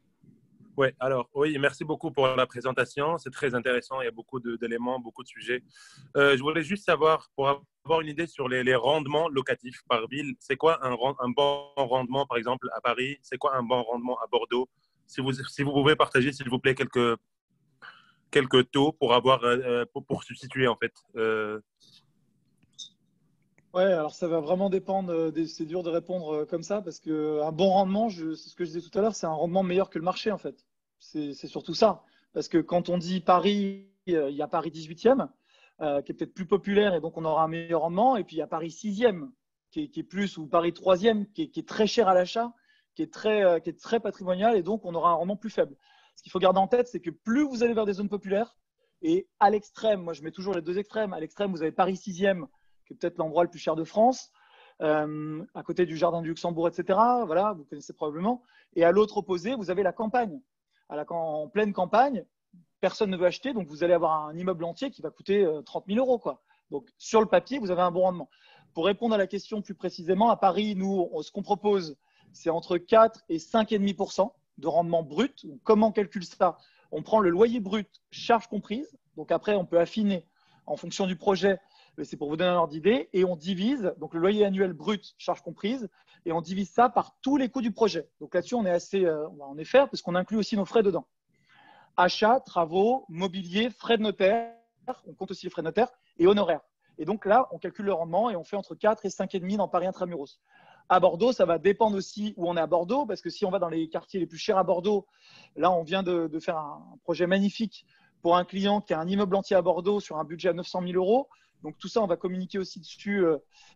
Oui, alors, oui, merci beaucoup pour la présentation. C'est très intéressant. Il y a beaucoup d'éléments, beaucoup de sujets. Je voulais juste savoir, pour avoir une idée sur les rendements locatifs par ville, c'est quoi un bon rendement, par exemple, à Paris? C'est quoi un bon rendement à Bordeaux? Si vous pouvez partager, s'il vous plaît, quelques taux pour se situer, en fait. Ouais, alors ça va vraiment dépendre. C'est dur de répondre comme ça parce qu'un bon rendement, c'est ce que je disais tout à l'heure, c'est un rendement meilleur que le marché en fait. C'est surtout ça. Parce que quand on dit Paris, il y a Paris 18e qui est peut-être plus populaire et donc on aura un meilleur rendement. Et puis il y a Paris 6e qui est plus, ou Paris 3e qui est très cher à l'achat, qui est très patrimonial et donc on aura un rendement plus faible. Ce qu'il faut garder en tête, c'est que plus vous allez vers des zones populaires et à l'extrême, moi je mets toujours les deux extrêmes, à l'extrême vous avez Paris 6e qui est peut-être l'endroit le plus cher de France, à côté du Jardin du Luxembourg, etc. Voilà, vous connaissez probablement. Et à l'autre opposé, vous avez la campagne. En pleine campagne, personne ne veut acheter, donc vous allez avoir un immeuble entier qui va coûter 30 000 euros, quoi. Donc, sur le papier, vous avez un bon rendement. Pour répondre à la question plus précisément, à Paris, nous, ce qu'on propose, c'est entre 4 et 5,5% de rendement brut. Comment on calcule ça? On prend le loyer brut, charges comprises. Donc, après, on peut affiner en fonction du projet. Mais c'est pour vous donner un ordre d'idée, et on divise, donc le loyer annuel brut, charges comprises, et on divise ça par tous les coûts du projet. Donc là-dessus, on va en faire parce qu'on inclut aussi nos frais dedans. Achats, travaux, mobilier, frais de notaire, on compte aussi les frais de notaire, et honoraires. Et donc là, on calcule le rendement et on fait entre 4 et 5,5 dans Paris Intramuros. À Bordeaux, ça va dépendre aussi où on est à Bordeaux, parce que si on va dans les quartiers les plus chers à Bordeaux, là, on vient de faire un projet magnifique pour un client qui a un immeuble entier à Bordeaux sur un budget à 900 000 euros. Donc, tout ça, on va communiquer aussi dessus.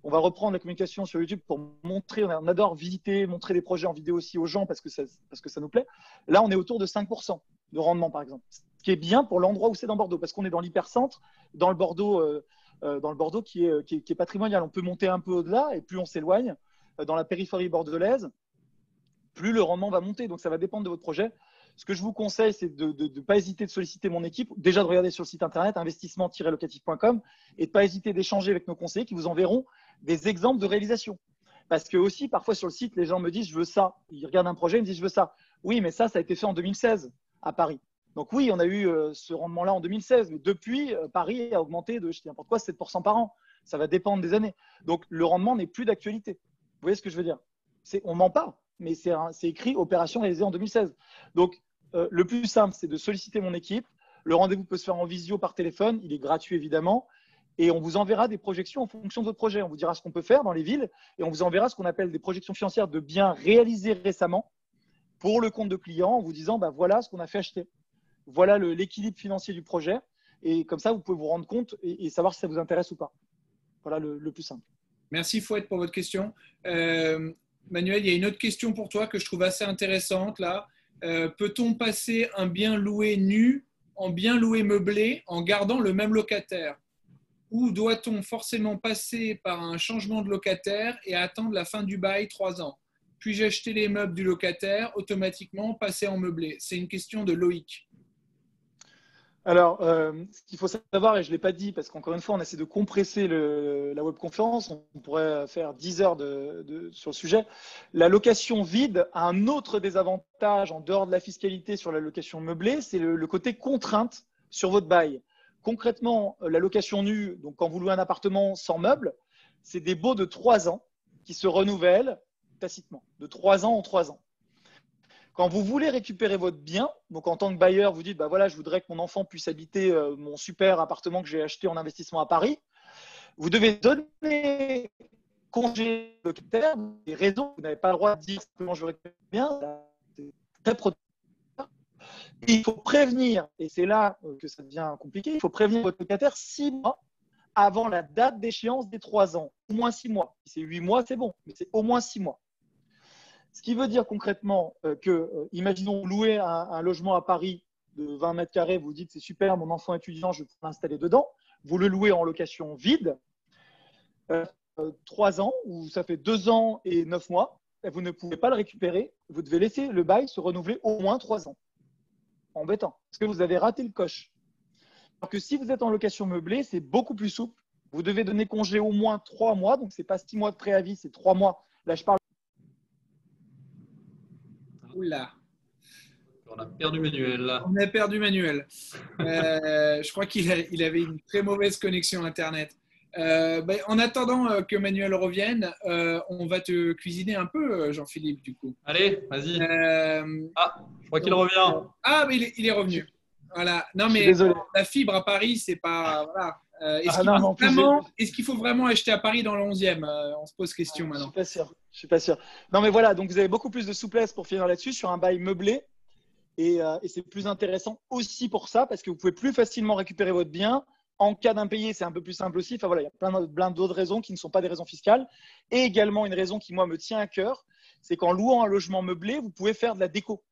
On va reprendre la communication sur YouTube pour montrer. On adore visiter, montrer des projets en vidéo aussi aux gens parce que ça nous plaît. Là, on est autour de 5% de rendement, par exemple. Ce qui est bien pour l'endroit où c'est dans Bordeaux parce qu'on est dans l'hypercentre, dans le Bordeaux qui est patrimonial. On peut monter un peu au-delà et plus on s'éloigne dans la périphérie bordelaise, plus le rendement va monter. Donc, ça va dépendre de votre projet. Ce que je vous conseille, c'est de ne pas hésiter de solliciter mon équipe, déjà de regarder sur le site internet investissement-locatif.com et de ne pas hésiter d'échanger avec nos conseillers qui vous enverront des exemples de réalisation. Parce que aussi, parfois sur le site, les gens me disent « je veux ça ». Ils regardent un projet, ils me disent « je veux ça ». Oui, mais ça a été fait en 2016 à Paris. Donc oui, on a eu ce rendement-là en 2016, mais depuis, Paris a augmenté de, je dis n'importe quoi, 7% par an. Ça va dépendre des années. Donc le rendement n'est plus d'actualité. Vous voyez ce que je veux dire? On ne ment pas, mais c'est écrit « opération réalisée en 2016 ». Donc, le plus simple, c'est de solliciter mon équipe. Le rendez-vous peut se faire en visio par téléphone. Il est gratuit, évidemment. Et on vous enverra des projections en fonction de votre projet. On vous dira ce qu'on peut faire dans les villes et on vous enverra ce qu'on appelle des projections financières de biens réalisés récemment pour le compte de client en vous disant voilà ce qu'on a fait acheter. Voilà l'équilibre financier du projet. Et comme ça, vous pouvez vous rendre compte et savoir si ça vous intéresse ou pas. Voilà le plus simple. Merci Foued pour votre question. Manuel, il y a une autre question pour toi que je trouve assez intéressante là. Peut-on passer un bien loué nu en bien loué meublé en gardant le même locataire? Ou doit-on forcément passer par un changement de locataire et attendre la fin du bail 3 ans? Puis-je acheter les meubles du locataire, automatiquement passer en meublé? C'est une question de Loïc. Alors, ce qu'il faut savoir, et je ne l'ai pas dit, parce qu'encore une fois, on essaie de compresser la webconférence, on pourrait faire 10 heures sur le sujet. La location vide a un autre désavantage en dehors de la fiscalité sur la location meublée, c'est le côté contrainte sur votre bail. Concrètement, la location nue, donc quand vous louez un appartement sans meubles, c'est des baux de 3 ans qui se renouvellent tacitement, de 3 ans en 3 ans. Quand vous voulez récupérer votre bien, donc en tant que bailleur, vous dites voilà, je voudrais que mon enfant puisse habiter mon super appartement que j'ai acheté en investissement à Paris, vous devez donner congé locataire, des raisons, vous n'avez pas le droit de dire comment je récupère bien, c'est très protecteur. Il faut prévenir, et c'est là que ça devient compliqué, il faut prévenir votre locataire 6 mois avant la date d'échéance des 3 ans, au moins 6 mois. Si c'est 8 mois, c'est bon, mais c'est au moins 6 mois. Ce qui veut dire concrètement imaginons louer un logement à Paris de 20 mètres carrés, vous dites c'est super, mon enfant étudiant, je peux l'installer dedans. Vous le louez en location vide 3 ans ou ça fait 2 ans et 9 mois, vous ne pouvez pas le récupérer. Vous devez laisser le bail se renouveler au moins 3 ans. Embêtant, parce que vous avez raté le coche. Alors que si vous êtes en location meublée, c'est beaucoup plus souple. Vous devez donner congé au moins 3 mois, donc ce n'est pas 6 mois de préavis, c'est 3 mois. Là, je parle. Oula. On a perdu Manuel. On a perdu Manuel. Je crois qu'il avait une très mauvaise connexion Internet. En attendant que Manuel revienne, on va te cuisiner un peu, Jean-Philippe, du coup. Allez, vas-y. Je crois qu'il revient. Ah, mais il est revenu. Voilà. Non, mais désolé. la fibre à Paris, c'est pas. Voilà. Est-ce qu'il faut vraiment acheter à Paris dans le 11e? On se pose question maintenant. Je suis pas sûr. Non, mais voilà. Donc, vous avez beaucoup plus de souplesse pour finir là-dessus sur un bail meublé. Et c'est plus intéressant aussi pour ça parce que vous pouvez plus facilement récupérer votre bien. En cas d'impayé, c'est un peu plus simple aussi. Enfin, voilà, il y a plein d'autres raisons qui ne sont pas des raisons fiscales. Et également, une raison qui, moi, me tient à cœur, c'est qu'en louant un logement meublé, vous pouvez faire de la déco.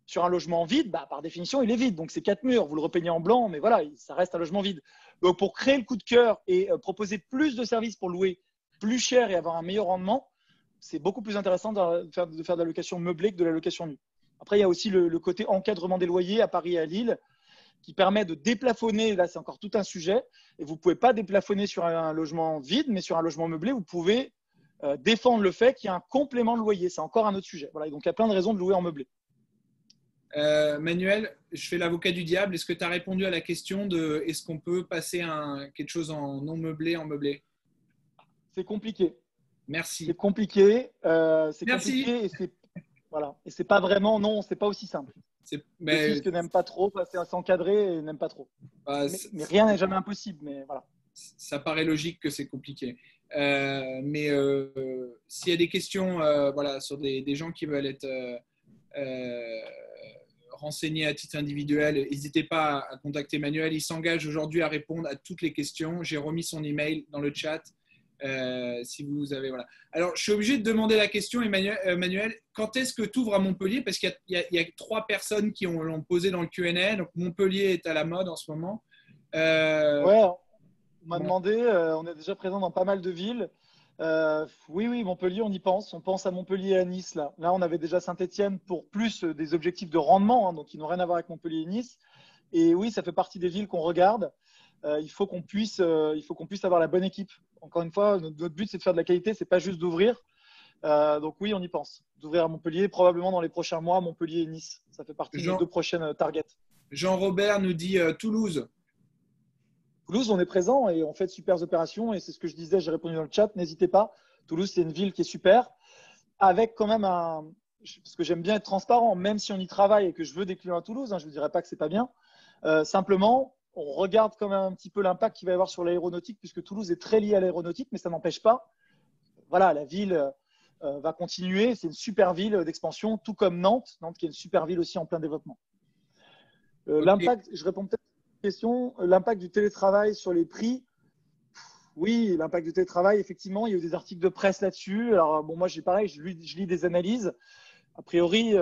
Sur un logement vide, par définition, il est vide. Donc, c'est 4 murs. Vous le repeignez en blanc, mais voilà, ça reste un logement vide. Donc, pour créer le coup de cœur et proposer plus de services pour louer plus cher et avoir un meilleur rendement, c'est beaucoup plus intéressant de faire de la location meublée que de la location nue. Après, il y a aussi le côté encadrement des loyers à Paris et à Lille qui permet de déplafonner. Là, c'est encore tout un sujet. Et vous ne pouvez pas déplafonner sur un logement vide, mais sur un logement meublé, vous pouvez défendre le fait qu'il y a un complément de loyer. C'est encore un autre sujet. Voilà, et donc, il y a plein de raisons de louer en meublé. Manuel, je fais l'avocat du diable. Est-ce que tu as répondu à la question de est-ce qu'on peut passer quelque chose en non meublé en meublé? C'est compliqué. Merci. C'est compliqué. Merci. Compliqué voilà. Et c'est pas vraiment, non, c'est pas aussi simple. Les fiscs n'aiment pas trop, c'est s'encadrer et n'aiment pas trop. Mais rien n'est jamais impossible. Mais voilà. Ça paraît logique que c'est compliqué. Mais s'il y a des questions sur des gens qui veulent être renseignés à titre individuel, n'hésitez pas à contacter Manuel. Il s'engage aujourd'hui à répondre à toutes les questions. J'ai remis son email dans le chat. Si vous avez Alors, je suis obligé de demander la question, Emmanuel, quand est-ce que tu ouvres à Montpellier? Parce qu'il y a 3 personnes qui l'ont posé dans le Q&A. Donc, Montpellier est à la mode en ce moment. Ouais, on m'a demandé. On est déjà présent dans pas mal de villes. Oui, Montpellier, on y pense. On pense à Montpellier et à Nice. Là, on avait déjà Saint-Étienne pour plus des objectifs de rendement, donc qui n'ont rien à voir avec Montpellier et Nice. Et oui, ça fait partie des villes qu'on regarde. Il faut qu'on puisse avoir la bonne équipe. Encore une fois, notre but, c'est de faire de la qualité, c'est pas juste d'ouvrir. Donc oui, on y pense. D'ouvrir à Montpellier, probablement dans les prochains mois, Montpellier et Nice. Ça fait partie des 2 prochaines targets. Jean-Robert nous dit Toulouse. Toulouse, on est présent et on fait de super opérations. Et c'est ce que je disais, j'ai répondu dans le chat. N'hésitez pas. Toulouse, c'est une ville qui est super. Avec quand même parce que j'aime bien être transparent, même si on y travaille et que je veux des clients à Toulouse, je ne vous dirais pas que c'est pas bien. Simplement, on regarde quand même un petit peu l'impact qu'il va y avoir sur l'aéronautique, puisque Toulouse est très lié à l'aéronautique, mais ça n'empêche pas. Voilà, la ville va continuer. C'est une super ville d'expansion, tout comme Nantes. Nantes qui est une super ville aussi en plein développement. L'impact, je réponds peut-être à cette question, l'impact du télétravail sur les prix. Oui, l'impact du télétravail, effectivement, il y a eu des articles de presse là-dessus. Alors, moi, pareil, je lis des analyses. A priori,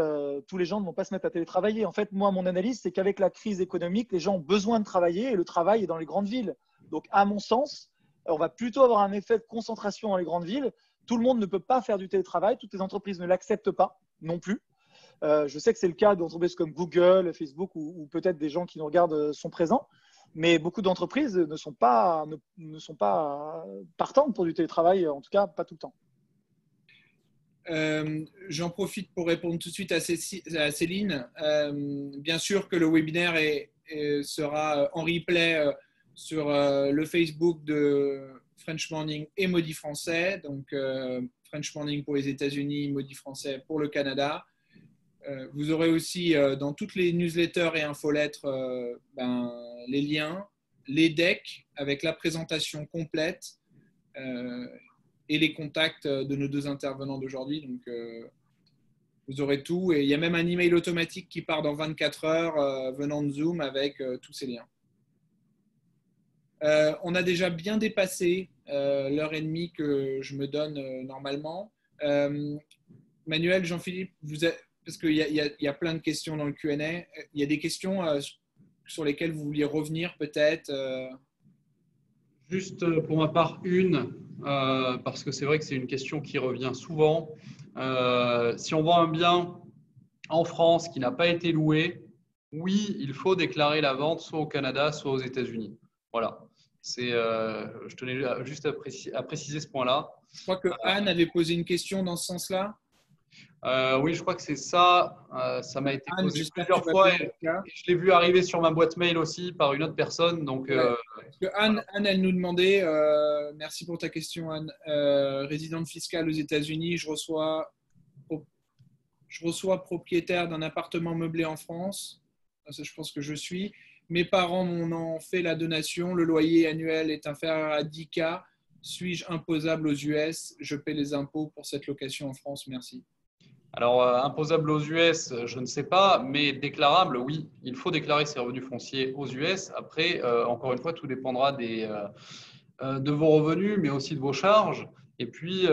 tous les gens ne vont pas se mettre à télétravailler. En fait, moi, mon analyse, c'est qu'avec la crise économique, les gens ont besoin de travailler et le travail est dans les grandes villes. Donc, à mon sens, on va plutôt avoir un effet de concentration dans les grandes villes. Tout le monde ne peut pas faire du télétravail. Toutes les entreprises ne l'acceptent pas non plus. Je sais que c'est le cas d'entreprises comme Google, Facebook ou peut-être des gens qui nous regardent sont présents. Mais beaucoup d'entreprises ne sont pas partantes pour du télétravail, en tout cas pas tout le temps. J'en profite pour répondre tout de suite à Céline. Bien sûr que le webinaire sera en replay sur le Facebook de French Morning et Maudit Français. Donc, French Morning pour les États-Unis, Maudit Français pour le Canada. Vous aurez aussi dans toutes les newsletters et infolettres les liens, les decks avec la présentation complète et les contacts de nos 2 intervenants d'aujourd'hui. Donc, vous aurez tout. Et il y a même un email automatique qui part dans 24 heures venant de Zoom avec tous ces liens. On a déjà bien dépassé l'heure et demie que je me donne normalement. Manuel, Jean-Philippe, parce qu'il y a plein de questions dans le Q&A. Il y a des questions sur lesquelles vous vouliez revenir peut-être Juste pour ma part, parce que c'est vrai que c'est une question qui revient souvent. Si on vend un bien en France qui n'a pas été loué, oui, il faut déclarer la vente soit au Canada, soit aux États-Unis. Voilà. Je tenais juste à préciser ce point-là. Je crois que Anne avait posé une question dans ce sens-là. Oui, je crois que c'est ça. Ça m'a été Anne, posé plusieurs fois et je l'ai vu arriver sur ma boîte mail aussi par une autre personne. Donc, Parce que Anne, elle nous demandait, merci pour ta question Anne, résidente fiscale aux États-Unis, je reçois propriétaire d'un appartement meublé en France. Ça, je pense que je suis. Mes parents m'en ont fait la donation. Le loyer annuel est inférieur à 10 K. Suis-je imposable aux US? Je paie les impôts pour cette location en France. Merci. Alors, imposable aux US, je ne sais pas, mais déclarable, oui. Il faut déclarer ses revenus fonciers aux US. Après, encore une fois, tout dépendra de vos revenus, mais aussi de vos charges. Et puis,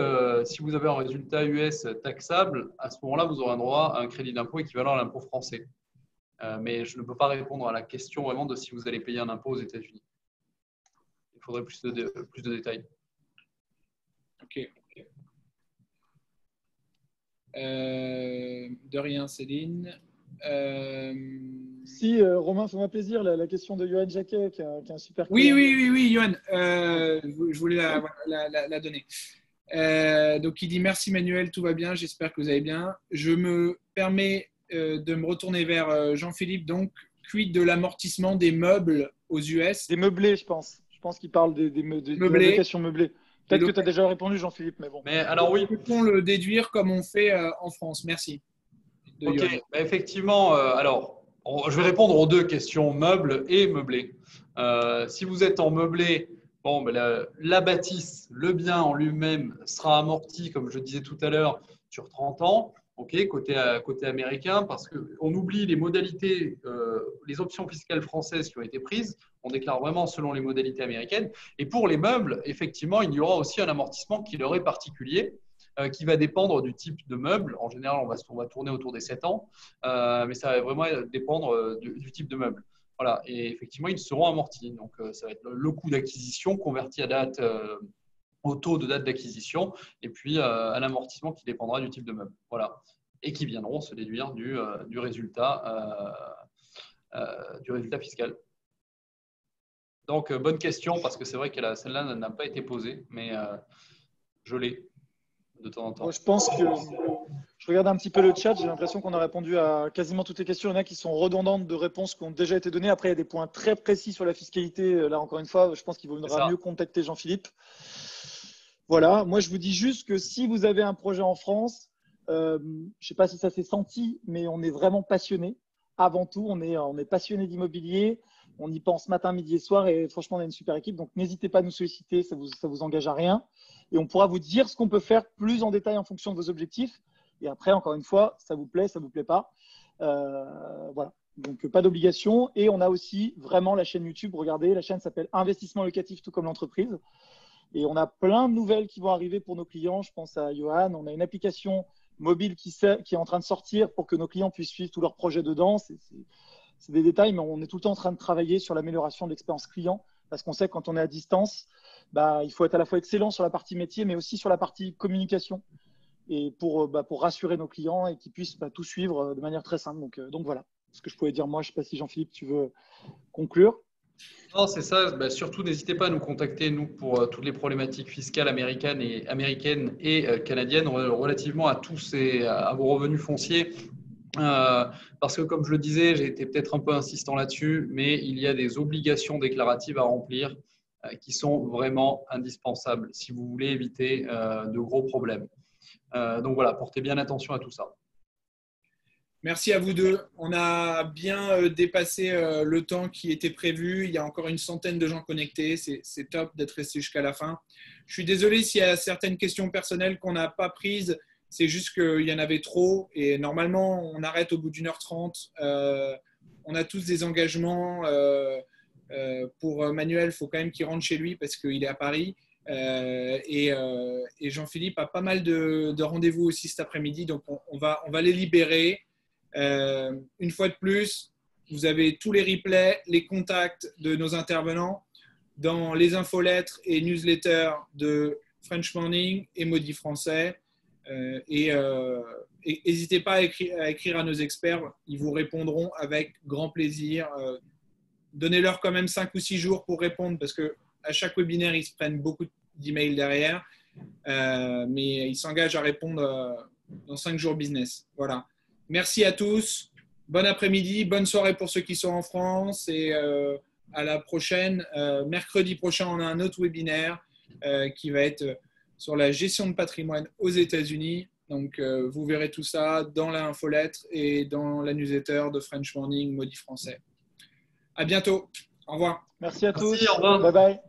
si vous avez un résultat US taxable, à ce moment-là, vous aurez un droit à un crédit d'impôt équivalent à l'impôt français. Mais je ne peux pas répondre à la question vraiment de si vous allez payer un impôt aux États-Unis. Il faudrait plus de détails. Ok. De rien, Céline. Si, Romain, fais-moi plaisir, la question de Johan Jacquet, qui est un super Oui, Johan. Je voulais la donner. Donc, il dit merci Manuel, tout va bien, j'espère que vous allez bien. Je me permets de me retourner vers Jean-Philippe. Donc, quid de l'amortissement des meubles aux US? Des meublés, je pense. Je pense qu'il parle de la location meublée. Peut-être que tu as déjà répondu, Jean-Philippe, mais bon. Mais alors oui. Peut-on le déduire comme on fait en France? Merci. Ok, bah, effectivement, alors, je vais répondre aux deux questions, meubles et meublé. Si vous êtes en meublé, bon, ben la bâtisse, le bien en lui-même sera amorti, comme je disais tout à l'heure, sur 30 ans. Okay, côté américain, parce qu'on oublie les modalités, les options fiscales françaises qui ont été prises. On déclare vraiment selon les modalités américaines. Et pour les meubles, effectivement, il y aura aussi un amortissement qui leur est particulier, qui va dépendre du type de meuble. En général, on va tourner autour des 7 ans, mais ça va vraiment dépendre du type de meuble. Voilà. Et effectivement, ils seront amortis. Donc, ça va être le coût d'acquisition converti à date au taux de date d'acquisition et puis à l'amortissement qui dépendra du type de meuble. Voilà. Et qui viendront se déduire du résultat fiscal. Donc, bonne question parce que c'est vrai que celle-là n'a pas été posée, mais je l'ai de temps en temps. Moi, je pense que je regarde un petit peu le chat. J'ai l'impression qu'on a répondu à quasiment toutes les questions. Il y en a qui sont redondantes de réponses qui ont déjà été données. Après, il y a des points très précis sur la fiscalité. Là, encore une fois, je pense qu'il vaudra mieux contacter Jean-Philippe. Voilà, moi je vous dis juste que si vous avez un projet en France, je ne sais pas si ça s'est senti, mais on est vraiment passionné. Avant tout, on est passionné d'immobilier. On y pense matin, midi et soir et franchement, on a une super équipe. Donc, n'hésitez pas à nous solliciter, ça vous engage à rien. Et on pourra vous dire ce qu'on peut faire plus en détail en fonction de vos objectifs. Et après, encore une fois, ça vous plaît, ça vous plaît pas. Voilà. Donc, pas d'obligation. Et on a aussi vraiment la chaîne YouTube. Regardez, la chaîne s'appelle Investissement locatif, tout comme l'entreprise. Et on a plein de nouvelles qui vont arriver pour nos clients. Je pense à Johan. On a une application mobile qui est en train de sortir pour que nos clients puissent suivre tous leurs projets dedans. C'est des détails, mais on est tout le temps en train de travailler sur l'amélioration de l'expérience client parce qu'on sait que quand on est à distance, il faut être à la fois excellent sur la partie métier, mais aussi sur la partie communication et pour rassurer nos clients et qu'ils puissent tout suivre de manière très simple. Donc voilà ce que je pouvais dire moi. Je ne sais pas si Jean-Philippe, tu veux conclure. Non, c'est ça. Surtout, n'hésitez pas à nous contacter, nous, pour toutes les problématiques fiscales américaines et canadiennes relativement à à vos revenus fonciers. Parce que, comme je le disais, j'ai été peut-être un peu insistant là-dessus, mais il y a des obligations déclaratives à remplir qui sont vraiment indispensables si vous voulez éviter de gros problèmes. Donc voilà, portez bien attention à tout ça. Merci à vous deux. On a bien dépassé le temps qui était prévu. Il y a encore une centaine de gens connectés. C'est top d'être resté jusqu'à la fin. Je suis désolé s'il y a certaines questions personnelles qu'on n'a pas prises. C'est juste qu'il y en avait trop. Et normalement, on arrête au bout d'1h30. On a tous des engagements. Pour Manuel, il faut quand même qu'il rentre chez lui parce qu'il est à Paris. Et Jean-Philippe a pas mal de rendez-vous aussi cet après-midi. Donc, on va les libérer. Une fois de plus, vous avez tous les replays, les contacts de nos intervenants. dans les infolettres et newsletters de French Morning et Maudit Français. Et n'hésitez pas à écrire à nos experts, ils vous répondront avec grand plaisir. Donnez-leur quand même 5 ou 6 jours pour répondre parce qu'à chaque webinaire, ils se prennent beaucoup d'emails derrière, mais ils s'engagent à répondre dans 5 jours business. Voilà. Merci à tous. Bon après-midi, bonne soirée pour ceux qui sont en France et à la prochaine. Mercredi prochain, on a un autre webinaire qui va être sur la gestion de patrimoine aux États-Unis. Donc, vous verrez tout ça dans l'infolettre et dans la newsletter de French Morning Maudit Français. À bientôt. Au revoir. Merci à tous. Au revoir. Bye bye.